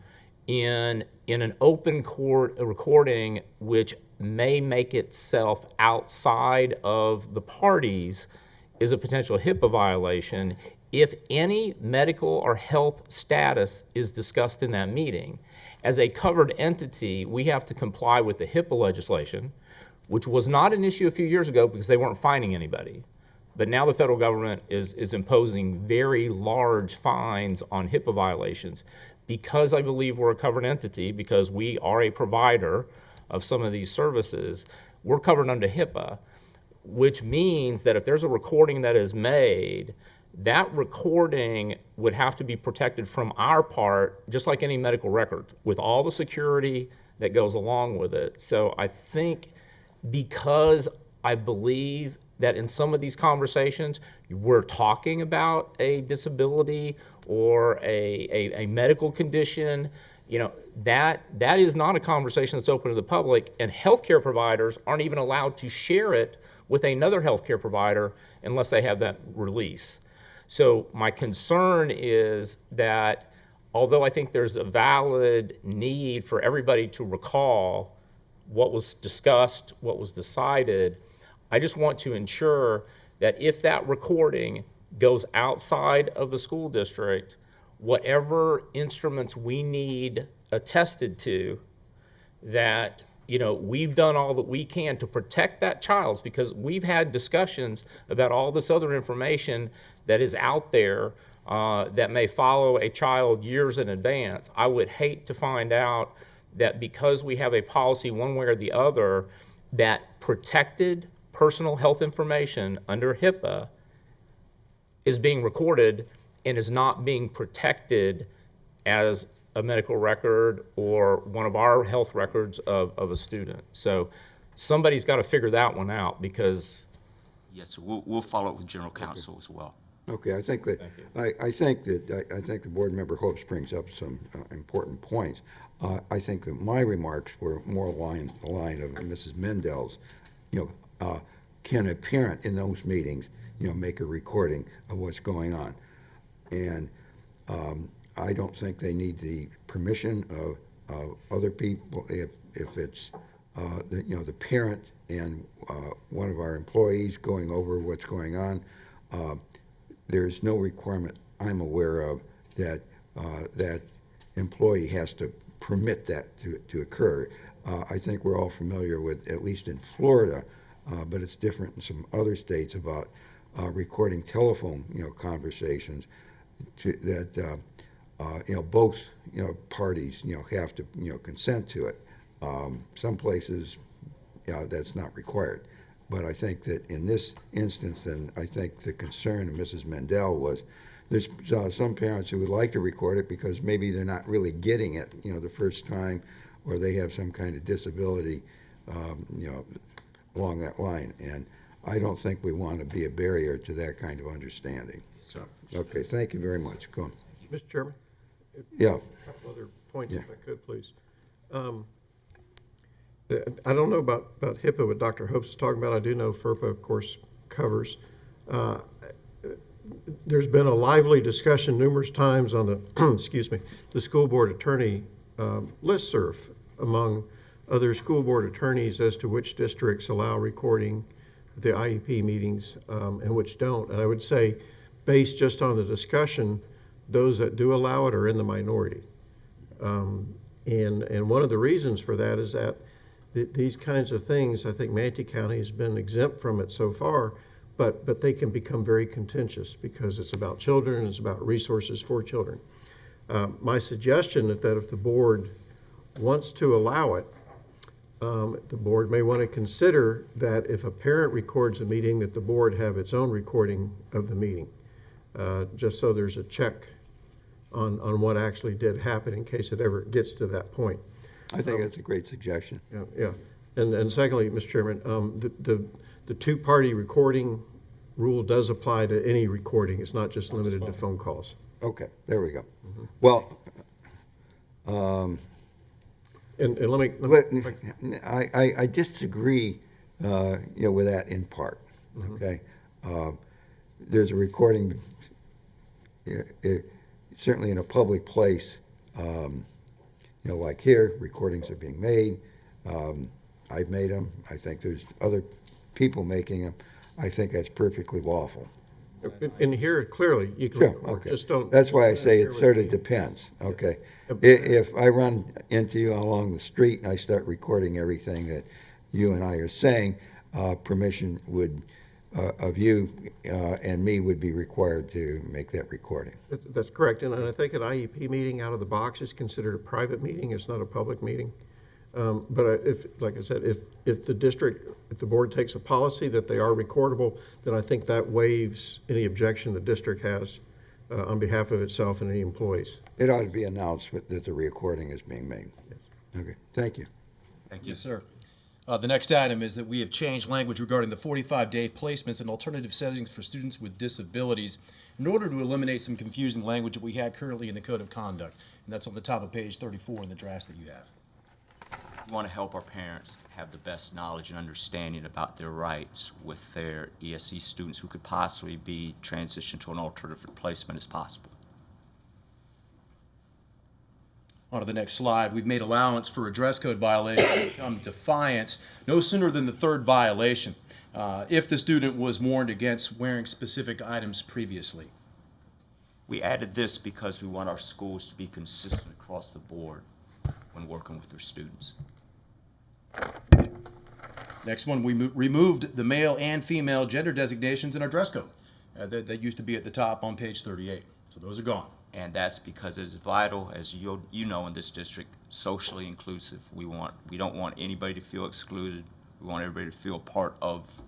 in an open court recording, which may make itself outside of the parties, is a potential HIPAA violation if any medical or health status is discussed in that meeting. As a covered entity, we have to comply with the HIPAA legislation, which was not an issue a few years ago because they weren't fining anybody. But now the federal government is imposing very large fines on HIPAA violations because I believe we're a covered entity, because we are a provider of some of these services. We're covered under HIPAA, which means that if there's a recording that is made, that recording would have to be protected from our part, just like any medical record, with all the security that goes along with it. So I think, because I believe that in some of these conversations, we're talking about a disability or a medical condition, that is not a conversation that's open to the public, and healthcare providers aren't even allowed to share it with another healthcare provider unless they have that release. So my concern is that although I think there's a valid need for everybody to recall what was discussed, what was decided, I just want to ensure that if that recording goes outside of the school district, whatever instruments we need attested to, that we've done all that we can to protect that child, because we've had discussions about all this other information that is out there that may follow a child years in advance. I would hate to find out that because we have a policy one way or the other that protected personal health information under HIPAA is being recorded and is not being protected as a medical record or one of our health records of a student. So somebody's got to figure that one out, because Yes, sir. We'll follow up with general counsel as well. Okay, I think that, I think the board member Hopes brings up some important points. I think that my remarks were more along the line of Mrs. Mendel's. Can a parent in those meetings, make a recording of what's going on? And I don't think they need the permission of other people if it's the parent and one of our employees going over what's going on. There's no requirement I'm aware of that that employee has to permit that to occur. I think we're all familiar with, at least in Florida, but it's different in some other states, about recording telephone conversations that both parties have to consent to it. Some places that's not required. But I think that in this instance, and I think the concern of Mrs. Mendel was, there's some parents who would like to record it because maybe they're not really getting it, the first time, or they have some kind of disability, along that line. And I don't think we want to be a barrier to that kind of understanding. Sir. Okay, thank you very much. Go on. Mr. Chairman? Yeah. A couple other points, Yeah. if I could, please. I don't know about HIPAA, what Dr. Hopes is talking about. I do know FERPA, of course, covers. There's been a lively discussion numerous times on the, excuse me, the school board attorney listserv among other school board attorneys as to which districts allow recording the IEP meetings and which don't. And I would say, based just on the discussion, those that do allow it are in the minority. And one of the reasons for that is that these kinds of things, I think Manatee County has been exempt from it so far, but they can become very contentious because it's about children, it's about resources for children. My suggestion is that if the board wants to allow it, the board may want to consider that if a parent records a meeting, that the board have its own recording of the meeting, just so there's a check on what actually did happen in case it ever gets to that point. I think that's a great suggestion. Yeah. And secondly, Mr. Chairman, the two-party recording rule does apply to any recording. It's not just limited to phone calls. Okay, there we go. Well, and let me I disagree, with that in part. Okay, there's a recording, certainly in a public place. Like here, recordings are being made. I've made them. I think there's other people making them. I think that's perfectly lawful. in here, clearly, you can Sure, record. okay. Just don't. That's why I say it sort of depends, okay? If I run into you along the street and I start recording everything that you and I are saying, permission would, of you and me would be required to make that recording. That's correct, and I think an IEP meeting out of the box is considered a private meeting, it's not a public meeting. But if, like I said, if the board takes a policy that they are recordable, then I think that waives any objection the district has on behalf of itself and any employees. It ought to be announced that the recording is being made. Yes. Okay, thank you. Thank you, sir. The next item is that we have changed language regarding the 45-day placements and alternative settings for students with disabilities in order to eliminate some confusing language that we had currently in the Code of Conduct. And that's on the top of page 34 in the drafts that you have. We want to help our parents have the best knowledge and understanding about their rights with their ESE students who could possibly be transitioned to an alternative placement as possible. On to the next slide, we've made allowance for a dress code violation to become defiance no sooner than the third violation, if the student was warned against wearing specific items previously. We added this because we want our schools to be consistent across the board when working with their students. Next one, we removed the male and female gender designations in our dress code. That used to be at the top on page 38, so those are gone. And that's because it's vital, as you know, in this district, socially inclusive. We don't want anybody to feel excluded. We want everybody to feel part of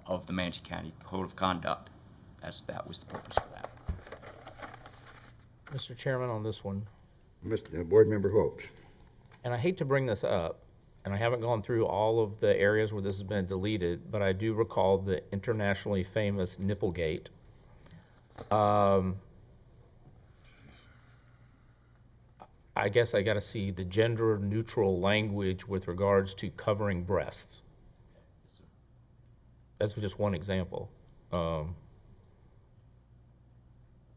of the Manatee County Code of Conduct. That was the purpose for that. Mr. Chairman, on this one, Board Member Hopes. and I hate to bring this up, and I haven't gone through all of the areas where this has been deleted, but I do recall the internationally famous Nipplegate. I guess I got to see the gender-neutral language with regards to covering breasts. That's just one example.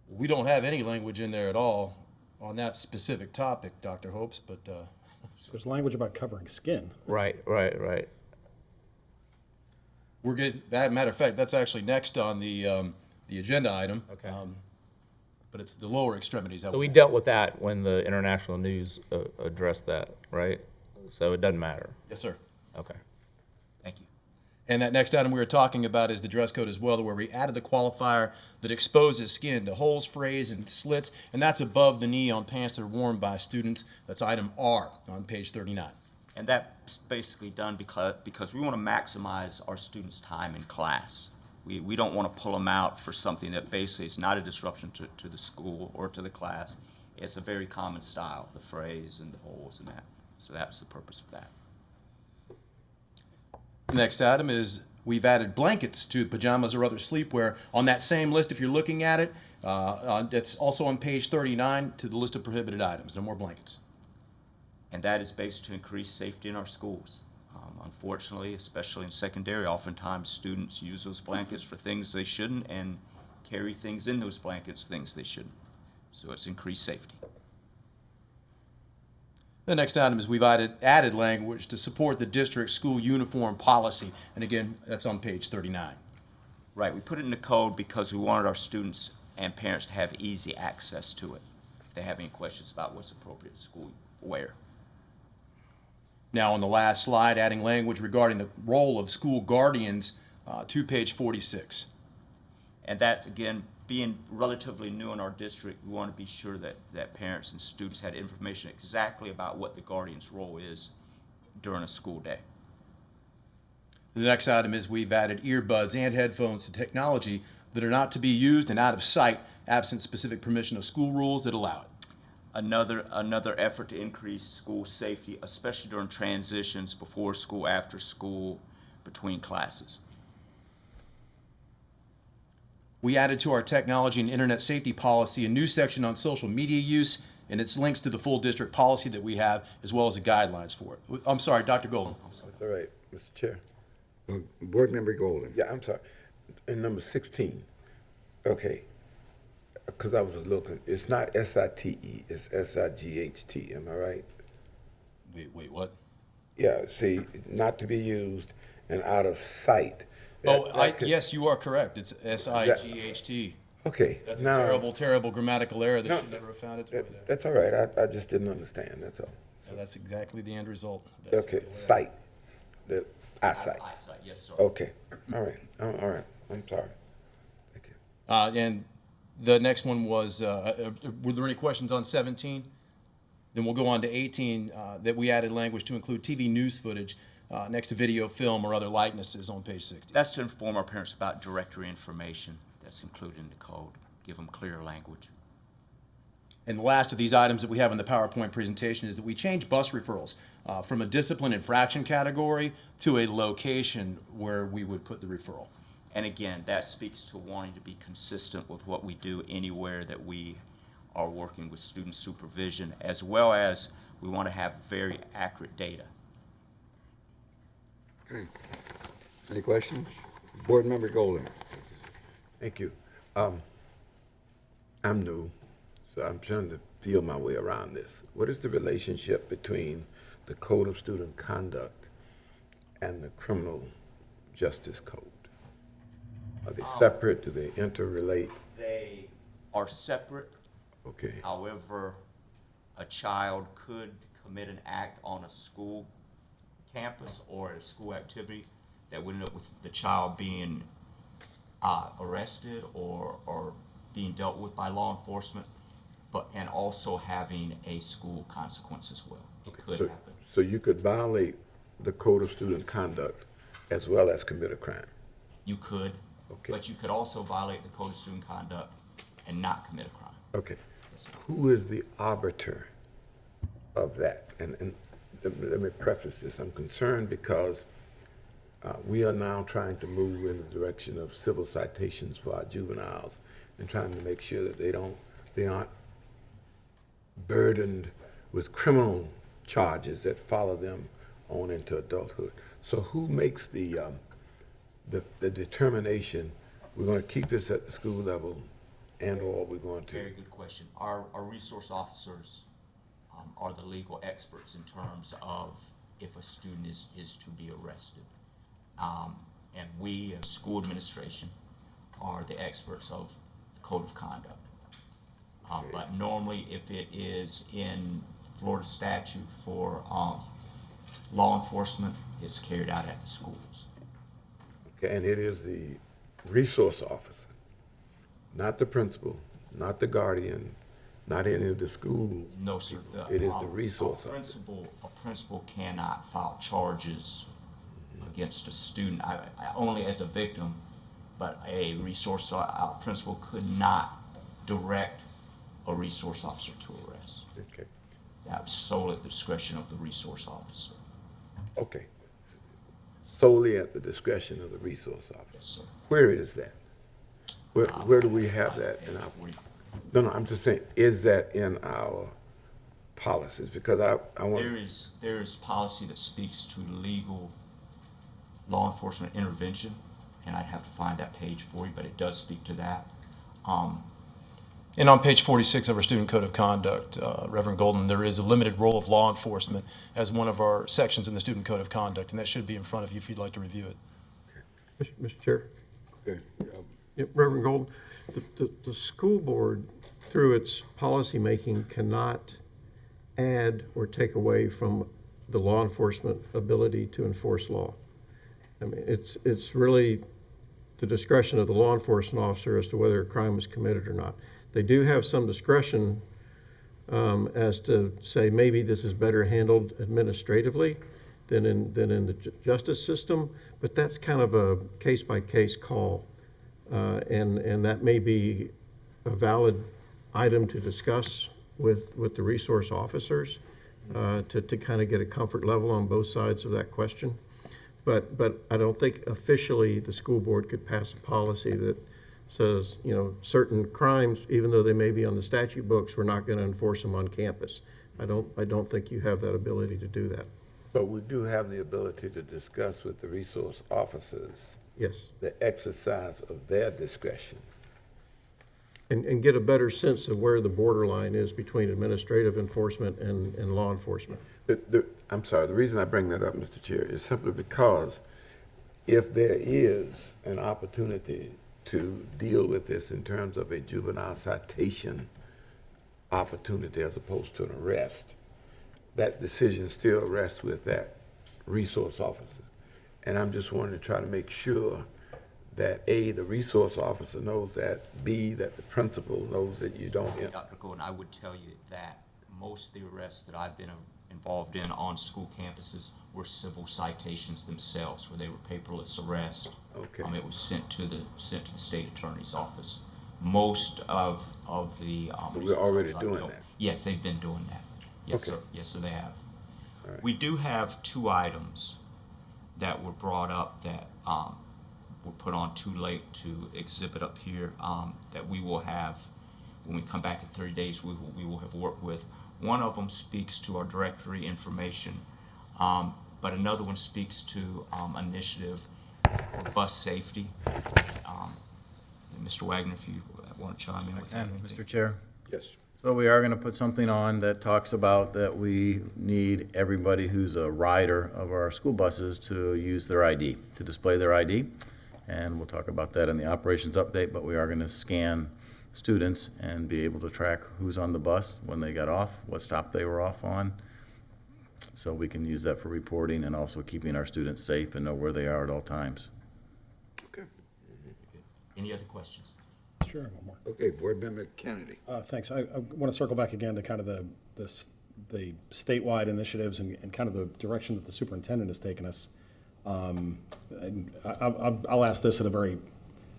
We don't have any language in there at all on that specific topic, Dr. Hopes, but There's language about covering skin. Right. we're good. That matter of fact, that's actually next on the agenda item. Okay. But it's the lower extremities. So we dealt with that when the international news addressed that, right? So it doesn't matter. Yes, sir. Okay. Thank you. And that next item we were talking about is the dress code as well, where we added the qualifier that exposes skin to holes, frays, and slits, and that's above the knee on pants that are worn by students. That's item R on page 39. And that's basically done because we want to maximize our students' time in class. We don't want to pull them out for something that basically is not a disruption to the school or to the class. It's a very common style, the frays and the holes and that. So that's the purpose of that. The next item is we've added blankets to pajamas or other sleepwear on that same list. If you're looking at it, it's also on page 39 to the list of prohibited items. No more blankets. And that is based to increase safety in our schools. Unfortunately, especially in secondary, oftentimes students use those blankets for things they shouldn't and carry things in those blankets, things they shouldn't. So it's increased safety. The next item is we've added language to support the district school uniform policy. And again, that's on page 39. Right, we put it in the code because we wanted our students and parents to have easy access to it if they have any questions about what's appropriate school wear. Now on the last slide, adding language regarding the role of school guardians to page 46. And that, again, being relatively new in our district, we want to be sure that parents and students had information exactly about what the guardian's role is during a school day. The next item is we've added earbuds and headphones to technology that are not to be used and out of sight absent specific permission of school rules that allow it. Another effort to increase school safety, especially during transitions before school, after school, between classes. We added to our technology and internet safety policy a new section on social media use, and it's links to the full district policy that we have, as well as the guidelines for it. I'm sorry, Dr. Golden. That's all right, Mr. Chair. Board Member Golden. Yeah, I'm sorry. In number 16, okay, because I was a little, it's not S-I-T-E, it's S-I-G-H-T, am I right? Wait, what? Yeah, see, not to be used and out of sight. Yes, you are correct. It's S-I-G-H-T. Okay. That's now, a terrible, terrible grammatical error that should never have found its way there. That's all right. I just didn't understand, that's all. So that's exactly the end result. Okay, sight, the eyesight. Eyesight, yes, sir. Okay, all right, I'm sorry. Thank you. And the next one was, were there any questions on 17? Then we'll go on to 18, that we added language to include TV news footage next to video, film, or other likenesses on page 60. That's to inform our parents about directory information that's included in the code, give them clear language. And the last of these items that we have in the PowerPoint presentation is that we changed bus referrals from a discipline infraction category to a location where we would put the referral. And again, that speaks to wanting to be consistent with what we do anywhere that we are working with student supervision, as well as we want to have very accurate data. Okay. Any questions? Board Member Golden. Thank you. I'm new, so I'm trying to feel my way around this. What is the relationship between the Code of Student Conduct and the Criminal Justice Code? Are they separate? Do they interrelate? They are separate. Okay. However, a child could commit an act on a school campus or a school activity that would end up with the child being arrested or being dealt with by law enforcement, and also having a school consequence as well. It could happen. So you could violate the Code of Student Conduct as well as commit a crime? You could, Okay. but you could also violate the Code of Student Conduct and not commit a crime. Okay. Yes, sir. Who is the arbiter of that? And let me preface this. I'm concerned because we are now trying to move in the direction of civil citations for our juveniles and trying to make sure that they aren't burdened with criminal charges that follow them on into adulthood. So who makes the determination, we're going to keep this at the school level and/or we're going to? Very good question. Our resource officers are the legal experts in terms of if a student is to be arrested. And we, as school administration, are the experts of the Code of Conduct. But normally, if it is in Florida statute for law enforcement, it's carried out at the schools. Okay, and it is the resource officer, not the principal, not the guardian, not any of the school. No, sir. It is the resource officer. A principal cannot file charges against a student, only as a victim, but a resource principal could not direct a resource officer to arrest. Okay. That was solely at the discretion of the resource officer. Okay. Solely at the discretion of the resource officer. Yes, sir. Where is that? Where do we have that in our? No, I'm just saying, is that in our policies? Because I want. There is policy that speaks to legal law enforcement intervention, and I'd have to find that page for you, but it does speak to that. And on page 46 of our Student Code of Conduct, Reverend Golden, there is a limited role of law enforcement as one of our sections in the Student Code of Conduct, and that should be in front of you if you'd like to review it. Mr. Chair? Okay. Yep, Reverend Golden, the school board, through its policymaking, cannot add or take away from the law enforcement ability to enforce law. I mean, it's really the discretion of the law enforcement officer as to whether a crime was committed or not. They do have some discretion as to say maybe this is better handled administratively than in the justice system, but that's kind of a case-by-case call. And that may be a valid item to discuss with the resource officers to kind of get a comfort level on both sides of that question. But I don't think officially the school board could pass a policy that says, you know, certain crimes, even though they may be on the statute books, we're not going to enforce them on campus. I don't think you have that ability to do that. But we do have the ability to discuss with the resource officers. Yes. The exercise of their discretion. And get a better sense of where the borderline is between administrative enforcement and law enforcement. I'm sorry, the reason I bring that up, Mr. Chair, is simply because if there is an opportunity to deal with this in terms of a juvenile citation opportunity as opposed to an arrest, that decision still rests with that resource officer. And I'm just wanting to try to make sure that A, the resource officer knows that, B, that the principal knows that you don't. Dr. Gordon, I would tell you that most of the arrests that I've been involved in on school campuses were civil citations themselves, where they were paperless arrests. Okay. It was sent to the state attorney's office. Most of the So we're already doing that? Yes, they've been doing that. Yes, Okay. sir. Yes, sir, they have. All right. We do have two items that were brought up that were put on too late to exhibit up here that we will have, when we come back in 30 days, we will have worked with. One of them speaks to our directory information, but another one speaks to initiative for bus safety. Mr. Wagner, if you want to chime in with that. Mr. Chair? Yes. So we are going to put something on that talks about that we need everybody who's a rider of our school buses to use their ID, to display their ID. And we'll talk about that in the operations update, but we are going to scan students and be able to track who's on the bus, when they got off, what stop they were off on. So we can use that for reporting and also keeping our students safe and know where they are at all times. Okay. Any other questions? Sure, one more. Okay, Board Member Kennedy. Thanks. I want to circle back again to kind of the statewide initiatives and kind of the direction that the superintendent has taken us And I'll ask this at a very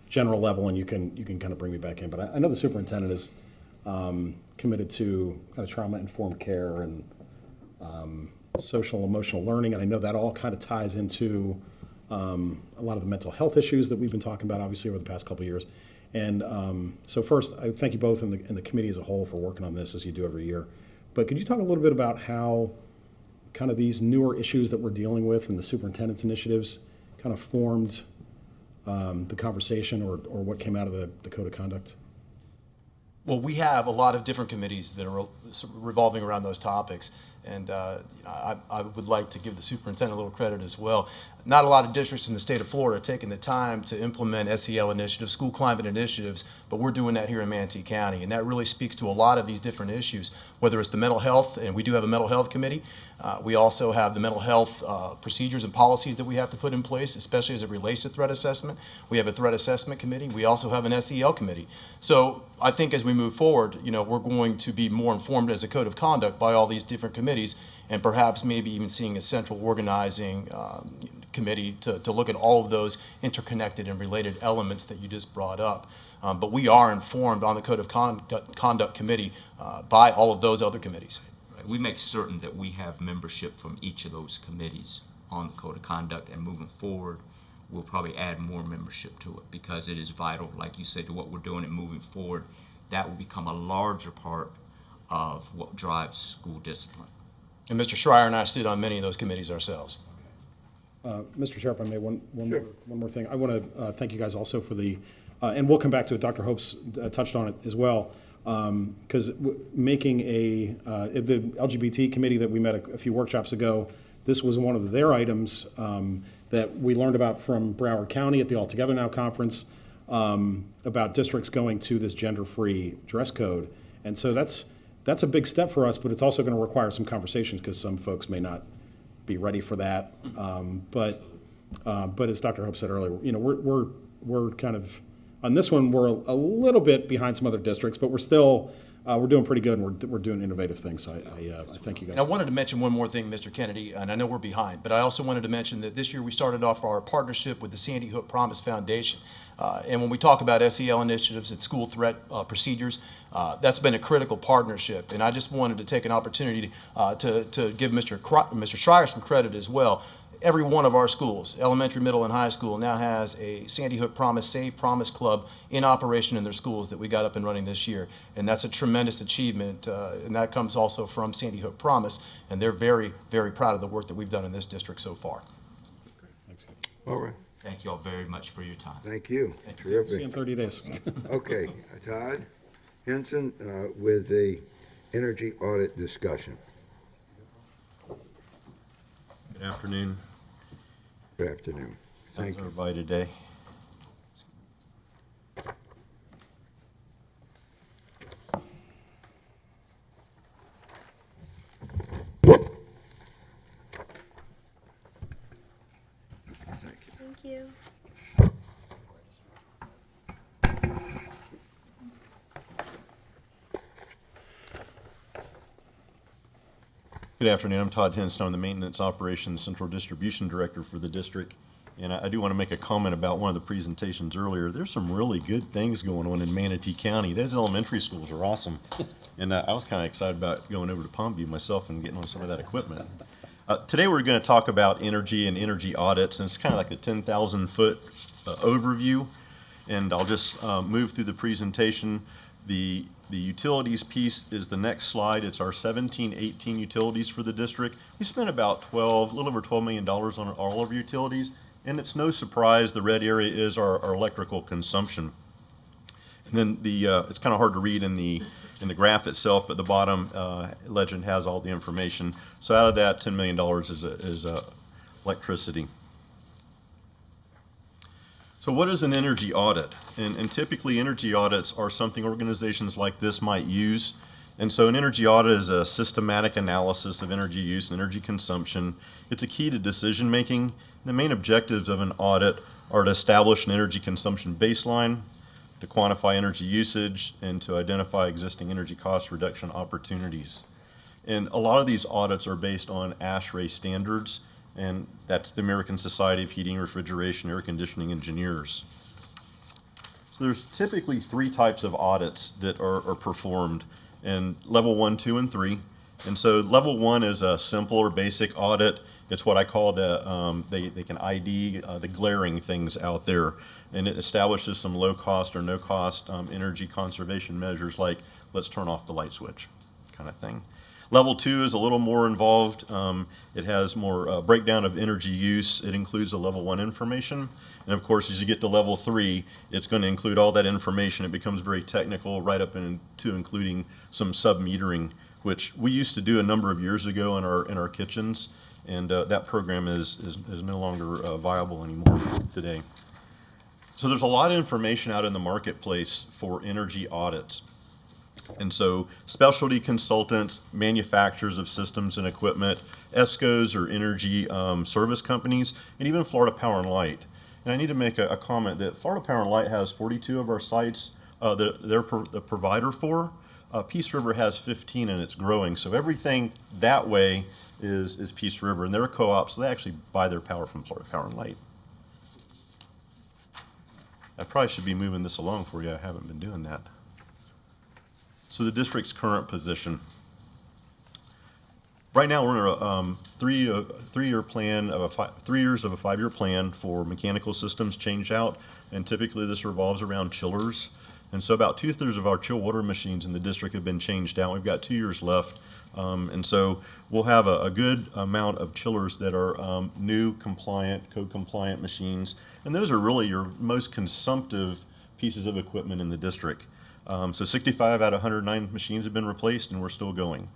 general level, and you can kind of bring me back in. But I know the superintendent is committed to kind of trauma-informed care and social emotional learning, and I know that all kind of ties into a lot of the mental health issues that we've been talking about, obviously, over the past couple of years. And so first, I thank you both and the committee as a whole for working on this as you do every year. But could you talk a little bit about how kind of these newer issues that we're dealing with and the superintendent's initiatives kind of formed the conversation or what came out of the code of conduct? Well, we have a lot of different committees that are revolving around those topics. And I would like to give the superintendent a little credit as well. Not a lot of districts in the state of Florida are taking the time to implement SEL initiatives, school climate initiatives, but we're doing that here in Manatee County. And that really speaks to a lot of these different issues, whether it's the mental health, and we do have a mental health committee. We also have the mental health procedures and policies that we have to put in place, especially as it relates to threat assessment. We have a threat assessment committee. We also have an SEL committee. So I think as we move forward, we're going to be more informed as a code of conduct by all these different committees, and perhaps maybe even seeing a central organizing committee to look at all of those interconnected and related elements that you just brought up. But we are informed on the Code of Conduct Committee by all of those other committees. We make certain that we have membership from each of those committees on the Code of Conduct, and moving forward, we'll probably add more membership to it because it is vital, like you said, to what we're doing and moving forward. That will become a larger part of what drives school discipline. And Mr. Schreier and I sit on many of those committees ourselves. Mr. Chair, if I may, one more thing. I want to thank you guys also for the, and we'll come back to it. Dr. Hope's touched on it as well, because making the LGBT committee that we met a few workshops ago, this was one of their items that we learned about from Broward County at the All Together Now conference about districts going to this gender-free dress code. And so that's a big step for us, but it's also going to require some conversations because some folks may not be ready for that. But as Dr. Hope said earlier, we're kind of on this one. We're a little bit behind some other districts, but we're still we're doing pretty good, and we're doing innovative things. So I thank you guys. And I wanted to mention one more thing, Mr. Kennedy, and I know we're behind, but I also wanted to mention that this year we started off our partnership with the Sandy Hook Promise Foundation. And when we talk about SEL initiatives and school threat procedures, that's been a critical partnership. And I just wanted to take an opportunity to give Mr. Schreier some credit as well. Every one of our schools, elementary, middle, and high school, now has a Sandy Hook Promise Save Promise Club in operation in their schools that we got up and running this year. And that's a tremendous achievement, and that comes also from Sandy Hook Promise. And they're very, very proud of the work that we've done in this district so far. All right. Thank you all very much for your time. Thank you. See you in 30 days. Okay, Todd Henson with the energy audit discussion. Good afternoon. Good afternoon. Thank you. Everybody today. Thank you. Good afternoon. I'm Todd Henson. I'm the Maintenance Operations Central Distribution Director for the district. And I do want to make a comment about one of the presentations earlier. There's some really good things going on in Manatee County. Those elementary schools are awesome. And I was kind of excited about going over to Palmview myself and getting on some of that equipment. Today we're going to talk about energy and energy audits, and it's kind of like a 10,000-foot overview. And I'll just move through the presentation. The utilities piece is the next slide. It's our 17-18 utilities for the district. We spent about a little over $12 million on all of our utilities, and it's no surprise the red area is our electrical consumption. And then it's kind of hard to read in the graph itself, but the bottom legend has all the information. So out of that, $10 million is electricity. So what is an energy audit? And typically energy audits are something organizations like this might use. And so an energy audit is a systematic analysis of energy use and energy consumption. It's a key to decision making. The main objectives of an audit are to establish an energy consumption baseline, to quantify energy usage, and to identify existing energy cost reduction opportunities. And a lot of these audits are based on ASHRAE standards. and that's the American Society of Heating, Refrigeration, Air Conditioning Engineers. So there's typically 3 types of audits that are performed in level 1, 2, and 3. And so level 1 is a simple or basic audit. It's what I call they can ID the glaring things out there. And it establishes some low cost or no cost energy conservation measures like let's turn off the light switch kind of thing. Level 2 is a little more involved. It has more breakdown of energy use. It includes the level 1 information. And of course, as you get to level 3, it's going to include all that information. It becomes very technical, right up into including some sub-metering, which we used to do a number of years ago in our kitchens. And that program is no longer viable anymore today. So there's a lot of information out in the marketplace for energy audits. And so specialty consultants, manufacturers of systems and equipment, ESCOs or energy service companies, and even Florida Power and Light. And I need to make a comment that Florida Power and Light has 42 of our sites that they're the provider for. Peace River has 15 and it's growing. So everything that way is Peace River. And they're a co-op, so they actually buy their power from Florida Power and Light. I probably should be moving this along for you. I haven't been doing that. So the district's current position. Right now, we're in a three-year plan of 3 years of a 5-year plan for mechanical systems change out, and typically this revolves around chillers. And so about 2/3 of our chill water machines in the district have been changed out. We've got 2 years left, and so we'll have a good amount of chillers that are new, compliant, code-compliant machines, and those are really your most consumptive pieces of equipment in the district. So 65 out of 109 machines have been replaced, and we're still going.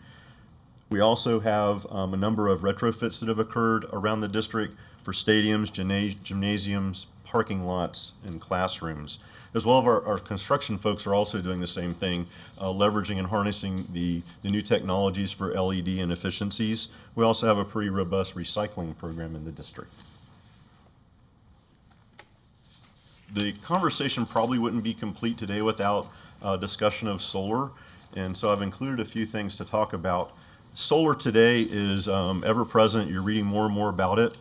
We also have a number of retrofits that have occurred around the district for stadiums, gymnasiums, parking lots, and classrooms. As well as our construction folks are also doing the same thing, leveraging and harnessing the new technologies for LED and efficiencies. We also have a pretty robust recycling program in the district. The conversation probably wouldn't be complete today without discussion of solar, and so I've included a few things to talk about. Solar today is ever present. You're reading more and more about it.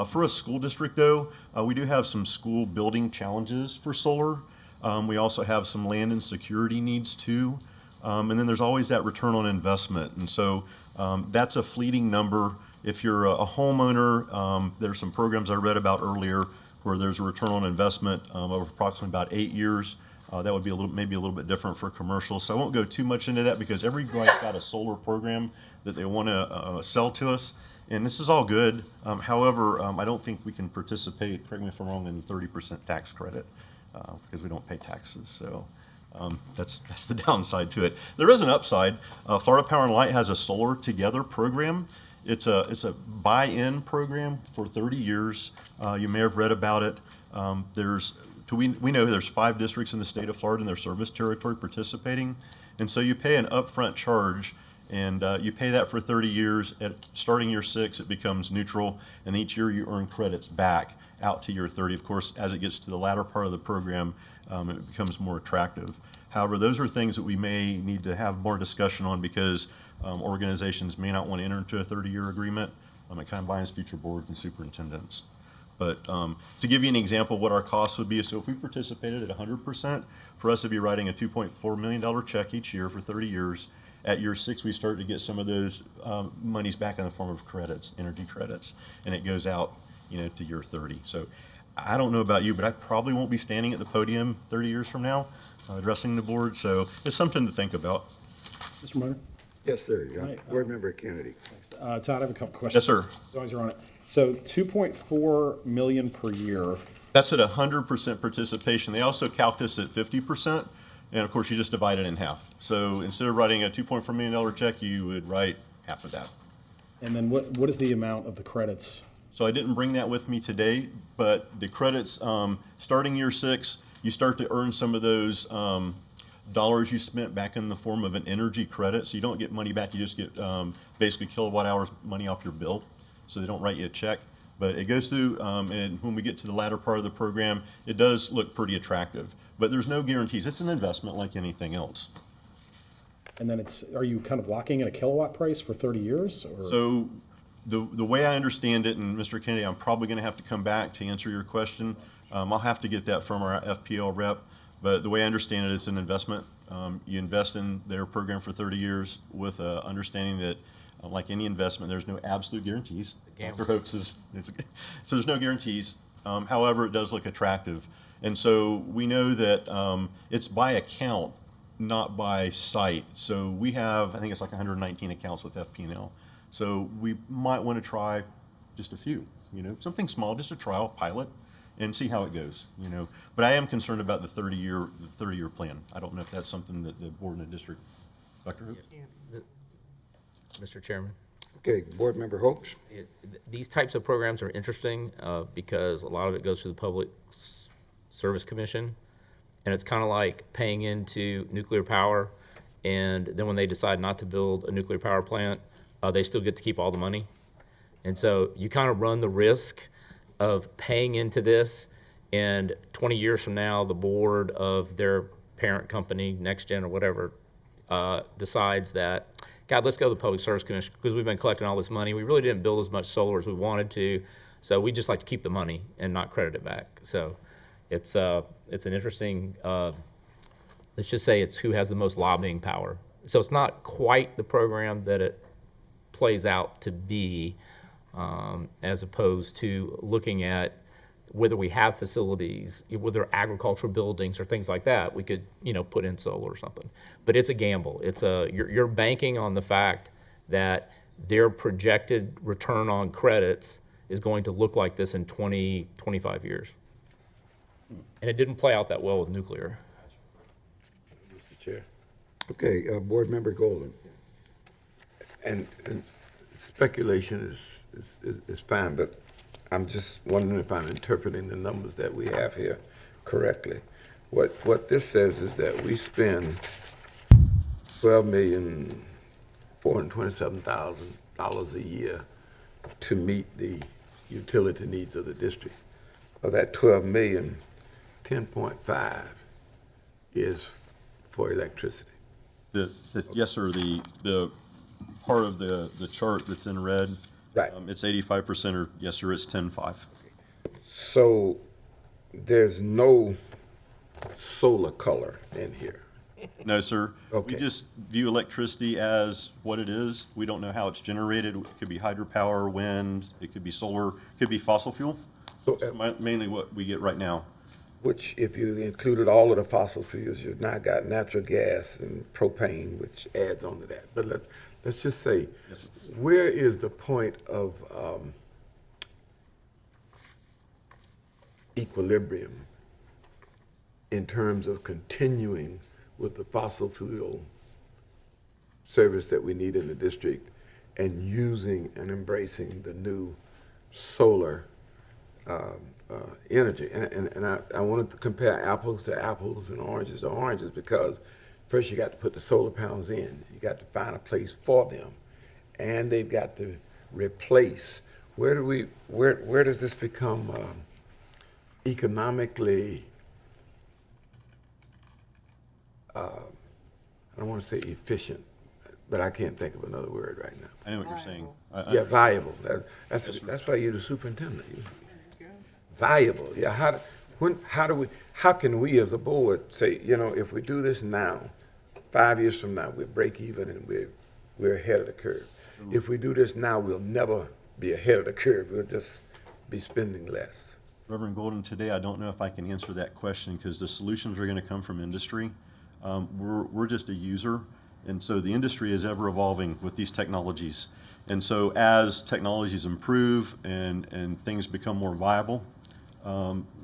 For a school district, though, we do have some school building challenges for solar. We also have some land and security needs too, and then there's always that return on investment, and so that's a fleeting number. If you're a homeowner, there's some programs I read about earlier where there's a return on investment of approximately about 8 years. That would be maybe a little bit different for commercial. So I won't go too much into that because everybody's got a solar program that they want to sell to us. And this is all good. However, I don't think we can participate, correct me if I'm wrong, in the 30% tax credit because we don't pay taxes. So that's the downside to it. There is an upside. Florida Power and Light has a Solar Together program. It's a buy-in program for 30 years. You may have read about it. We know there's 5 districts in the state of Florida in their service territory participating, and so you pay an upfront charge, and you pay that for 30 years. Starting year 6, it becomes neutral, and each year you earn credits back out to year 30. Of course, as it gets to the latter part of the program, it becomes more attractive. However, those are things that we may need to have more discussion on because organizations may not want to enter into a 30-year agreement. It kind of binds future boards and superintendents. But to give you an example of what our costs would be, so if we participated at 100%, for us to be writing a $2.4 million check each year for 30 years, at year 6 we start to get some of those monies back in the form of credits, energy credits, and it goes out, to year 30. So I don't know about you, but I probably won't be standing at the podium 30 years from now addressing the board, so it's something to think about. Mr. Minor? Yes, sir. Yeah. Right, Board Member Kennedy. Todd, I have a couple questions. Yes, sir. As long as you're on it. So 2.4 million per year. That's at 100% participation. They also calc this at 50%, and of course you just divide it in half. So instead of writing a $2.4 million check, you would write half of that. And then what is the amount of the credits? So I didn't bring that with me today, but the credits, starting year 6, you start to earn some of those dollars you spent back in the form of an energy credit. So you don't get money back, you just get basically kilowatt hours money off your bill. So they don't write you a check. But it goes through, and when we get to the latter part of the program, it does look pretty attractive. But there's no guarantees. It's an investment like anything else. And then are you kind of locking in a kilowatt price for 30 years? Or? So The way I understand it, and Mr. Kennedy, I'm probably going to have to come back to answer your question. I'll have to get that from our FPL rep, but the way I understand it, it's an investment. You invest in their program for 30 years with understanding that, like any investment, there's no absolute guarantees. Dr. Hopes is, so there's no guarantees. However, it does look attractive. And so we know that it's by account, not by site. So we have, I think it's like 119 accounts with FP&L. So we might want to try just a few, something small, just a trial pilot, and see how it goes, But I am concerned about the 30-year plan. I don't know if that's something that the board and the district, Dr. Hopes? Mr. Chairman. Okay, Board Member Hopes? These types of programs are interesting because a lot of it goes through the Public Service Commission, and it's kind of like paying into nuclear power, and then when they decide not to build a nuclear power plant, they still get to keep all the money. And so you kind of run the risk of paying into this, and 20 years from now, the board of their parent company, NextGen or whatever, decides that, God, let's go to the Public Service Commission because we've been collecting all this money. We really didn't build as much solar as we wanted to, so we just like to keep the money and not credit it back. So it's an interesting, let's just say it's who has the most lobbying power. So it's not quite the program that it plays out to be, as opposed to looking at whether we have facilities, whether agricultural buildings or things like that, we could, put in solar or something. But it's a gamble. You're banking on the fact that their projected return on credits is going to look like this in 20, 25 years. And it didn't play out that well with nuclear. Mr. Chair. Okay, Board Member Golden. And speculation is fine, but I'm just wondering if I'm interpreting the numbers that we have here correctly. What this says is that we spend $12,427,000 a year to meet the utility needs of the district. Of that 12 million, 10.5 is for electricity. Yes, sir. The part of the chart that's in red, right? It's 85%, or yes, sir, it's 10.5. So there's no solar color in here. No, sir. Okay. We just view electricity as what it is. We don't know how it's generated. It could be hydropower, wind, it could be solar, it could be fossil fuel. So, mainly what we get right now. Which, if you included all of the fossil fuels, you've now got natural gas and propane, which adds on to that. But let's just say, yes, where is the point of equilibrium in terms of continuing with the fossil fuel service that we need in the district and using and embracing the new solar energy? And I wanted to compare apples to apples and oranges to oranges, because first you got to put the solar panels in, you got to find a place for them, and they've got to replace. Where does this become economically, I don't want to say efficient, but I can't think of another word right now. I know what you're saying. Yeah, valuable. That's why you're the superintendent. Valuable. Yeah. How can we as a board say, if we do this now, 5 years from now, we'll break even and we're ahead of the curve. If we do this now, we'll never be ahead of the curve. We'll just be spending less. Reverend Golden, today I don't know if I can answer that question, because the solutions are going to come from industry. We're just a user, and so the industry is ever evolving with these technologies. And so as technologies improve and things become more viable,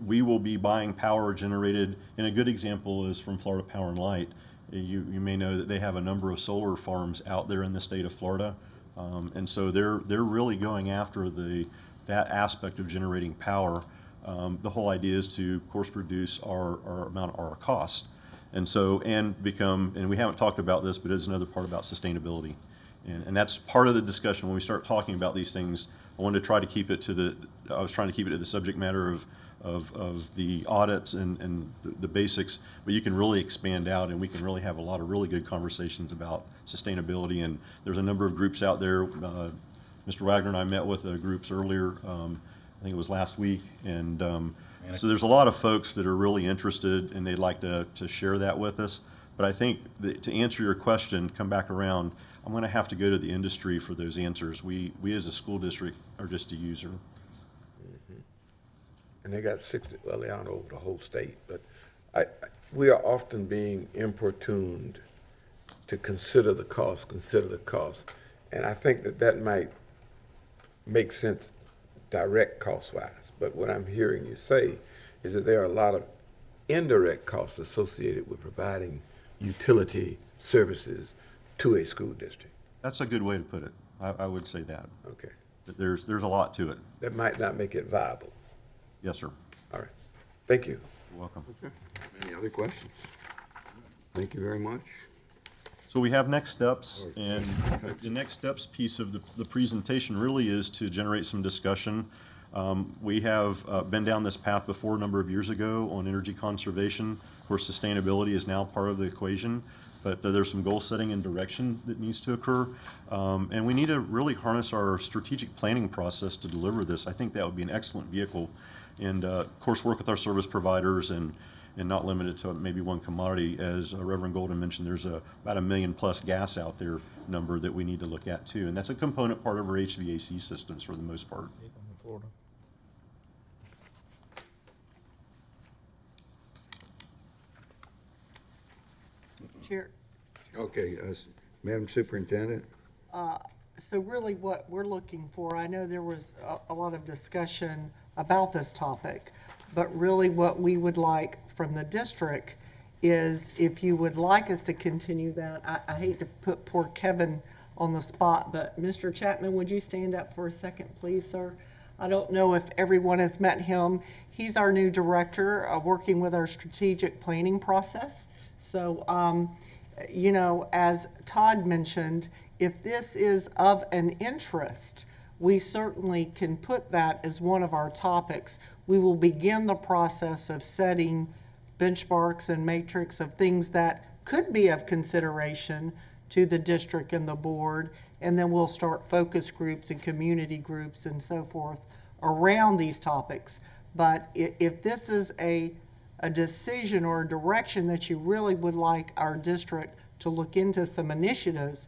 we will be buying power generated, and a good example is from Florida Power and Light. You may know that they have a number of solar farms out there in the state of Florida, and so they're really going after that aspect of generating power. The whole idea is to, of course, reduce our costs, and we haven't talked about this, but it's another part about sustainability, and that's part of the discussion when we start talking about these things. I wanted to try to keep it to the subject matter of the audits and the basics, but you can really expand out, and we can really have a lot of really good conversations about sustainability. And there's a number of groups out there. Mr. Wagner and I met with the groups earlier, I think it was last week, and so there's a lot of folks that are really interested and they'd like to share that with us. But I think that to answer your question, come back around, I'm going to have to go to the industry for those answers. We as a school district are just a user. And they got 60, well, they aren't over the whole state, but we are often being importuned to consider the cost. And I think that might make sense direct cost-wise. But what I'm hearing you say is that there are a lot of indirect costs associated with providing utility services to a school district. That's a good way to put it. I would say that. Okay. But there's a lot to it. That might not make it viable. Yes, sir. All right. Thank you. You're welcome. Okay. Any other questions? Thank you very much. So we have next steps, and the next steps piece of the presentation really is to generate some discussion. We have been down this path before a number of years ago on energy conservation, where sustainability is now part of the equation, but there's some goal setting and direction that needs to occur. And we need to really harness our strategic planning process to deliver this. I think that would be an excellent vehicle. And of course, work with our service providers and not limited to maybe one commodity. As Reverend Golden mentioned, there's about 1 million plus gas out there number that we need to look at too. And that's a component part of our HVAC systems for the most part. Chair, Okay, Madam Superintendent? so really what we're looking for, I know there was a lot of discussion about this topic, but really what we would like from the district is if you would like us to continue that, I hate to put poor Kevin on the spot, but Mr. Chapman, would you stand up for a second, please, sir? I don't know if everyone has met him. He's our new director, working with our strategic planning process. So, you know, as Todd mentioned, if this is of an interest, we certainly can put that as one of our topics. We will begin the process of setting benchmarks and matrix of things that could be of consideration to the district and the board, and then we'll start focus groups and community groups and so forth around these topics. But if this is a decision or a direction that you really would like our district to look into some initiatives,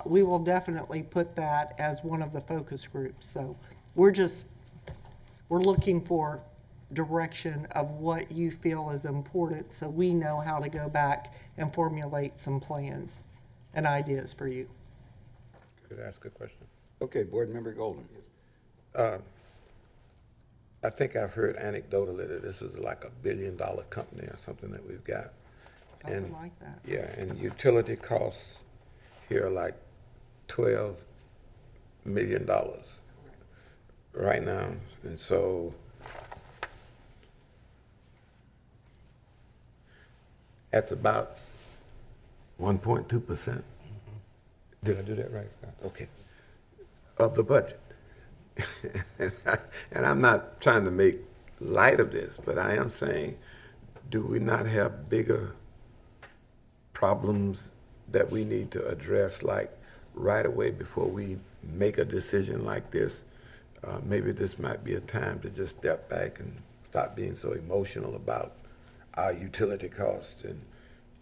we will definitely put that as one of the focus groups. So we're looking for direction of what you feel is important so we know how to go back and formulate some plans and ideas for you. Could I ask a question? Okay, Board Member Golden. I think I've heard anecdotally that this is like $1 billion company or something that we've got. Something like that. Yeah, and utility costs here are like $12 million right now. And so that's about 1.2%. Did I do that right, Scott? Okay. Of the budget. And I'm not trying to make light of this, but I am saying, do we not have bigger problems that we need to address, like right away before we make a decision like this? Maybe this might be a time to just step back and stop being so emotional about our utility costs and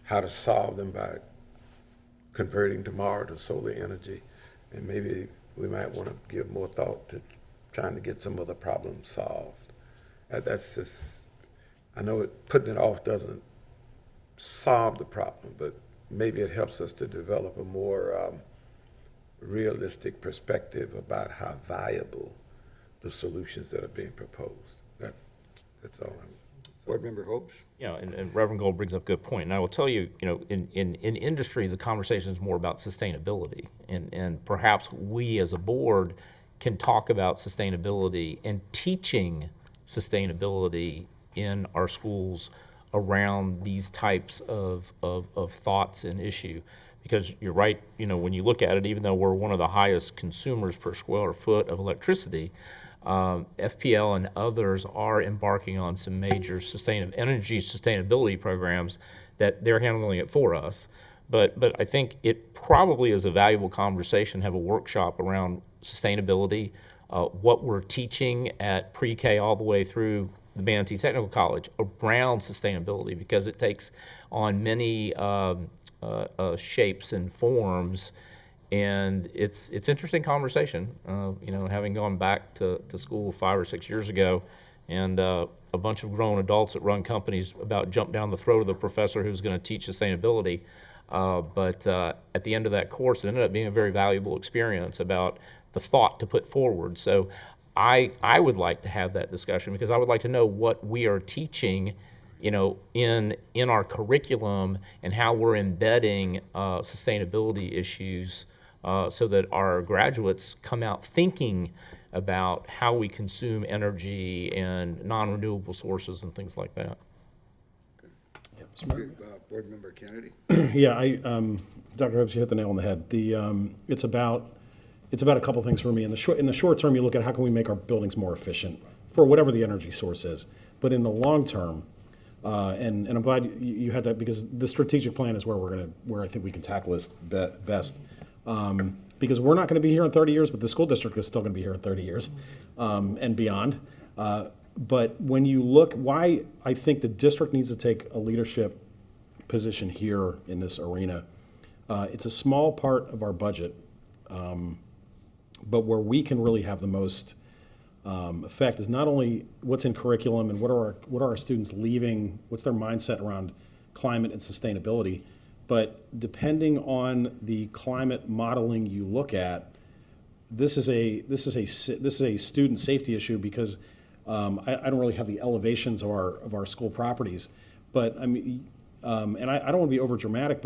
how to solve them by converting tomorrow to solar energy. And maybe we might want to give more thought to trying to get some of the problems solved. That's just, I know putting it off doesn't solve the problem, but maybe it helps us to develop a more realistic perspective about how viable the solutions that are being proposed. That's all I'm. Board Member Hopes? Yeah, and Reverend Gold brings up a good point. And I will tell you, you know, in industry, the conversation is more about sustainability. And perhaps we as a board can talk about sustainability and teaching sustainability in our schools around these types of thoughts and issue. Because you're right, you know, when you look at it, even though we're one of the highest consumers per square foot of electricity, FPL and others are embarking on some major energy sustainability programs that they're handling it for us. But I think it probably is a valuable conversation, have a workshop around sustainability, what we're teaching at pre-K all the way through the Manatee Technical College around sustainability, because it takes on many shapes and forms. And it's interesting conversation, having gone back to school 5 or 6 years ago, and a bunch of grown adults that run companies about jump down the throat of the professor who's going to teach sustainability. But at the end of that course, it ended up being a very valuable experience about the thought to put forward. So I would like to have that discussion, because I would like to know what we are teaching, in our curriculum, and how we're embedding sustainability issues, so that our graduates come out thinking about how we consume energy and non-renewable sources and things like that. Board Member Kennedy? Yeah, Dr. Hobbs, you hit the nail on the head. It's about a couple things for me. In the short term, you look at how can we make our buildings more efficient for whatever the energy source is. But in the long term, and I'm glad you had that, because the strategic plan is where I think we can tackle this best. Because we're not going to be here in 30 years, but the school district is still going to be here in 30 years and beyond. But when you look, why I think the district needs to take a leadership position here in this arena, it's a small part of our budget, but where we can really have the most effect is not only what's in curriculum and what are our students leaving, what's their mindset around climate and sustainability, but depending on the climate modeling you look at, this is a student safety issue, because I don't really have the elevations of our school properties, but I mean, and I don't want to be over dramatic,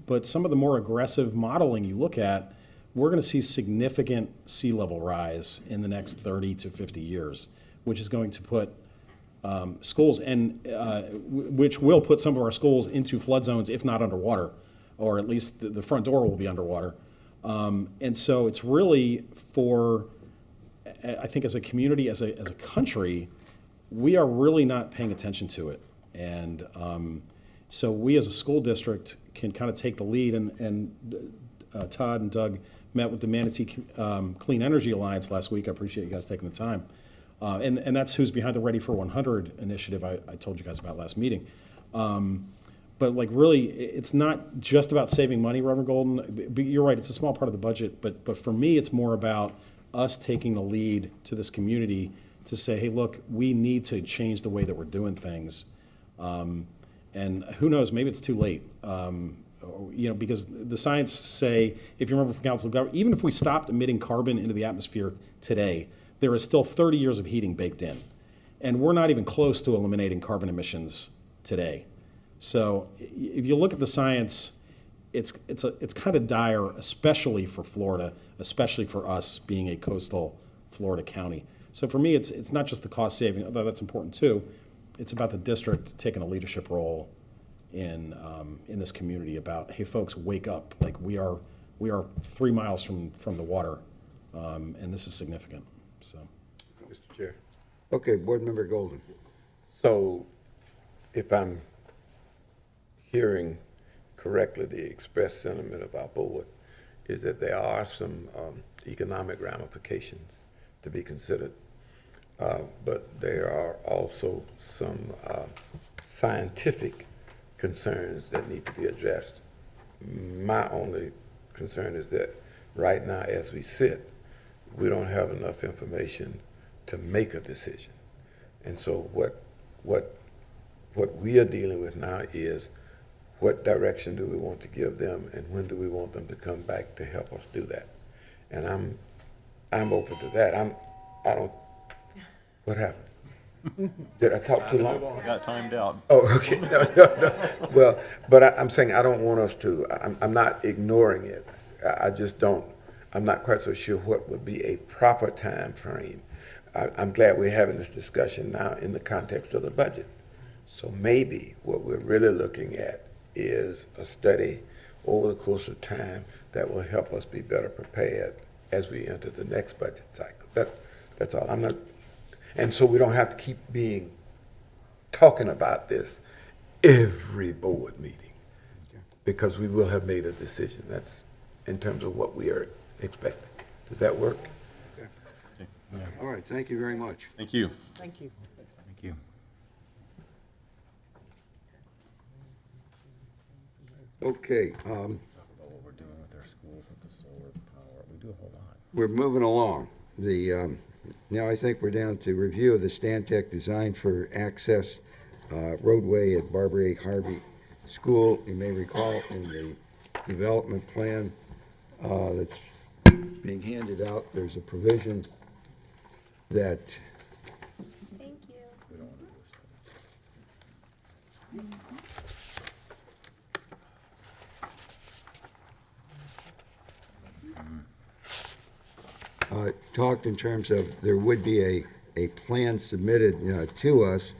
but some of the more aggressive modeling you look at, we're going to see significant sea level rise in the next 30 to 50 years, which is going to put schools, and which will put some of our schools into flood zones, if not underwater, or at least the front door will be underwater. And so it's really I think as a community, as a country, we are really not paying attention to it. And so we as a school district can kind of take the lead, and Todd and Doug met with the Manatee Clean Energy Alliance last week. I appreciate you guys taking the time. And that's who's behind the Ready for 100 initiative I told you guys about last meeting. But like really, it's not just about saving money, Reverend Golden. But you're right, it's a small part of the budget. But for me, it's more about us taking the lead to this community to say, hey, look, we need to change the way that we're doing things. And who knows, maybe it's too late. Because the science say, if you remember from Council of Government, even if we stopped emitting carbon into the atmosphere today, there is still 30 years of heating baked in. And we're not even close to eliminating carbon emissions today. So if you look at the science, it's kind of dire, especially for Florida, especially for us being a coastal Florida county. So for me, it's not just the cost saving, although that's important too. It's about the district taking a leadership role in this community about, hey folks, wake up. Like we are 3 miles from the water, and this is significant. So, Mr. Chair. Okay, Board Member Golden. So if I'm hearing correctly, the expressed sentiment of our board is that there are some economic ramifications to be considered, but there are also some scientific concerns that need to be addressed. My only concern is that right now, as we sit, we don't have enough information to make a decision. And so what we are dealing with now is what direction do we want to give them, and when do we want them to come back to help us do that? And I'm open to that. I don't. What happened? Did I talk too long? I got timed out. Oh, okay. No. Well, but I'm saying I don't want us to. I'm not ignoring it. I just don't. I'm not quite so sure what would be a proper time frame. I'm glad we're having this discussion now in the context of the budget. So maybe what we're really looking at is a study over the course of time that will help us be better prepared as we enter the next budget cycle. That's all. I'm not, and so we don't have to keep talking about this every board meeting, because we will have made a decision. That's in terms of what we are expecting. Does that work? All right, thank you very much. Thank you. Thank you. Thank you. Okay, Talk about what we're doing with our schools with the solar power. We do a whole lot. we're moving along. Now I think we're down to review of the Stantec design for access roadway at Barbara A. Harvey School. You may recall in the development plan that's being handed out, there's a provision that Thank you. We don't want to do this. talked in terms of there would be a plan submitted to us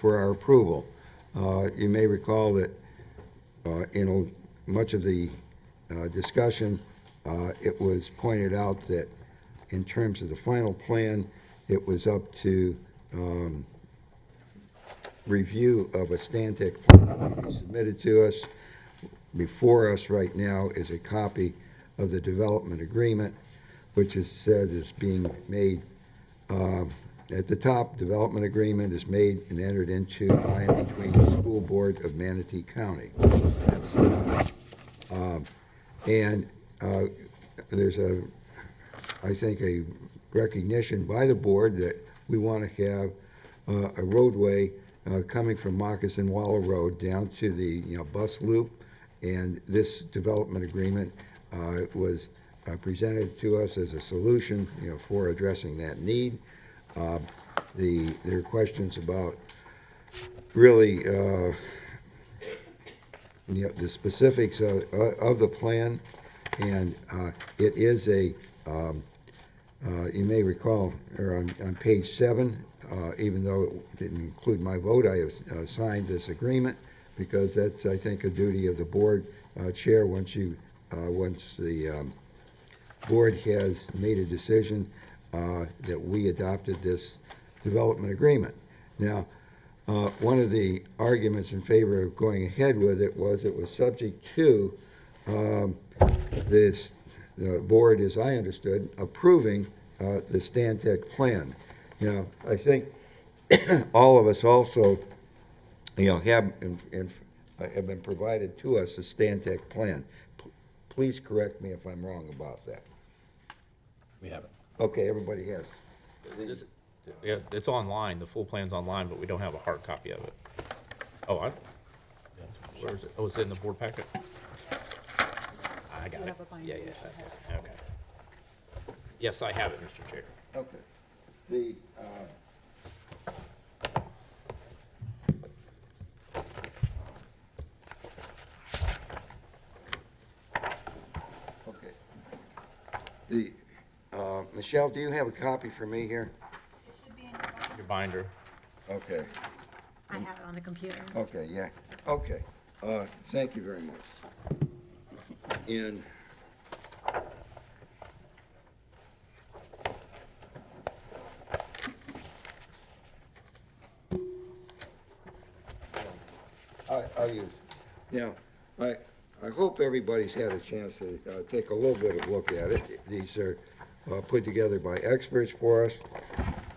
for our approval. You may recall that in much of the discussion, it was pointed out that in terms of the final plan, it was up to review of a Stantec plan to be submitted to us. Before us right now is a copy of the development agreement, which is said is being made, at the top, development agreement is made and entered into by and between the School Board of Manatee County. That's and there's I think, a recognition by the board that we want to have a roadway coming from Moccasin Wallow Road down to the bus loop, and this development agreement was presented to us as a solution for addressing that need. There are questions about really the specifics of the plan, and it is a you may recall, or on page 7, even though it didn't include my vote, I have signed this agreement because that's, I think, a duty of the board chair once the board has made a decision that we adopted this development agreement. Now, one of the arguments in favor of going ahead with it was subject to the board, as I understood, approving the Stantec plan. I think all of us also, have been provided to us a Stantec plan. Please correct me if I'm wrong about that. We have it. Okay, everybody has. Yeah, it's online, the full plan's online, but we don't have a hard copy of it. Oh, where is it? Oh, it's in the board packet? I got it. Yeah, okay. Yes, I have it, Mr. Chair. Okay. The, okay. Michelle, do you have a copy for me here? Your binder. Okay, I have it on the computer. okay, yeah, okay. Thank you very much. And I'll use, now, I hope everybody's had a chance to take a little bit of a look at it. These are put together by experts for us,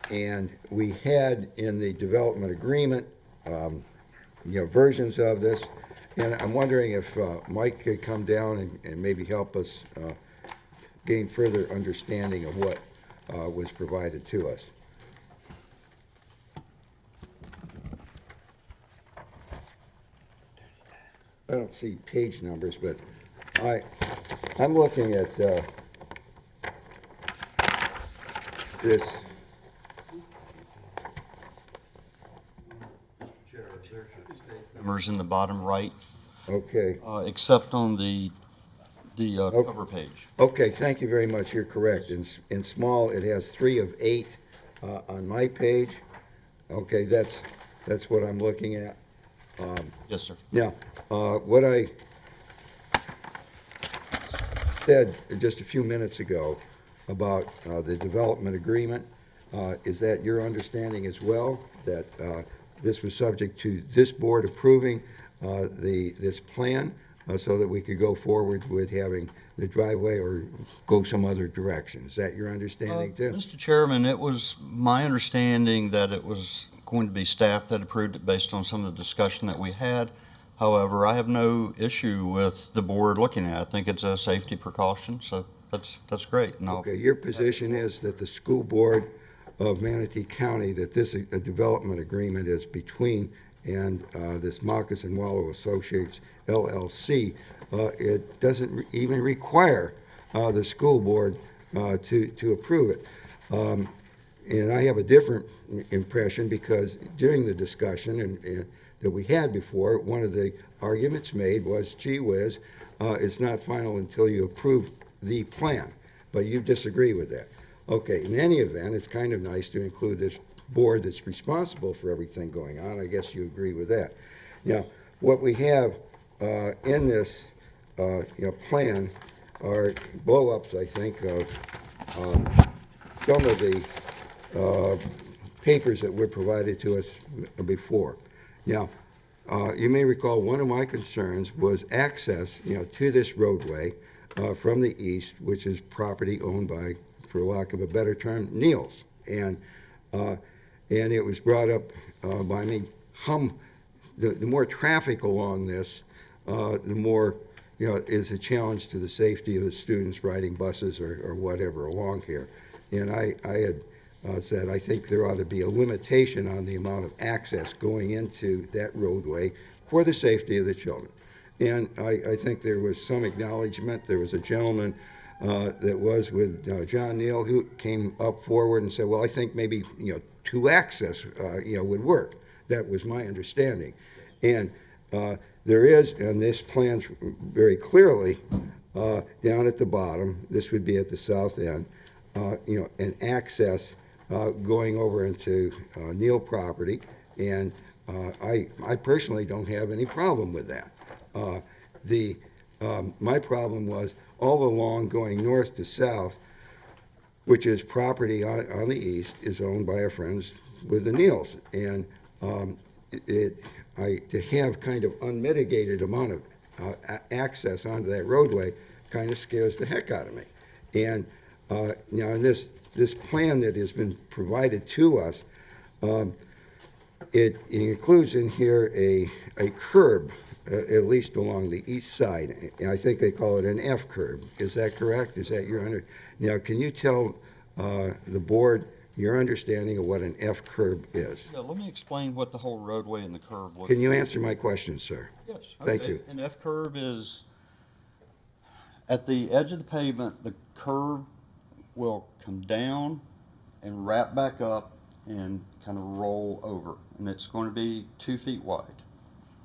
and we had in the development agreement, versions of this, and I'm wondering if Mike could come down and maybe help us gain further understanding of what was provided to us. I don't see page numbers, but I'm looking at this. Numbers in the bottom right, Okay. except on the cover page. Okay, thank you very much. You're correct. In small, it has 3 of 8 on my page. Okay, that's what I'm looking at. Yes, sir. Now, what I said just a few minutes ago about the development agreement, is that your understanding as well, that this was subject to this board approving this plan, so that we could go forward with having the driveway or go some other direction. Is that your understanding too? Mr. Chairman, it was my understanding that it was going to be staff that approved it based on some of the discussion that we had. However, I have no issue with the board looking at it. I think it's a safety precaution, so that's great. And Okay, your position is that the school board of Manatee County, that this a development agreement is between and this Moccasin Wallow Associates LLC. It doesn't even require the school board to approve it. And I have a different impression because during the discussion that we had before, one of the arguments made was, gee whiz, it's not final until you approve the plan, but you disagree with that. Okay, in any event, it's kind of nice to include this board that's responsible for everything going on. I guess you agree with that. Now, what we have in this plan are blow-ups, I think, of some of the papers that were provided to us before. Now, you may recall one of my concerns was access, to this roadway from the east, which is property owned by, for lack of a better term, Neal's. And it was brought up by me, the more traffic along this, the more, is a challenge to the safety of the students riding buses or whatever along here. And I had said I think there ought to be a limitation on the amount of access going into that roadway for the safety of the children. And I think there was some acknowledgement. There was a gentleman that was with John Neal who came up forward and said, well, I think maybe, two access, would work. That was my understanding. And there is, and this plan's very clearly, down at the bottom, this would be at the south end, an access going over into Neal property. And I personally don't have any problem with that. My problem was all along going north to south, which is property on the east, is owned by our friends with the Neals. And to have kind of unmitigated amount of access onto that roadway kind of scares the heck out of me. And now in this plan that has been provided to us, it includes in here a curb, at least along the east side. And I think they call it an F curb. Is that correct? Is that your Now, can you tell the board your understanding of what an F curb is? Yeah, let me explain what the whole roadway and the curb looks like. Can you answer my question, sir? Yes. Thank Okay. you. An F curb is at the edge of the pavement, the curb will come down and wrap back up and kind of roll over. And it's going to be 2 feet wide.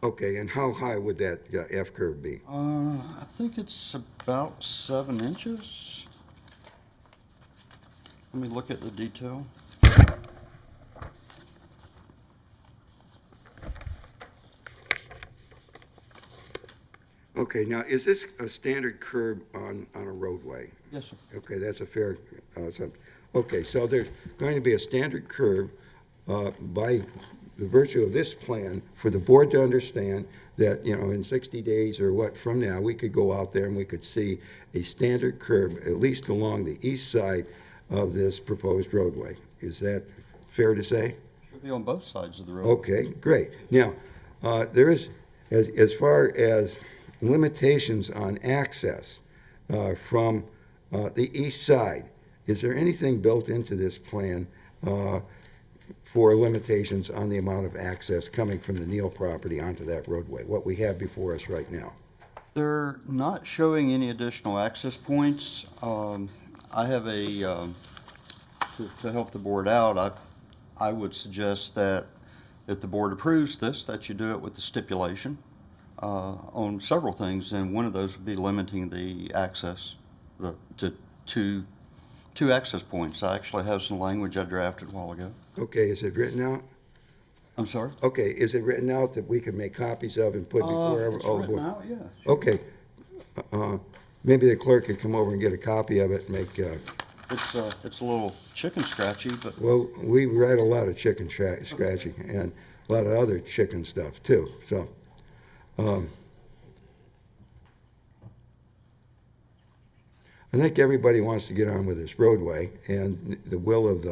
Okay, and how high would that F curve be? I think it's about 7 inches. Let me look at the detail. Okay, now, is this a standard curb on a roadway? Yes, sir. Okay, that's a fair assumption. Okay, so there's going to be a standard curve by the virtue of this plan for the board to understand that, in 60 days or what from now, we could go out there and we could see a standard curb, at least along the east side of this proposed roadway. Is that fair to say? Should be on both sides of the road. Okay, great. Now, there is, as far as limitations on access from the east side, is there anything built into this plan for limitations on the amount of access coming from the Neal property onto that roadway, what we have before us right now? They're not showing any additional access points. I have to help the board out, I would suggest that if the board approves this, that you do it with the stipulation on several things, and one of those would be limiting the access to two access points. I actually have some language I drafted a while ago. Okay, is it written out? I'm sorry? Okay, is it written out that we can make copies of and put before It's all the written board? out, yeah. Okay. Maybe the clerk could come over and get a copy of it and make, It's a little chicken scratchy, but well, we write a lot of chicken scratching and a lot of other chicken stuff too, so. I think everybody wants to get on with this roadway, and the will of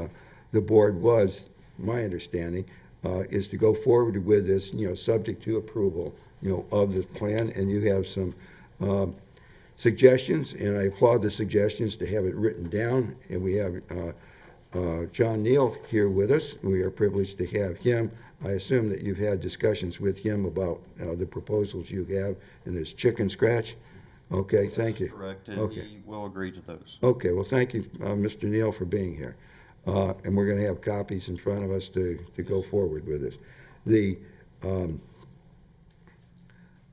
the board was, my understanding, is to go forward with this, subject to approval, of the plan, and you have some suggestions, and I applaud the suggestions to have it written down, and we have John Neal here with us. We are privileged to have him. I assume that you've had discussions with him about the proposals you have in this chicken scratch? Okay, thank you. Correct, and Okay. he will agree to those. Okay, well, thank you, Mr. Neal, for being here. And we're going to have copies in front of us to go forward with this.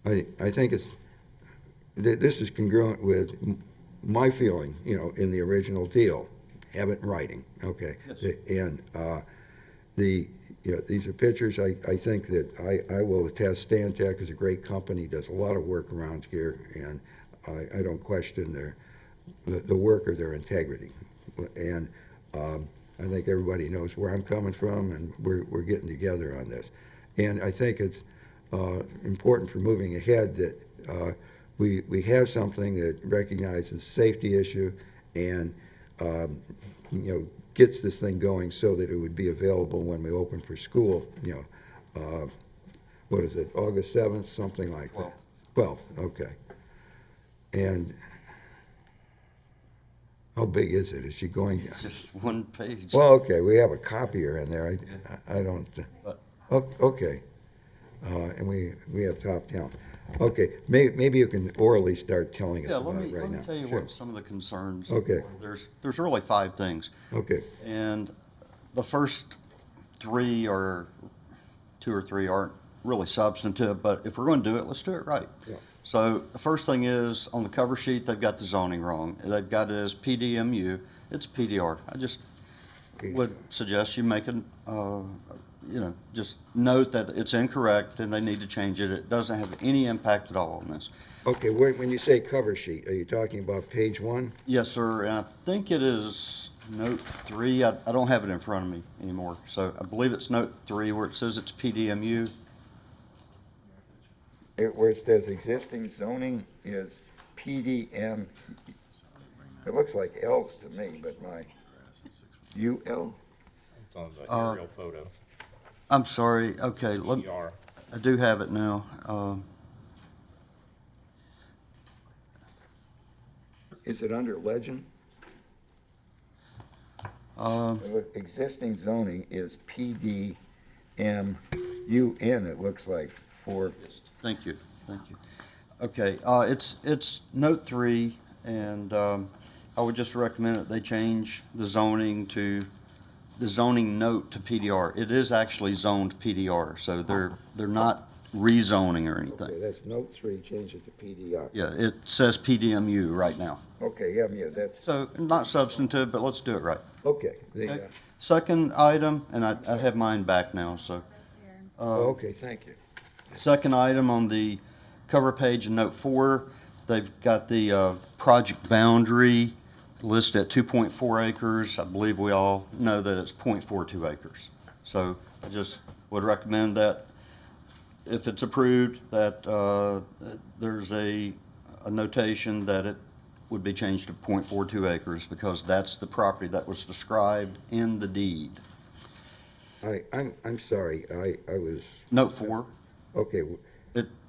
I think this is congruent with my feeling, in the original deal. Have it in writing, okay? Yes. And these are pictures. I think that I will attest, Stantec is a great company, does a lot of work around here, and I don't question the work or their integrity. And I think everybody knows where I'm coming from, and we're getting together on this. And I think it's important for moving ahead that we have something that recognizes the safety issue and gets this thing going so that it would be available when we open for school. What is it, August 7th, something like that? 12th, okay. And how big is it? Is she going? It's just one page. Well, okay, we have a copier in there. I don't, okay. And we have top down. Okay, maybe you can orally start telling us Yeah, about it right now. let me tell you Sure. what some of the concerns. Okay. There's really 5 things. Okay, And the first 3 or 2 or 3 aren't really substantive, but if we're going to do it, let's do it right. Yeah. So the first thing is, on the cover sheet, they've got the zoning wrong. They've got it as PDMU. It's PDR. I just would suggest you make it, just note that it's incorrect and they need to change it. It doesn't have any impact at all on this. okay, when you say cover sheet, are you talking about page 1? Yes, sir, and I think it is note 3. I don't have it in front of me anymore. So I believe it's note 3 where it says it's PDMU. Where it says existing zoning is PDM, it looks like L's to me, but my, UL? It's on the aerial photo. I'm sorry, okay, PDR. I do have it now. Is it under legend? Existing zoning is PDMUN, it looks like, for. Thank you. Okay, it's note 3, and I would just recommend that they change the zoning note to PDR. It is actually zoned PDR, so they're not rezoning or anything. Okay, that's note 3, change it to PDR. Yeah, it says PDMU right now. Okay, yeah, that's, So, not substantive, but let's do it right. okay. Okay. Second item, and I have mine back now, so. Okay, thank you. Second item on the cover page in note 4, they've got the project boundary listed at 2.4 acres. I believe we all know that it's 0.42 acres. So I just would recommend that if it's approved, that there's a notation that it would be changed to 0.42 acres because that's the property that was described in the deed. I'm sorry, I was. Note 4. Okay,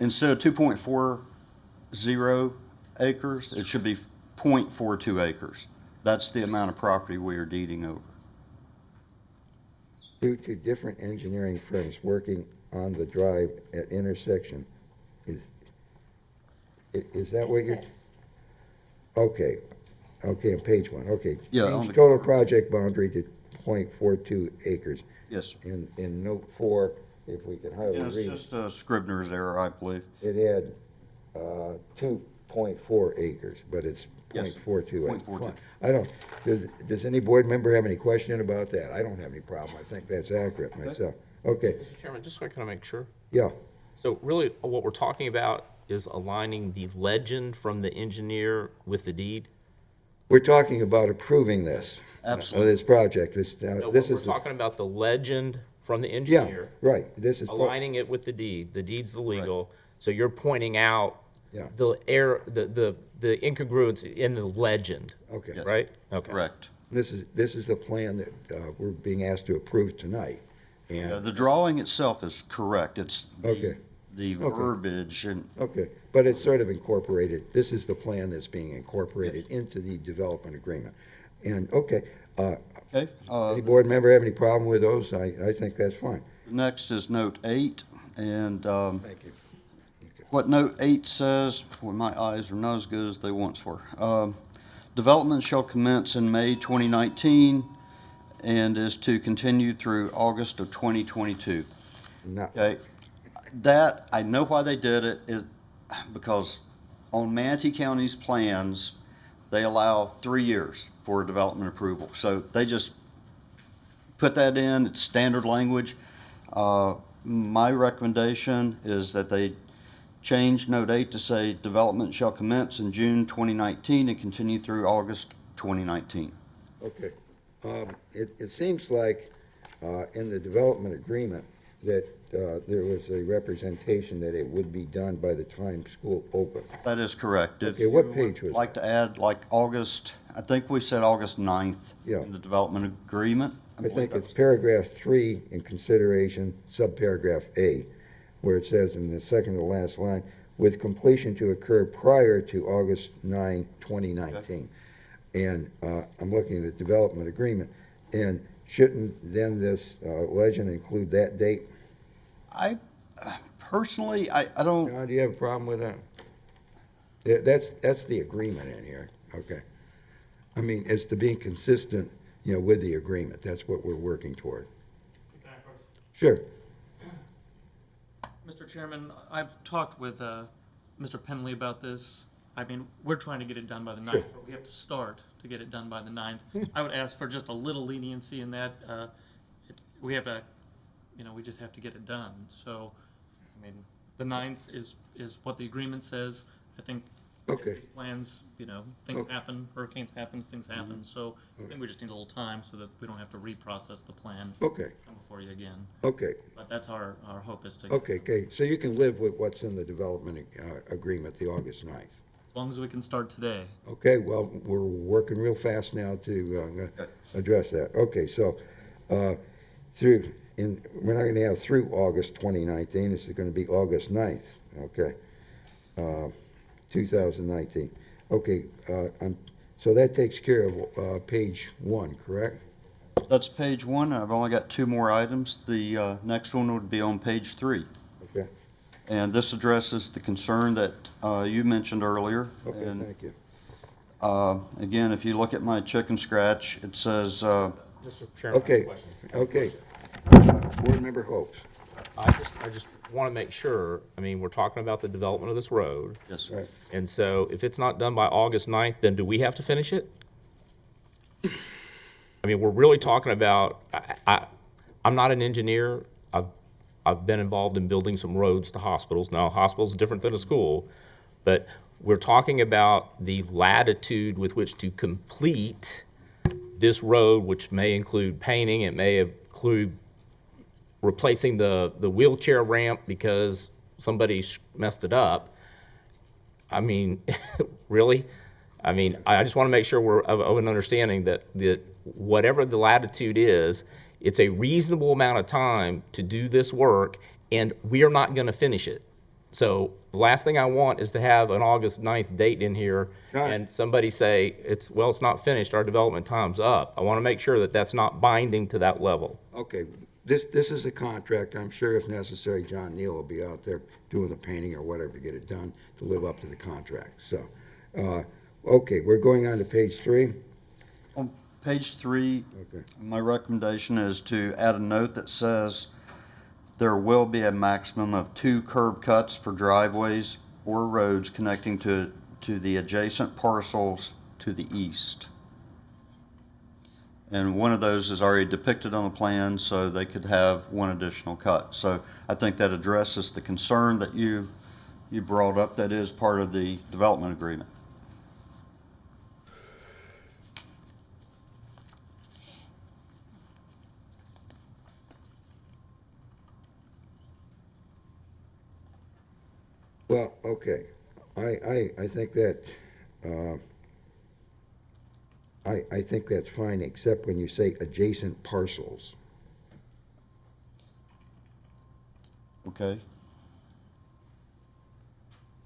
Instead of 2.40 acres, it should be 0.42 acres. That's the amount of property we are deeding over. due to different engineering firms working on the drive at intersection, is that what you're? Okay, on page 1, okay. Yeah, on Change the- total project boundary to 0.42 acres. Yes, sir. In note 4, if we can hardly Yeah, it's read. just a Scribner's error, I believe. It had 2.4 acres, but it's Yes, 0.42 acres. 0.42. Fine. I don't, does any board member have any question about that? I don't have any problem. I think that's accurate myself. Okay, Mr. Chairman, just so I kind of make sure. yeah, So really, what we're talking about is aligning the legend from the engineer with the deed? we're talking about approving this. Absolutely. This project, No, this we're is. talking about the legend from the Yeah, engineer, right, this is. aligning it with the deed. The deed's the legal. So you're pointing out Yeah. the incongruence in the legend. Okay. Yes. Right? Okay. Correct. This is the plan that we're being asked to approve tonight. And The drawing itself is correct. It's Okay. the Okay. verbiage and Okay, but it's sort of incorporated, this is the plan that's being incorporated into the development agreement. And, okay, okay. any board member have any problem with those? I think that's fine. Next is note 8, and Thank you. what note 8 says, well, my eyes are not as good as they once were. Development shall commence in May 2019 and is to continue through August of 2022. No. Okay, that, I know why they did it, because on Manatee County's plans, they allow 3 years for development approval. So they just put that in, it's standard language. My recommendation is that they change note 8 to say development shall commence in June 2019 and continue through August 2019. Okay. It seems like in the development agreement that there was a representation that it would be done by the time school opened. That is correct. Okay, what page was If you'd like to add, like August, I think we said August 9th Yeah. in the development agreement. I think it's paragraph 3 in consideration, subparagraph A, where it says in the second to last line, with completion to occur prior to August 9, 2019. And I'm looking at the development agreement, and shouldn't then this legend include that date? I personally, I don't. John, do you have a problem with that? That's the agreement in here, okay. I mean, it's to be consistent, with the agreement. That's what we're working toward. Sure. Mr. Chairman, I've talked with Mr. Penley about this. I mean, we're trying to get it done by the 9th, but we have to start to get it done by the 9th. I would ask for just a little leniency in that. We have to, we just have to get it done. So, I mean, the 9th is what the agreement says. I think Okay. these plans, things Okay. happen, hurricanes happen, things happen. So I think we just need a little time so that we don't have to reprocess the plan. Okay. Come before you again. Okay. But that's our hope is to. Okay, so you can live with what's in the development agreement, the August 9th. As long as we can start today. Okay, well, we're working real fast now to address that. Okay, so we're not going to have through August 2019, this is going to be August 9th, okay, 2019. Okay, so that takes care of page 1, correct? That's page 1. I've only got 2 more items. The next one would be on page 3. Okay. And this addresses the concern that you mentioned earlier. Okay, And, thank you. again, if you look at my chicken scratch, it says, Mr. Chairman, I have a Okay, question. okay. Board Member Hopes. I just want to make sure, we're talking about the development of this road. yes, sir. Right. And so if it's not done by August 9th, then do we have to finish it? We're really talking about, I'm not an engineer. I've been involved in building some roads to hospitals. Now, a hospital's different than a school, but we're talking about the latitude with which to complete this road, which may include painting, it may include replacing the wheelchair ramp because somebody messed it up. Really? I just want to make sure we're of an understanding that whatever the latitude is, it's a reasonable amount of time to do this work, and we are not going to finish it. So the last thing I want is to have an August 9th date in here and somebody say, it's not finished, our development time's up. I want to make sure that that's not binding to that level. Okay, this is a contract. I'm sure if necessary, John Neal will be out there doing the painting or whatever to get it done to live up to the contract. So, okay, we're going on to page 3. On page 3, Okay. my recommendation is to add a note that says there will be a maximum of 2 curb cuts for driveways or roads connecting to the adjacent parcels to the east. And one of those is already depicted on the plan, so they could have 1 additional cut. So I think that addresses the concern that you brought up. That is part of the development agreement. Well, okay. I think that, I think that's fine, except when you say adjacent parcels. Okay,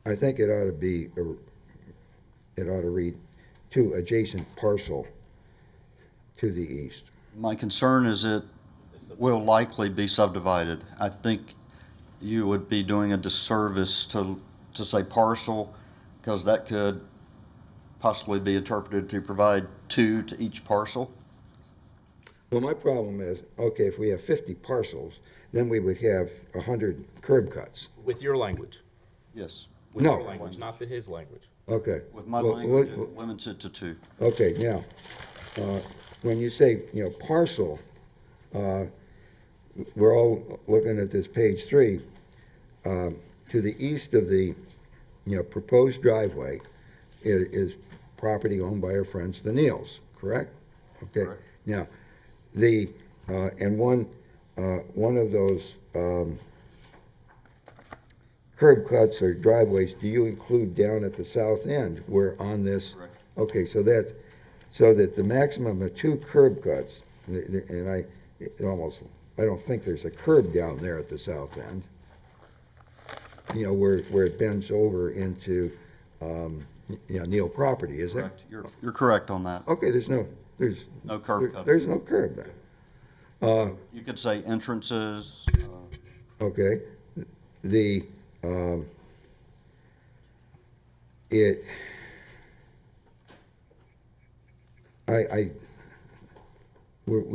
I think it ought to be, it ought to read, to adjacent parcel to the east. my concern is it will likely be subdivided. I think you would be doing a disservice to say parcel, because that could possibly be interpreted to provide two to each parcel. Well, my problem is, okay, if we have 50 parcels, then we would have 100 curb cuts. With your language. Yes. With No. your language, not his language. Okay. With my Well, language, what- it limits it to two. Okay, now, when you say, parcel, we're all looking at this page 3. To the east of the, proposed driveway is property owned by our friends, the Neals, correct? Okay. Correct. Now, and one of those curb cuts or driveways, do you include down at the south end where on this? Correct. Okay, so that the maximum of 2 curb cuts, and I don't think there's a curb down there at the south end, where it bends over into, Neal property, is there? Correct. You're correct on that. Okay, there's no curb cut. There's no curb there. You could say entrances, Okay, we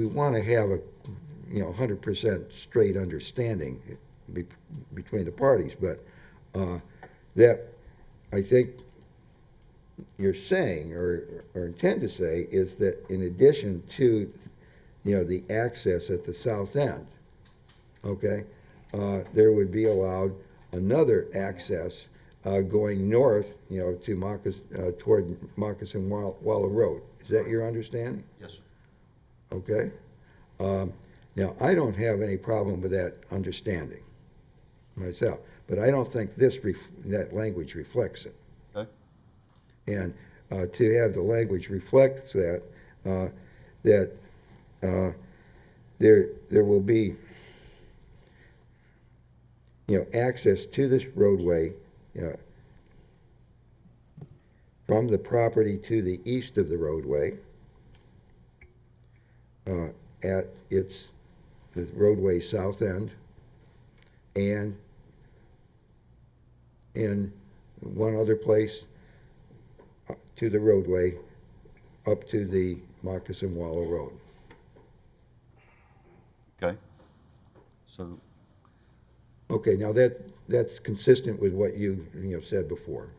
want to have a, 100% straight understanding between the parties, but that, I think you're saying, or intend to say, is that in addition to, the access at the south end, okay, there would be allowed another access going north, to toward Moccasin Wallow Road. Is that your understanding? yes, sir. Okay? Now, I don't have any problem with that understanding myself, but I don't think that language reflects it. Okay. And to have the language reflects that, there will be, access to this roadway from the property to the east of the roadway at the roadway south end, and in one other place to the roadway up to the Moccasin Wallow Road. Okay. So, Okay, now that's consistent with what you said before.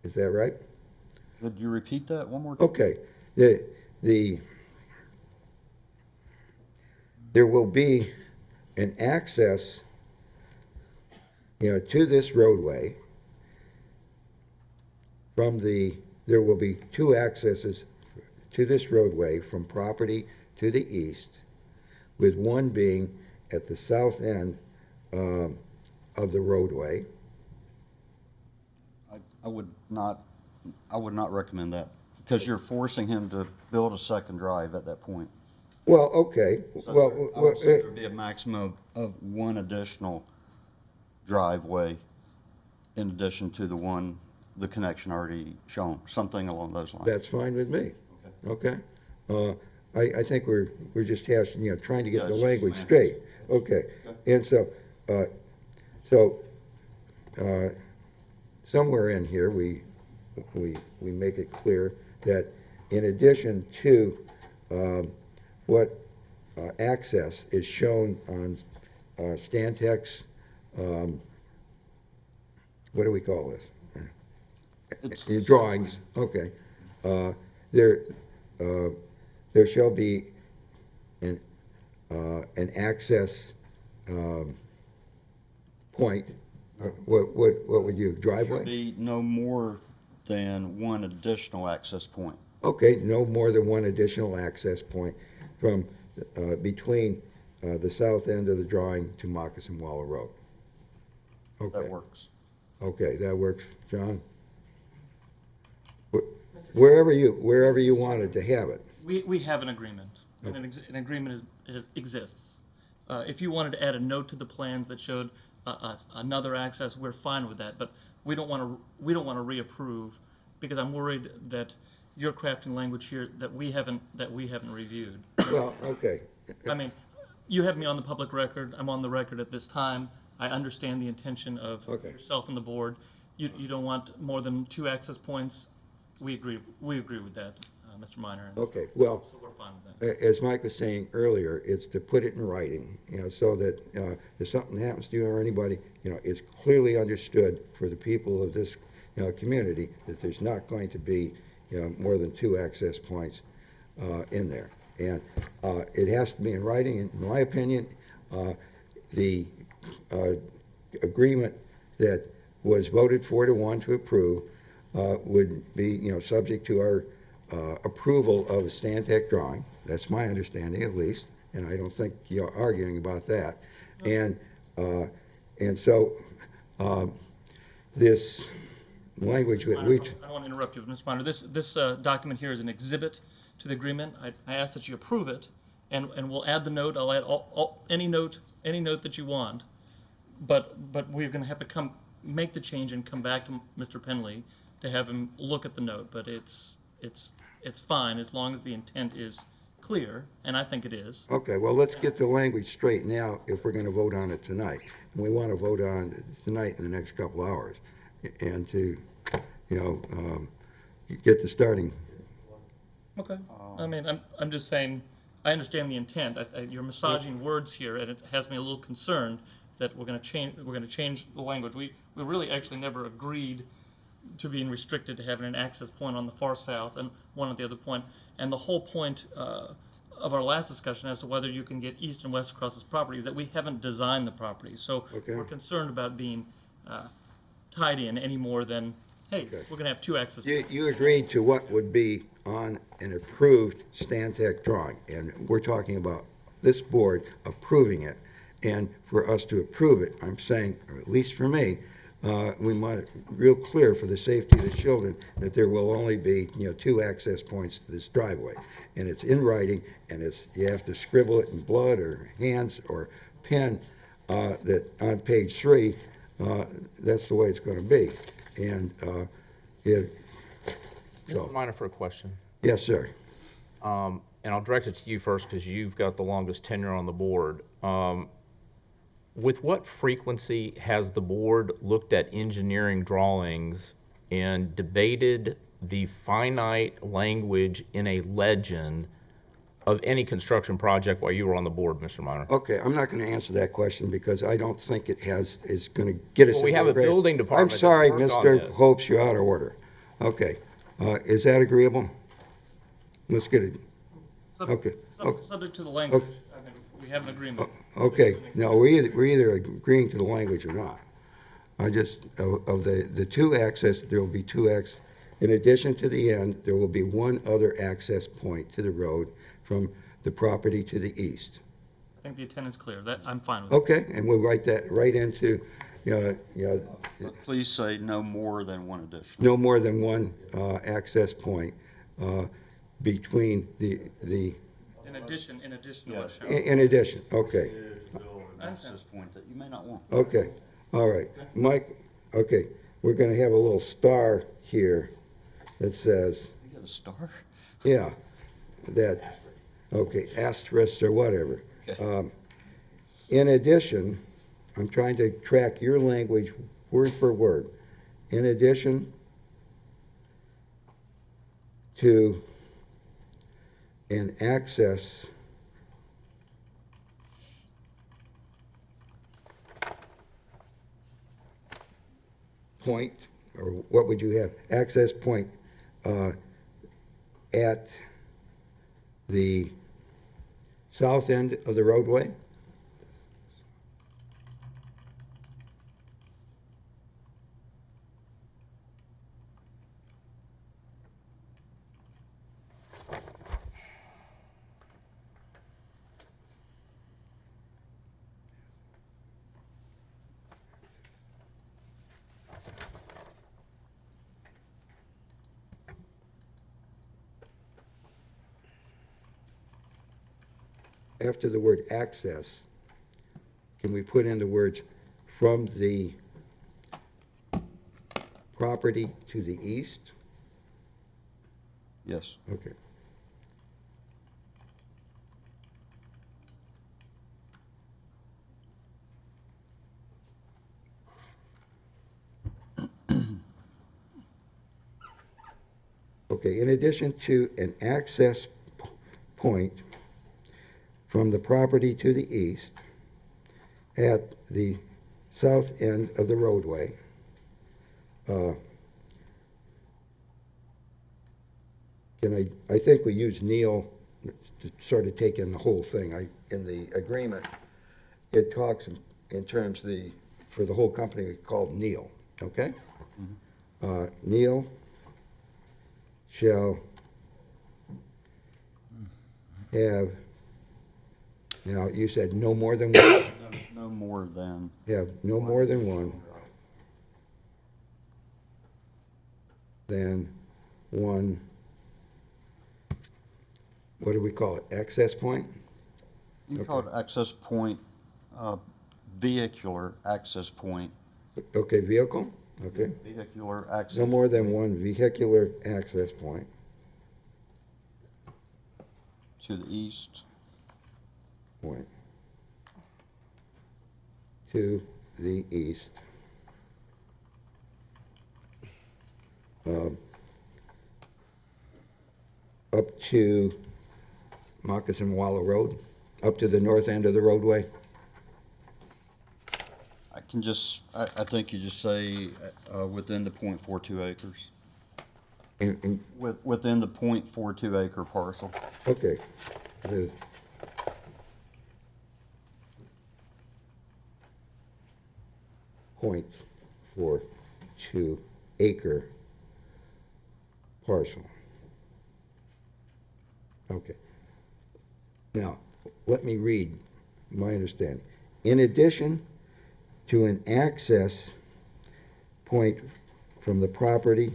Is that right? could you repeat that one more time? Okay, there will be an access, to this roadway there will be 2 accesses to this roadway from property to the east, with one being at the south end of the roadway. I would not recommend that, because you're forcing him to build a second drive at that point. Well, okay, So I would say there'd be a maximum of one additional driveway in addition to the connection already shown, something along those lines. that's fine with me. Okay? I think we're just asking, trying to get Yeah, the it's just language semantics. straight. Okay. And so, somewhere in here, we make it clear that in addition to what access is shown on Stantec's, what do we call this? Your drawings, okay. There shall be an access point. What would you, driveway? Should be no more than one additional access point. Okay, no more than one additional access point from, between the south end of the drawing to Moccasin Wallow Road. Okay. That works. Okay, that works, John? Wherever you wanted to have it. We have an agreement, and an agreement exists. If you wanted to add a note to the plans that showed another access, we're fine with that, but we don't want to reapprove, because I'm worried that you're crafting language here that we haven't reviewed. Well, okay. I mean, you have me on the public record, I'm on the record at this time, I understand the intention of yourself and the board. You don't want more than 2 access points, we agree with that, Mr. Minor. Okay, well, So we're fine with that. as Mike was saying earlier, it's to put it in writing, so that if something happens to you or anybody, it's clearly understood for the people of this, community, that there's not going to be, more than 2 access points in there. And it has to be in writing, in my opinion. The agreement that was voted 4-1 to approve would be, subject to our approval of a Stantec drawing. That's my understanding, at least, and I don't think you're arguing about that. And so this language that we... I don't want to interrupt you, Mr. Minor. This document here is an exhibit to the agreement. I ask that you approve it, and we'll add the note. I'll add any note that you want, but we're going to have to make the change and come back to Mr. Penley to have him look at the note. But it's fine as long as the intent is clear, and I think it is. Okay, well, let's get the language straight now if we're going to vote on it tonight. And we want to vote on it tonight in the next couple hours, and to, get the starting. Okay. I mean, I'm just saying, I understand the intent. You're massaging words here, and it has me a little concerned that we're going to change the language. We really actually never agreed to being restricted to having an access point on the far south and one at the other point. And the whole point of our last discussion as to whether you can get east and west across this property is that we haven't designed the property. So we're concerned about being tied in any more than, hey, we're going to have 2 access points. You agreed to what would be on an approved Stantec drawing, and we're talking about this board approving it. And for us to approve it, I'm saying, or at least for me, we want it real clear for the safety of the children that there will only be, 2 access points to this driveway. And it's in writing, and you have to scribble it in blood or hands or pen, that on page 3, that's the way it's going to be. And Mr. Minor, for a question. Yes, sir. And I'll direct it to you first because you've got the longest tenure on the board. With what frequency has the board looked at engineering drawings and debated the finite language in a legend of any construction project while you were on the board, Mr. Minor? Okay, I'm not going to answer that question because I don't think is going to get us. Well, we have a building department. I'm sorry, that's worked on Mr. this. Hopes, you're out of order. Okay, is that agreeable? Let's get it. Okay. Subject to the language. I mean, we have an agreement. Okay, no, we're either agreeing to the language or not. I just, of the 2 access, there will be 2 access. In addition to the end, there will be 1 other access point to the road from the property to the east. I think the intent is clear. That I'm fine with. Okay, and we'll write that right into, But please say no more than 1 additional. no more than 1 access point between the. In addition to what's shown. In addition, okay. An access point that you may not want. Okay, all right. Mike, okay, we're going to have a little star here that says, You got a star? yeah, that, okay, asterisk or whatever. Okay. In addition, I'm trying to track your language word for word. In addition to an access point, or what would you have? Access point at the south end of the roadway? after the word access, can we put in the words from the property to the east? Yes. Okay. Okay, in addition to an access point from the property to the east at the south end of the roadway, I think we use Neil to sort of take in the whole thing. In the agreement, it talks in terms for the whole company called Neil, okay? Neil shall have, now you said no more than one? No more than. Have no more than one. What do we call it, access point? You can call it access point, vehicular access point. Okay, vehicle, okay. Vehicular access. No more than one vehicular access point. To the east. Point. To the east. Up to Moccasin Wallow Road, up to the north end of the roadway. I think you just say, within the .42 acres. In Within the .42 acre parcel. Okay. The- .42 acre parcel. Okay. Now, let me read my understanding. In addition to an access point from the property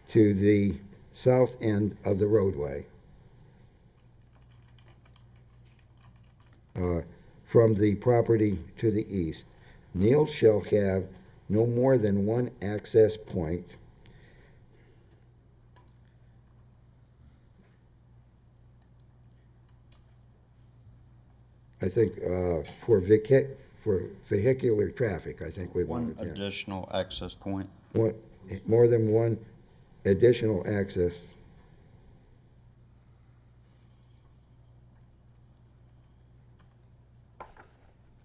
to the south end of the roadway, from the property to the east, Neil shall have no more than one access point I think for vehicular traffic, I think we One wanted, yeah. additional access point. More than one additional access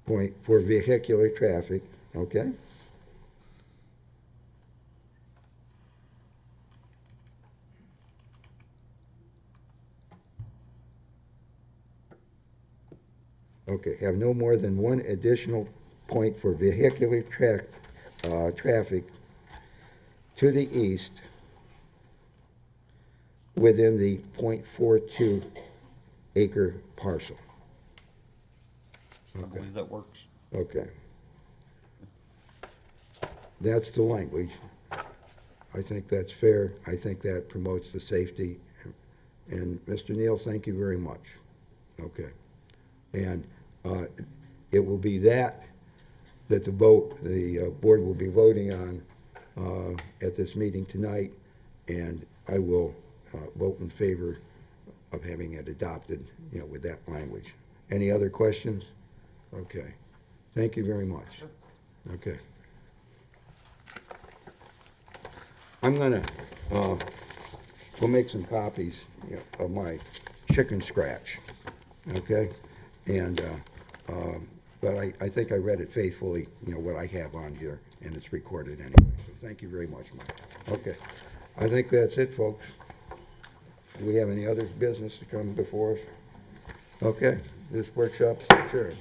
point for vehicular traffic, okay? Okay, have no more than one additional point for vehicular traffic to the east within the .42 acre parcel. I believe that works. Okay. That's the language. I think that's fair. I think that promotes the safety. And Mr. Neal, thank you very much. Okay. And it will be that the board will be voting on at this meeting tonight, and I will vote in favor of having it adopted, with that language. Any other questions? Okay. Thank you very much. Okay. I'm gonna, we'll make some copies of my chicken scratch, okay? And, but I think I read it faithfully, what I have on here, and it's recorded anyway. So thank you very much, Mike. Okay. I think that's it, folks. Do we have any other business to come before us? Okay, this workshop's adjourned.